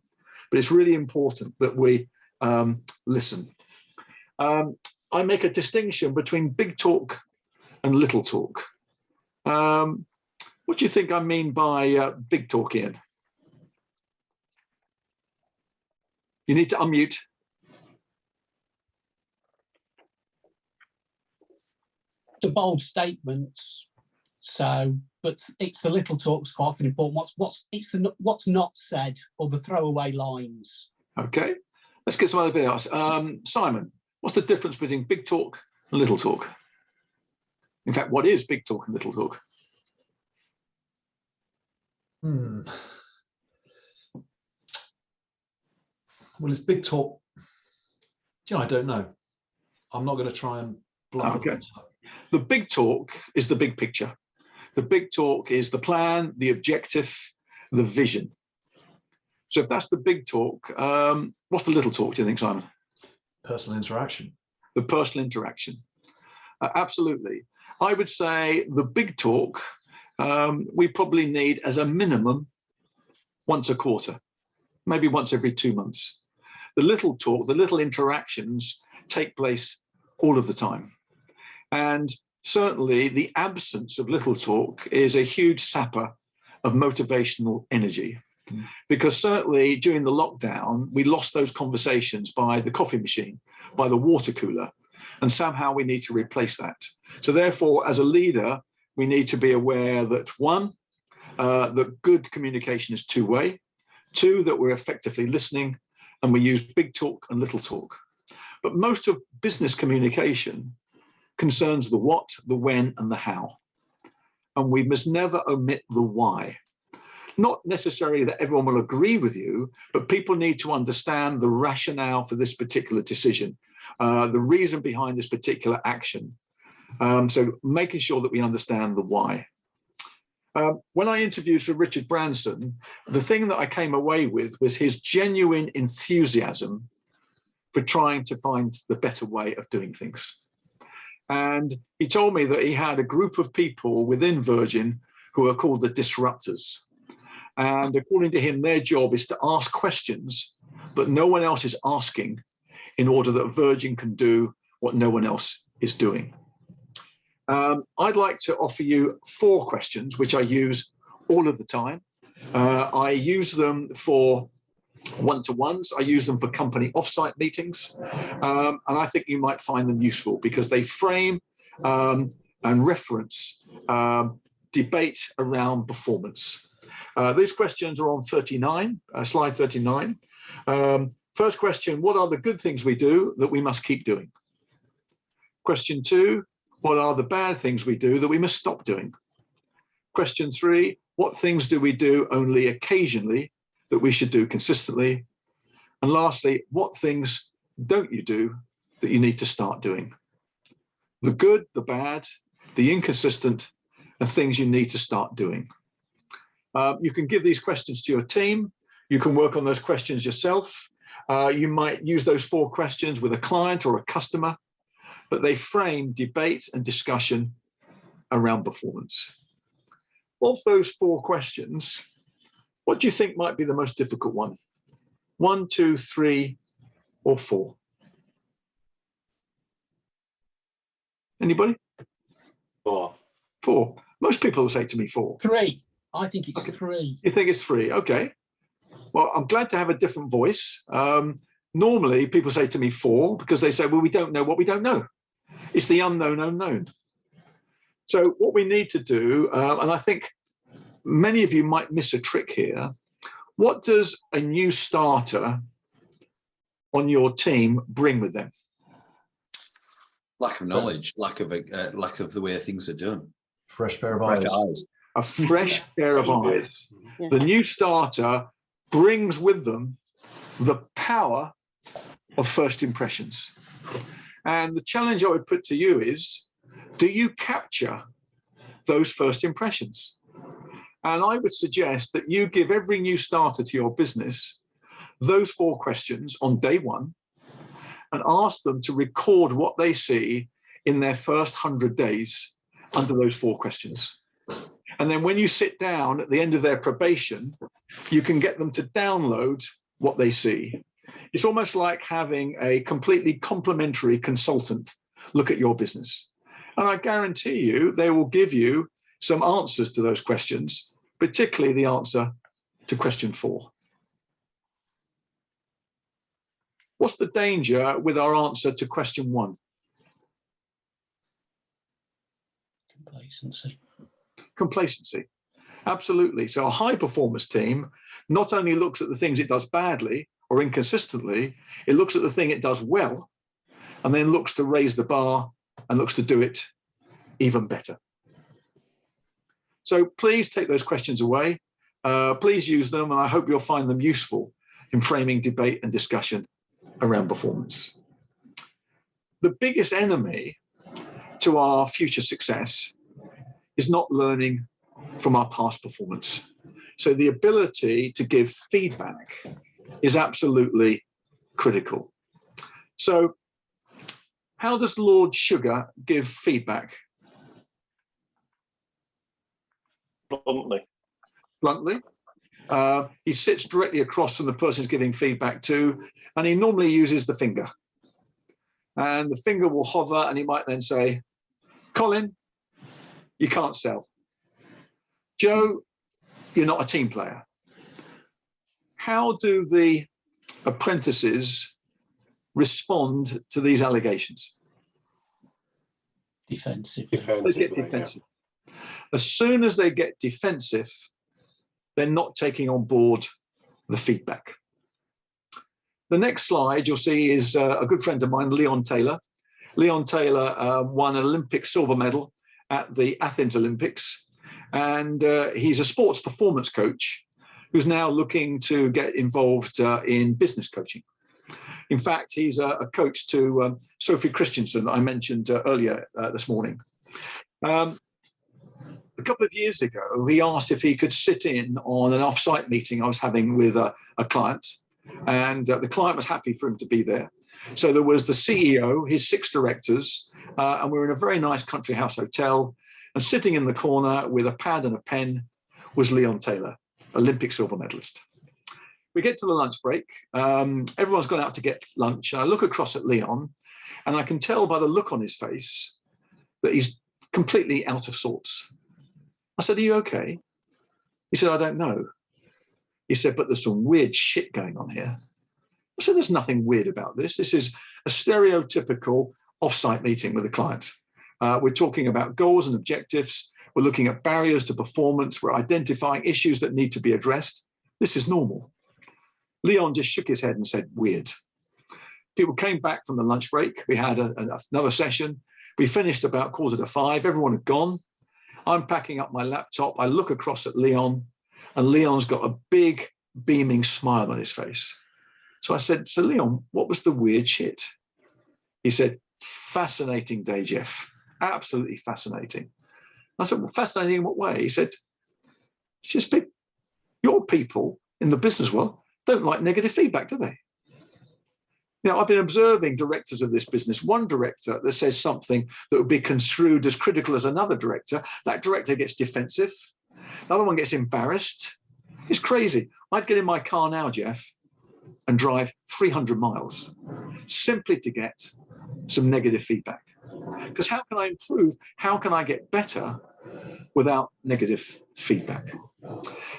But it's really important that we listen. I make a distinction between big talk and little talk. What do you think I mean by big talk, Ian? You need to unmute. The bold statements. So, but it's the little talks quite often important. What's not said, or the throwaway lines. Okay, let's get some other bit else. Simon, what's the difference between big talk and little talk? In fact, what is big talk and little talk? Well, it's big talk. You know, I don't know. I'm not going to try and bluff Okay. it. The big talk is the big picture. The big talk is the plan, the objective, the vision. So if that's the big talk, what's the little talk, do you think, Simon? Personal interaction. The personal interaction. Absolutely. I would say the big talk, we probably need as a minimum once a quarter, maybe once every 2 months. The little talk, the little interactions take place all of the time. And certainly the absence of little talk is a huge sapper of motivational energy. Because certainly during the lockdown, we lost those conversations by the coffee machine, by the water cooler, and somehow we need to replace that. So therefore, as a leader, we need to be aware that one, that good communication is two-way, two, that we're effectively listening, and we use big talk and little talk. But most of business communication concerns the what, the when, and the how. And we must never omit the why. Not necessarily that everyone will agree with you, but people need to understand the rationale for this particular decision, the reason behind this particular action. So making sure that we understand the why. When I interviewed Sir Richard Branson, the thing that I came away with was his genuine enthusiasm for trying to find the better way of doing things. And he told me that he had a group of people within Virgin who are called the disruptors. And according to him, their job is to ask questions that no one else is asking in order that Virgin can do what no one else is doing. I'd like to offer you 4 questions, which I use all of the time. I use them for one-to-ones. I use them for company offsite meetings. And I think you might find them useful because they frame and reference debate around performance. These questions are on 39, slide 39. First question, what are the good things we do that we must keep doing? Question 2, what are the bad things we do that we must stop doing? Question 3, what things do we do only occasionally that we should do consistently? And lastly, what things don't you do that you need to start doing? The good, the bad, the inconsistent, and things you need to start doing. You can give these questions to your team. You can work on those questions yourself. You might use those 4 questions with a client or a customer, but they frame debate and discussion around performance. Of those 4 questions, what do you think might be the most difficult one? 1, 2, 3, or 4? Anybody? 4. 4. Most people will say to me 4. 3. I think it's 3. You think it's 3? Okay. Well, I'm glad to have a different voice. Normally, people say to me 4 because they say, well, we don't know what we don't know. It's the unknown unknown. So what we need to do, and I think many of you might miss a trick here, what does a new starter on your team bring with them? Lack of knowledge, lack of the way things are done. Fresh pair of eyes. A fresh pair of eyes. Yeah. The new starter brings with them the power of first impressions. And the challenge I would put to you is, do you capture those first impressions? And I would suggest that you give every new starter to your business those 4 questions on day 1 and ask them to record what they see in their first 100 days under those 4 questions. And then when you sit down at the end of their probation, you can get them to download what they see. It's almost like having a completely complimentary consultant look at your business. And I guarantee you, they will give you some answers to those questions, particularly the answer to question 4. What's the danger with our answer to question 1? Complacency. Complacency. Absolutely. So a high performance team not only looks at the things it does badly or inconsistently, it looks at the thing it does well, and then looks to raise the bar and looks to do it even better. So please take those questions away. Please use them, and I hope you'll find them useful in framing debate and discussion around performance. The biggest enemy to our future success is not learning from our past performance. So the ability to give feedback is absolutely critical. So how does Lord Sugar give feedback? Bluntly. Bluntly. He sits directly across from the person he's giving feedback to, and he normally uses the finger. And the finger will hover, and he might then say, Colin, you can't sell. Joe, you're not a team player. How do the apprentices respond to these allegations? Defensively. They get defensive. Yeah. As soon as they get defensive, they're not taking on board the feedback. The next slide you'll see is a good friend of mine, Leon Taylor. Leon Taylor won an Olympic silver medal at the Athens Olympics, and he's a sports performance coach who's now looking to get involved in business coaching. In fact, he's a coach to Sophie Christensen that I mentioned earlier this morning. A couple of years ago, he asked if he could sit in on an off-site meeting I was having with a client, and the client was happy for him to be there. So there was the CEO, his 6 directors, and we were in a very nice country house hotel, and sitting in the corner with a pad and a pen was Leon Taylor, Olympic silver medalist. We get to the lunch break. Everyone's gone out to get lunch. And I look across at Leon, and I can tell by the look on his face that he's completely out of sorts. I said, are you okay? He said, I don't know. He said, but there's some weird shit going on here. I said, there's nothing weird about this. This is a stereotypical off-site meeting with a client. We're talking about goals and objectives. We're looking at barriers to performance. We're identifying issues that need to be addressed. This is normal. Leon just shook his head and said, weird. People came back from the lunch break. We had another session. We finished about 4:45. Everyone had gone. I'm packing up my laptop. I look across at Leon, and Leon's got a big beaming smile on his face. So I said, so Leon, what was the weird shit? He said, fascinating day, Jeff. Absolutely fascinating. I said, well, fascinating in what way? He said, just your people in the business world don't like negative feedback, do they? Now, I've been observing directors of this business. One director that says something that would be construed as critical as another director, that director gets defensive. The other one gets embarrassed. It's crazy. I'd get in my car now, Jeff, and drive 300 miles simply to get some negative feedback. Because how can I improve? How can I get better without negative feedback?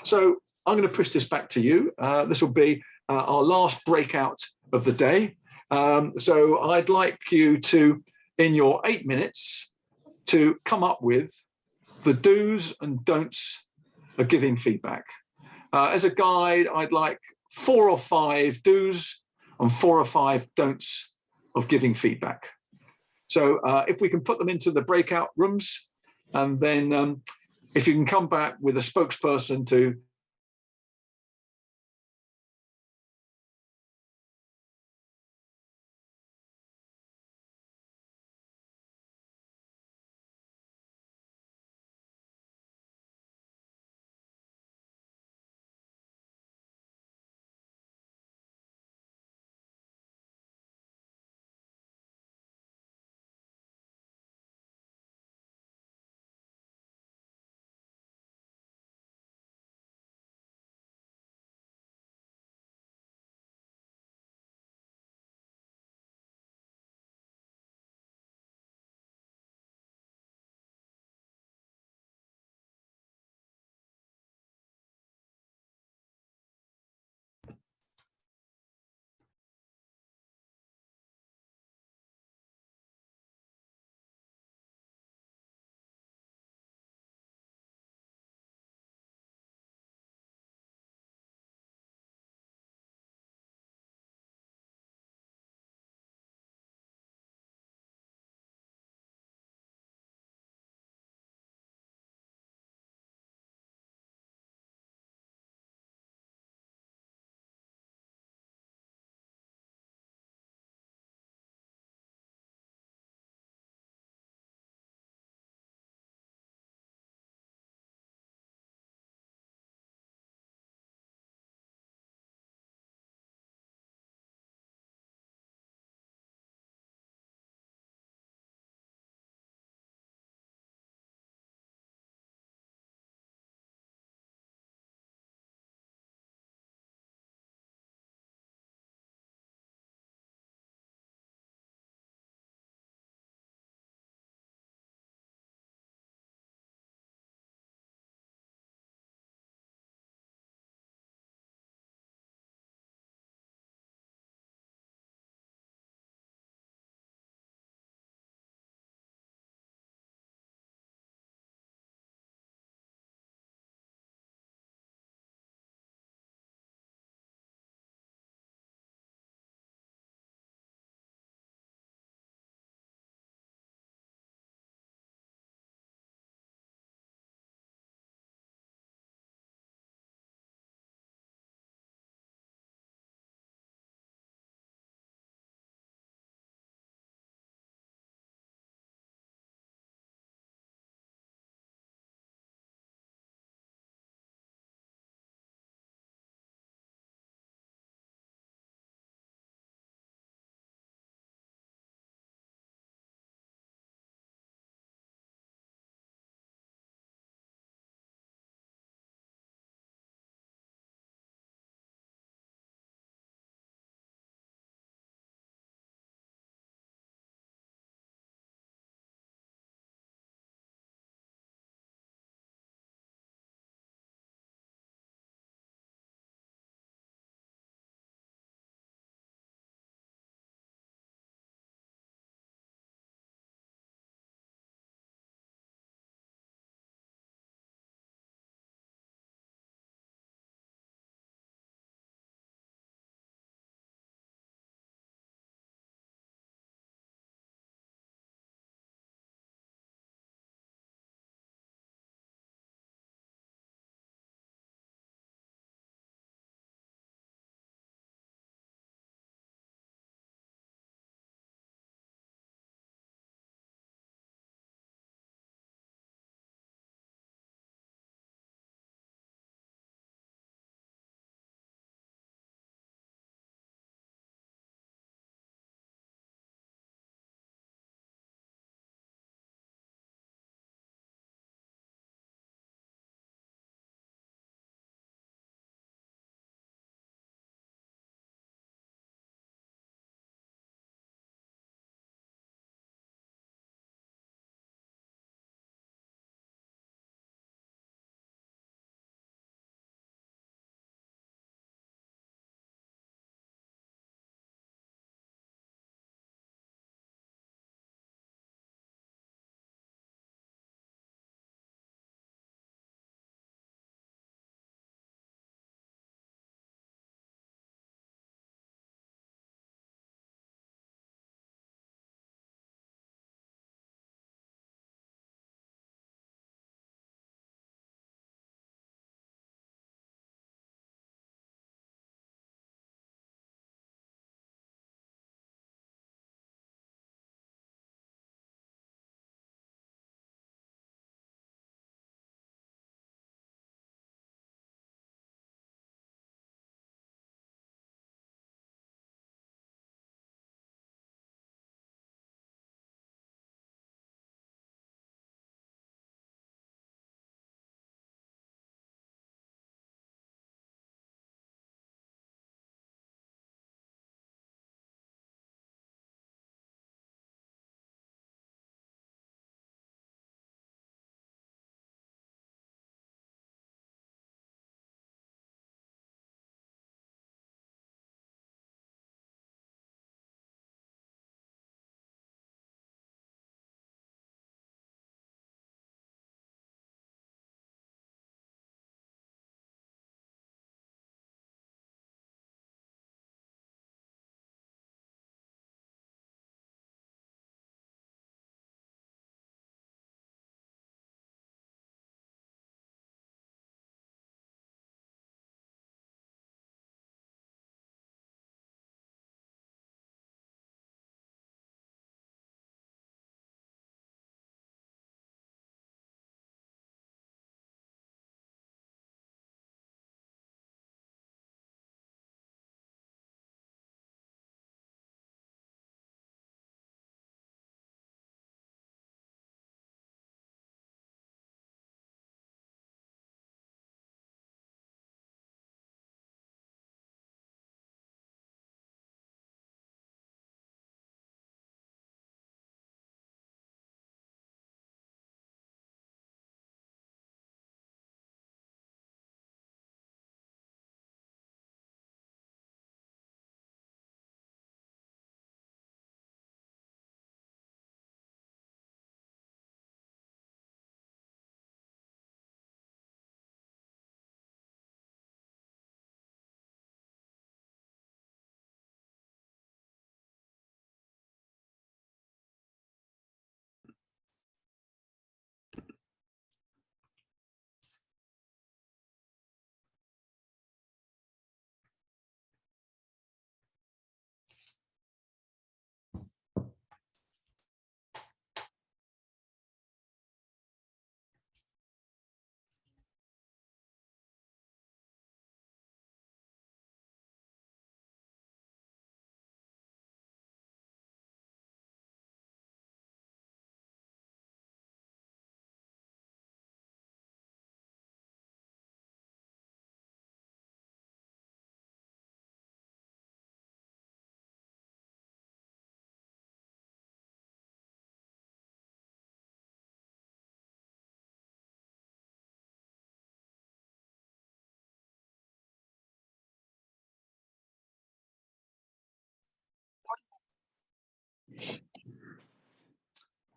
So I'm going to push this back to you. This will be our last breakout of the day. So I'd like you to, in your 8 minutes, to come up with the do's and don'ts of giving feedback. As a guide, I'd like 4 or 5 do's and 4 or 5 don'ts of giving feedback. So if we can put them into the breakout rooms, and then if you can come back with a spokesperson to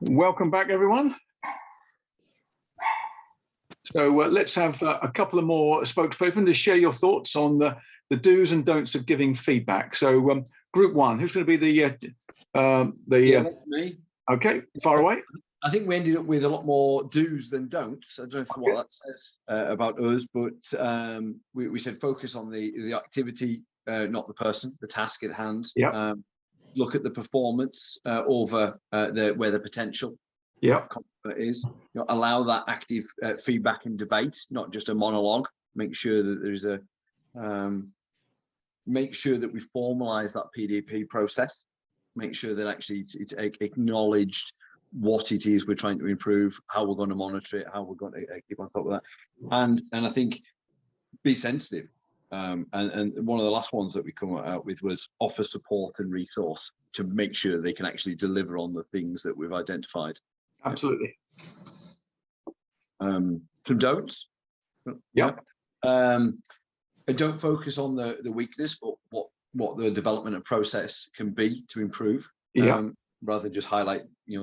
Welcome back, everyone. So let's have a couple of more spokespeople to share your thoughts on the do's and don'ts of giving feedback. So group one, who's going to be yeah, that's me. Okay, far away. I think we ended up with a lot more do's than don'ts. I don't know what that says about us, but we said focus on the activity, not the person, the task at hand. Yeah. Look at the performance over where the potential is. Allow that active feedback and debate, not just a monologue. Make sure that there's make sure that we formalize that PDP process. Make sure that actually it's acknowledged what it is we're trying to improve, how we're going to monitor it, how we're going to keep on top of that, and I think be sensitive. And one of the last ones that we come out with was offer support and resource to make sure they can actually deliver on the things that we've identified. Absolutely. Some don'ts. Yeah. Don't focus on the weakness, but what the development and process can be to improve. Yeah. Rather than just highlight,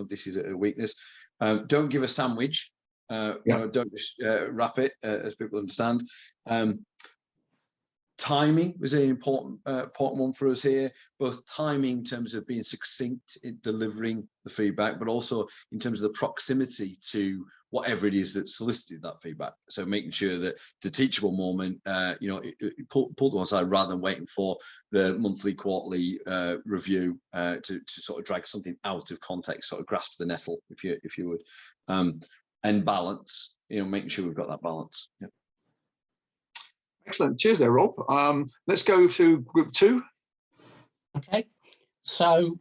this is a weakness. Don't give a sandwich. Don't just wrap it, as people understand. Timing was an important one for us here, both timing in terms of being succinct in delivering the feedback, but also in terms of the proximity to whatever it is that solicited that feedback. So making sure that it's a teachable moment, pull to one side rather than waiting for the monthly, quarterly review to sort of drag something out of context, sort of grasp the nettle, if you would, and balance, making sure we've got that balance. Yeah. Excellent. Cheers there, Rob. Let's go to group two. Okay. So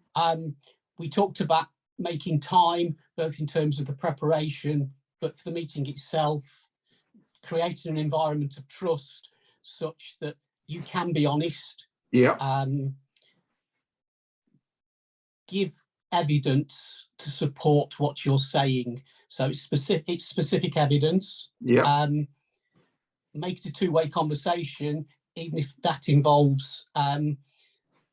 we talked about making time, both in terms of the preparation, but for the meeting itself, creating an environment of trust such that you can be honest. Yeah. Give evidence to support what you're saying. So it's specific evidence. Yeah. Make it a two-way conversation, even if that involves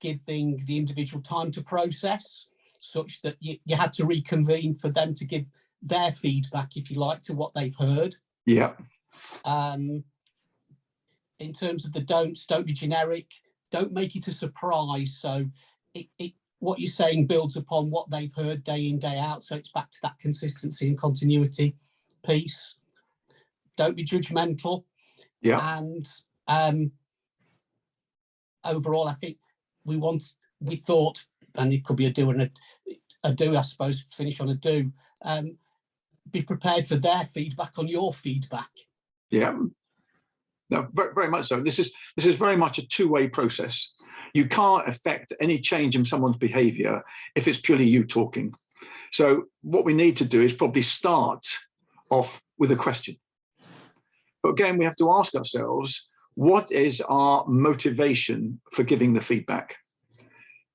giving the individual time to process, such that you had to reconvene for them to give their feedback, if you like, to what they've heard. Yeah. In terms of the don'ts, don't be generic. Don't make it a surprise. So what you're saying builds upon what they've heard day in, day out. So it's back to that consistency and continuity piece. Don't be judgmental. Yeah. And overall, I think we thought, and it could be a do and a do, I suppose, finish on a do. Be prepared for their feedback on your feedback. Yeah. No, very much so. This is very much a two-way process. You can't affect any change in someone's behavior if it's purely you talking. So what we need to do is probably start off with a question. But again, we have to ask ourselves, what is our motivation for giving the feedback?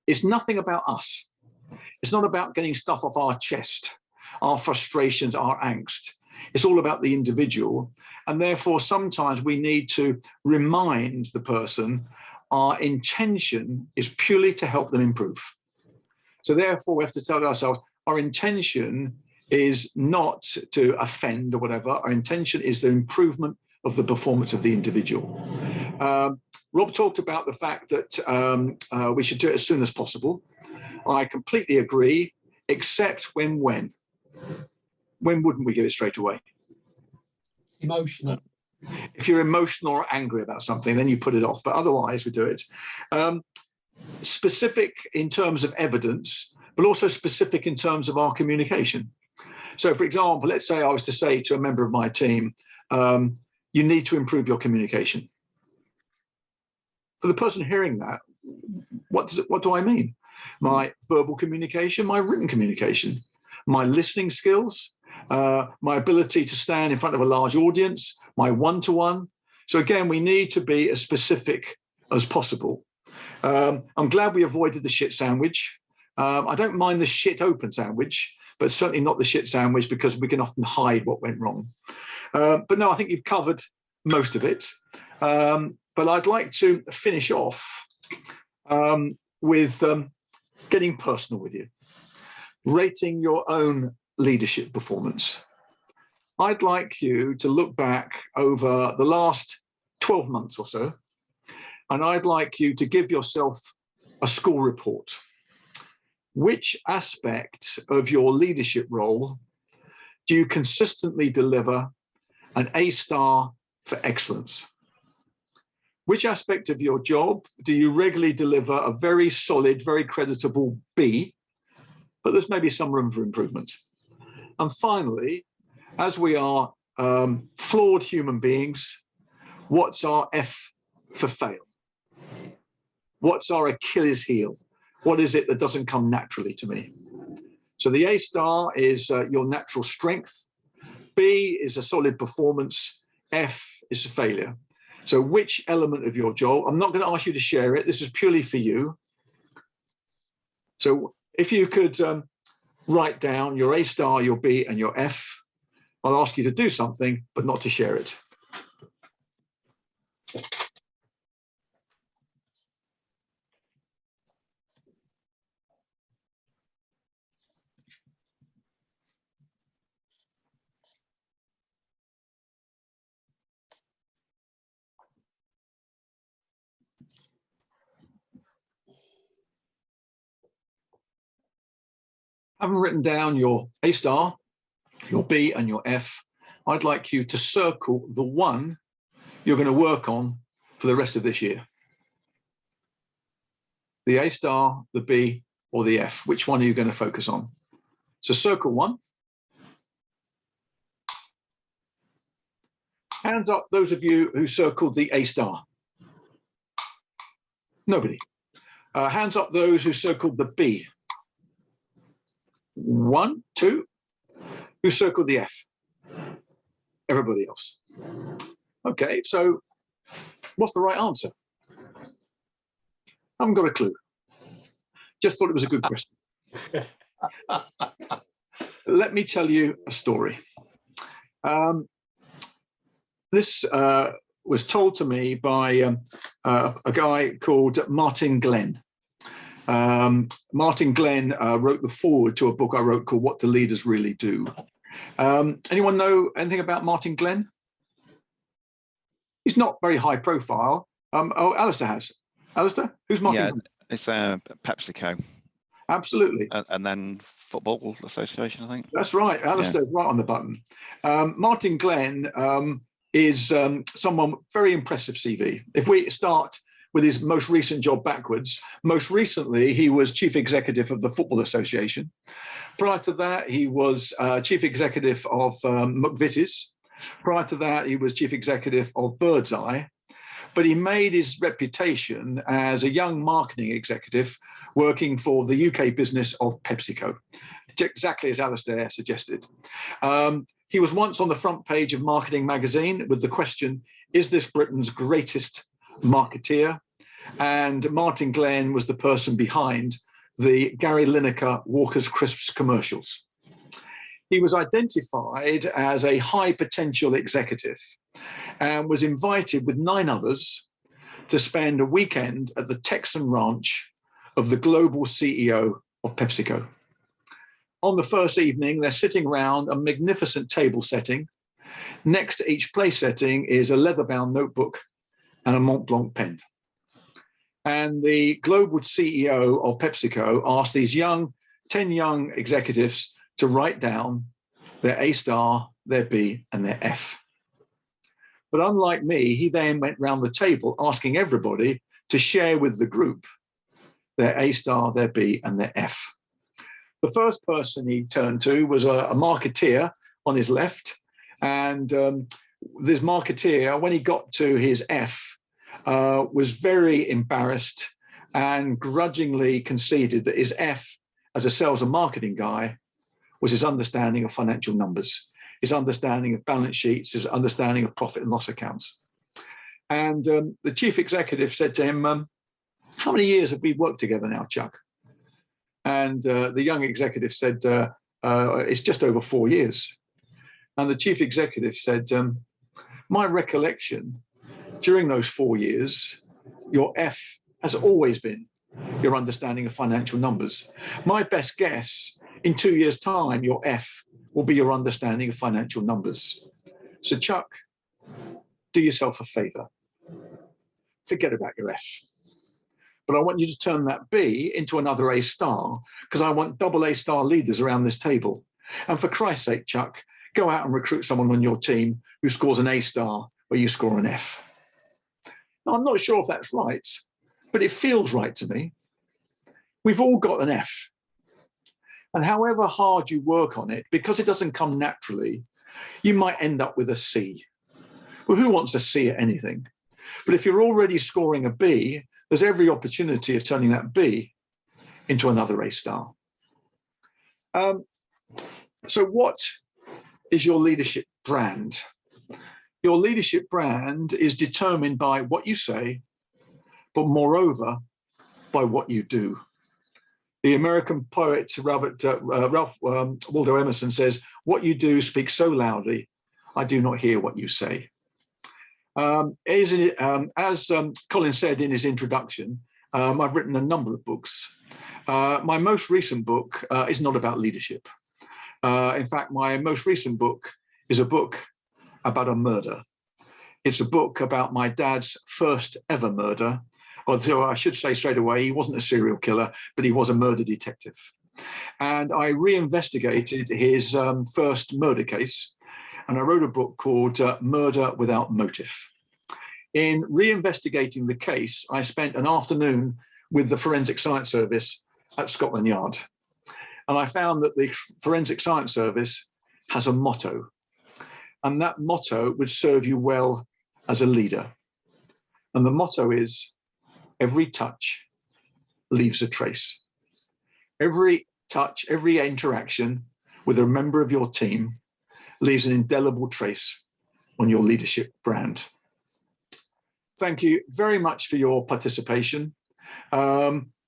It's nothing about us. It's not about getting stuff off our chest, our frustrations, our angst. It's all about the individual. And therefore, sometimes we need to remind the person our intention is purely to help them improve. So therefore, we have to tell ourselves our intention is not to offend or whatever. Our intention is the improvement of the performance of the individual. Rob talked about the fact that we should do it as soon as possible. I completely agree, except when wouldn't we give it straight away? Emotional. If you're emotional or angry about something, then you put it off, but otherwise we do it. Specific in terms of evidence, but also specific in terms of our communication. So for example, let's say I was to say to a member of my team, you need to improve your communication. For the person hearing that, what do I mean? My verbal communication, my written communication, my listening skills, my ability to stand in front of a large audience, my one-to-one. So again, we need to be as specific as possible. I'm glad we avoided the shit sandwich. I don't mind the shit open sandwich, but certainly not the shit sandwich, because we can often hide what went wrong. But no, I think you've covered most of it. But I'd like to finish off with getting personal with you. rating your own leadership performance. I'd like you to look back over the last 12 months or so, and I'd like you to give yourself a score report. Which aspect of your leadership role do you consistently deliver an A star for excellence? Which aspect of your job do you regularly deliver a very solid, very creditable B, but there's maybe some room for improvement? And finally, as we are flawed human beings, what's our F for fail? What's our Achilles heel? What is it that doesn't come naturally to me? So the A star is your natural strength. B is a solid performance. F is a failure. So which element of your job, I'm not going to ask you to share it. This is purely for you. So if you could write down your A star, your B, and your F, I'll ask you to do something, but not to share it. Having written down your A star, your B, and your F, I'd like you to circle the one you're going to work on for the rest of this year. The A star, the B, or the F, which one are you going to focus on? So circle one. Hands up those of you who circled the A star. Nobody. Hands up those who circled the B. 1, 2. Who circled the F? Everybody else. Okay, so what's the right answer? I haven't got a clue. Just thought it was a good question. Let me tell you a story. This was told to me by a guy called Martin Glenn. Martin Glenn wrote the foreword to a book I wrote called What Do Leaders Really Do? Anyone know anything about Martin Glenn? He's not very high profile. Oh, Alistair has. Alistair, who's Martin Glenn? It's PepsiCo. Absolutely. And then Football Association, I think. That's right. Alistair's right on the button. Martin Glenn is someone very impressive CV. If we start with his most recent job backwards, most recently he was chief executive of the Football Association. Prior to that, he was chief executive of McVitie's. Prior to that, he was chief executive of Birdseye. But he made his reputation as a young marketing executive working for the UK business of PepsiCo, exactly as Alistair suggested. He was once on the front page of Marketing Magazine with the question, is this Britain's greatest marketeer? And Martin Glenn was the person behind the Gary Lineker Walker's Crisps commercials. He was identified as a high potential executive and was invited with 9 others to spend a weekend at the Texan ranch of the global CEO of PepsiCo. On the first evening, they're sitting around a magnificent table setting. Next to each place setting is a leather-bound notebook and a Mont Blanc pen. And the global CEO of PepsiCo asked these 10 young executives to write down their A star, their B, and their F. But unlike me, he then went round the table asking everybody to share with the group their A star, their B, and their F. The first person he turned to was a marketeer on his left. And this marketeer, when he got to his F, was very embarrassed and grudgingly conceded that his F, as a sales and marketing guy, was his understanding of financial numbers, his understanding of balance sheets, his understanding of profit and loss accounts. And the chief executive said to him, how many years have we worked together now, Chuck? And the young executive said, it's just over 4 years. And the chief executive said, my recollection, during those 4 years, your F has always been your understanding of financial numbers. My best guess In 2 years' time, your F will be your understanding of financial numbers. So Chuck, do yourself a favor. Forget about your F. But I want you to turn that B into another A star, because I want double A star leaders around this table. And for Christ's sake, Chuck, go out and recruit someone on your team who scores an A star where you score an F. Now, I'm not sure if that's right, but it feels right to me. We've all got an F. And however hard you work on it, because it doesn't come naturally, you might end up with a C. Well, who wants a C at anything? But if you're already scoring a B, there's every opportunity of turning that B into another A star. So what is your leadership brand? Your leadership brand is determined by what you say, but moreover, by what you do. The American poet Ralph Waldo Emerson says, "What you do speaks so loudly, I do not hear what you say." As Colin said in his introduction, I've written a number of books. My most recent book is not about leadership. In fact, my most recent book is a book about a murder. It's a book about my dad's first ever murder. Although I should say straight away, he wasn't a serial killer, but he was a murder detective. And I reinvestigated his first murder case, and I wrote a book called Murder Without Motive. In reinvestigating the case, I spent an afternoon with the Forensic Science Service at Scotland Yard. And I found that the Forensic Science Service has a motto, and that motto would serve you well as a leader. And the motto is, every touch leaves a trace. Every touch, every interaction with a member of your team leaves an indelible trace on your leadership brand. Thank you very much for your participation.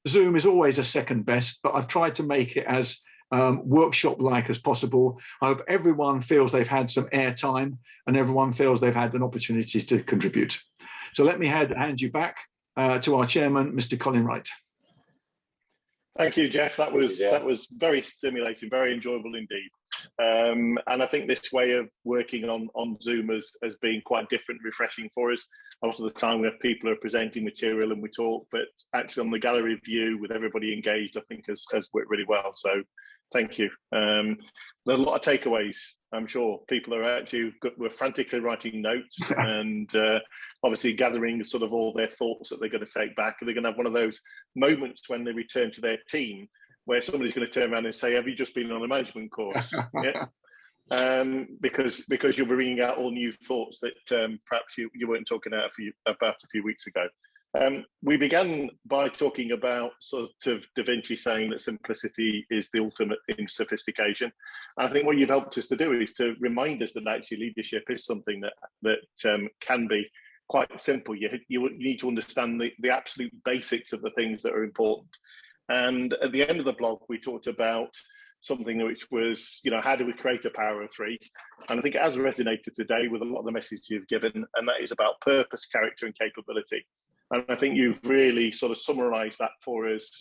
Zoom is always a second best, but I've tried to make it as workshop-like as possible. I hope everyone feels they've had some airtime and everyone feels they've had an opportunity to contribute. So let me hand you back to our chairman, Mr. Colin Wright. Thank you, Jeff. That was very stimulating, very enjoyable indeed. And I think this way of working on Zoom has been quite different, refreshing for us. A lot of the time we have people who are presenting material and we talk, but actually on the gallery view with everybody engaged, I think has worked really well. So thank you. There's a lot of takeaways. I'm sure people are we're frantically writing notes and obviously gathering sort of all their thoughts that they're going to take back. And they're going to have one of those moments when they return to their team where somebody's going to turn around and say, "Have you just been on a management course?" Yeah. Because you'll be bringing out all new thoughts that perhaps you weren't talking about a few weeks ago. We began by talking about sort of Da Vinci saying that simplicity is the ultimate in sophistication. And I think what you've helped us to do is to remind us that actually leadership is something that can be quite simple. You need to understand the absolute basics of the things that are important. And at the end of the blog, we talked about something which was, how do we create a power of three? And I think it has resonated today with a lot of the messages you've given, and that is about purpose, character, and capability. And I think you've really sort of summarised that for us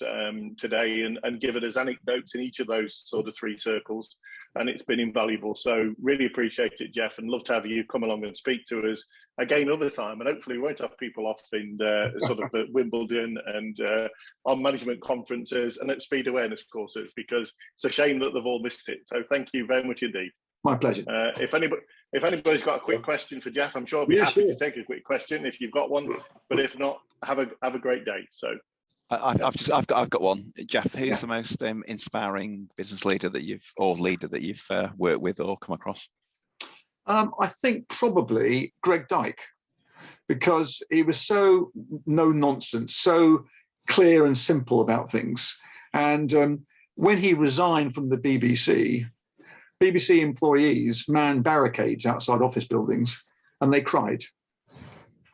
today and given us anecdotes in each of those sort of three circles. And it's been invaluable. So really appreciate it, Jeff, and love to have you come along and speak to us again another time. And hopefully we won't have people off in sort of Wimbledon and on management conferences and at speed awareness courses, because it's a shame that they've all missed it. So thank you very much indeed. My pleasure. If anybody's got a quick question for Jeff, I'm sure I'll be happy to take a quick question if you've got one. But if not, have a great day. So I've got one. Jeff, who's the most inspiring business leader that you've worked with or come across? I think probably Greg Dyke, because he was so no nonsense, so clear and simple about things. And when he resigned from the BBC employees manned barricades outside office buildings and they cried.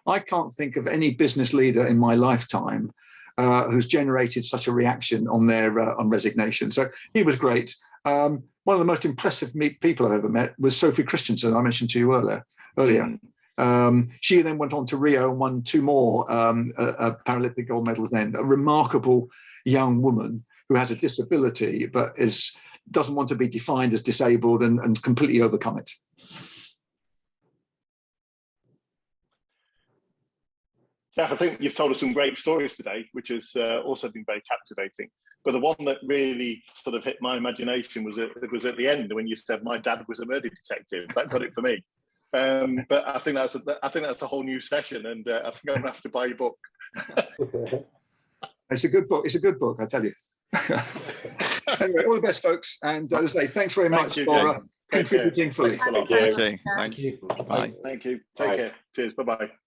I can't think of any business leader in my lifetime who's generated such a reaction on their on resignation. So he was great. One of the most impressive people I've ever met was Sophie Christensen, I mentioned to you earlier. She then went on to Rio and won 2 more Paralympic gold medals then. A remarkable young woman who has a disability but is doesn't want to be defined as disabled and completely overcome it. Jeff, I think you've told us some great stories today, which has also been very captivating. But the one that really sort of hit my imagination was at the end when you said my dad was a murder detective. That got it for me. But I think that's a whole new session, and I think I'm gonna have to buy your book. It's a good book. It's a good book, I tell you. Anyway, all the best, folks. And as I say, thanks very much for contributing fully. Thank you. Thank you. Bye. Thank you. Take care. Cheers. Bye-bye.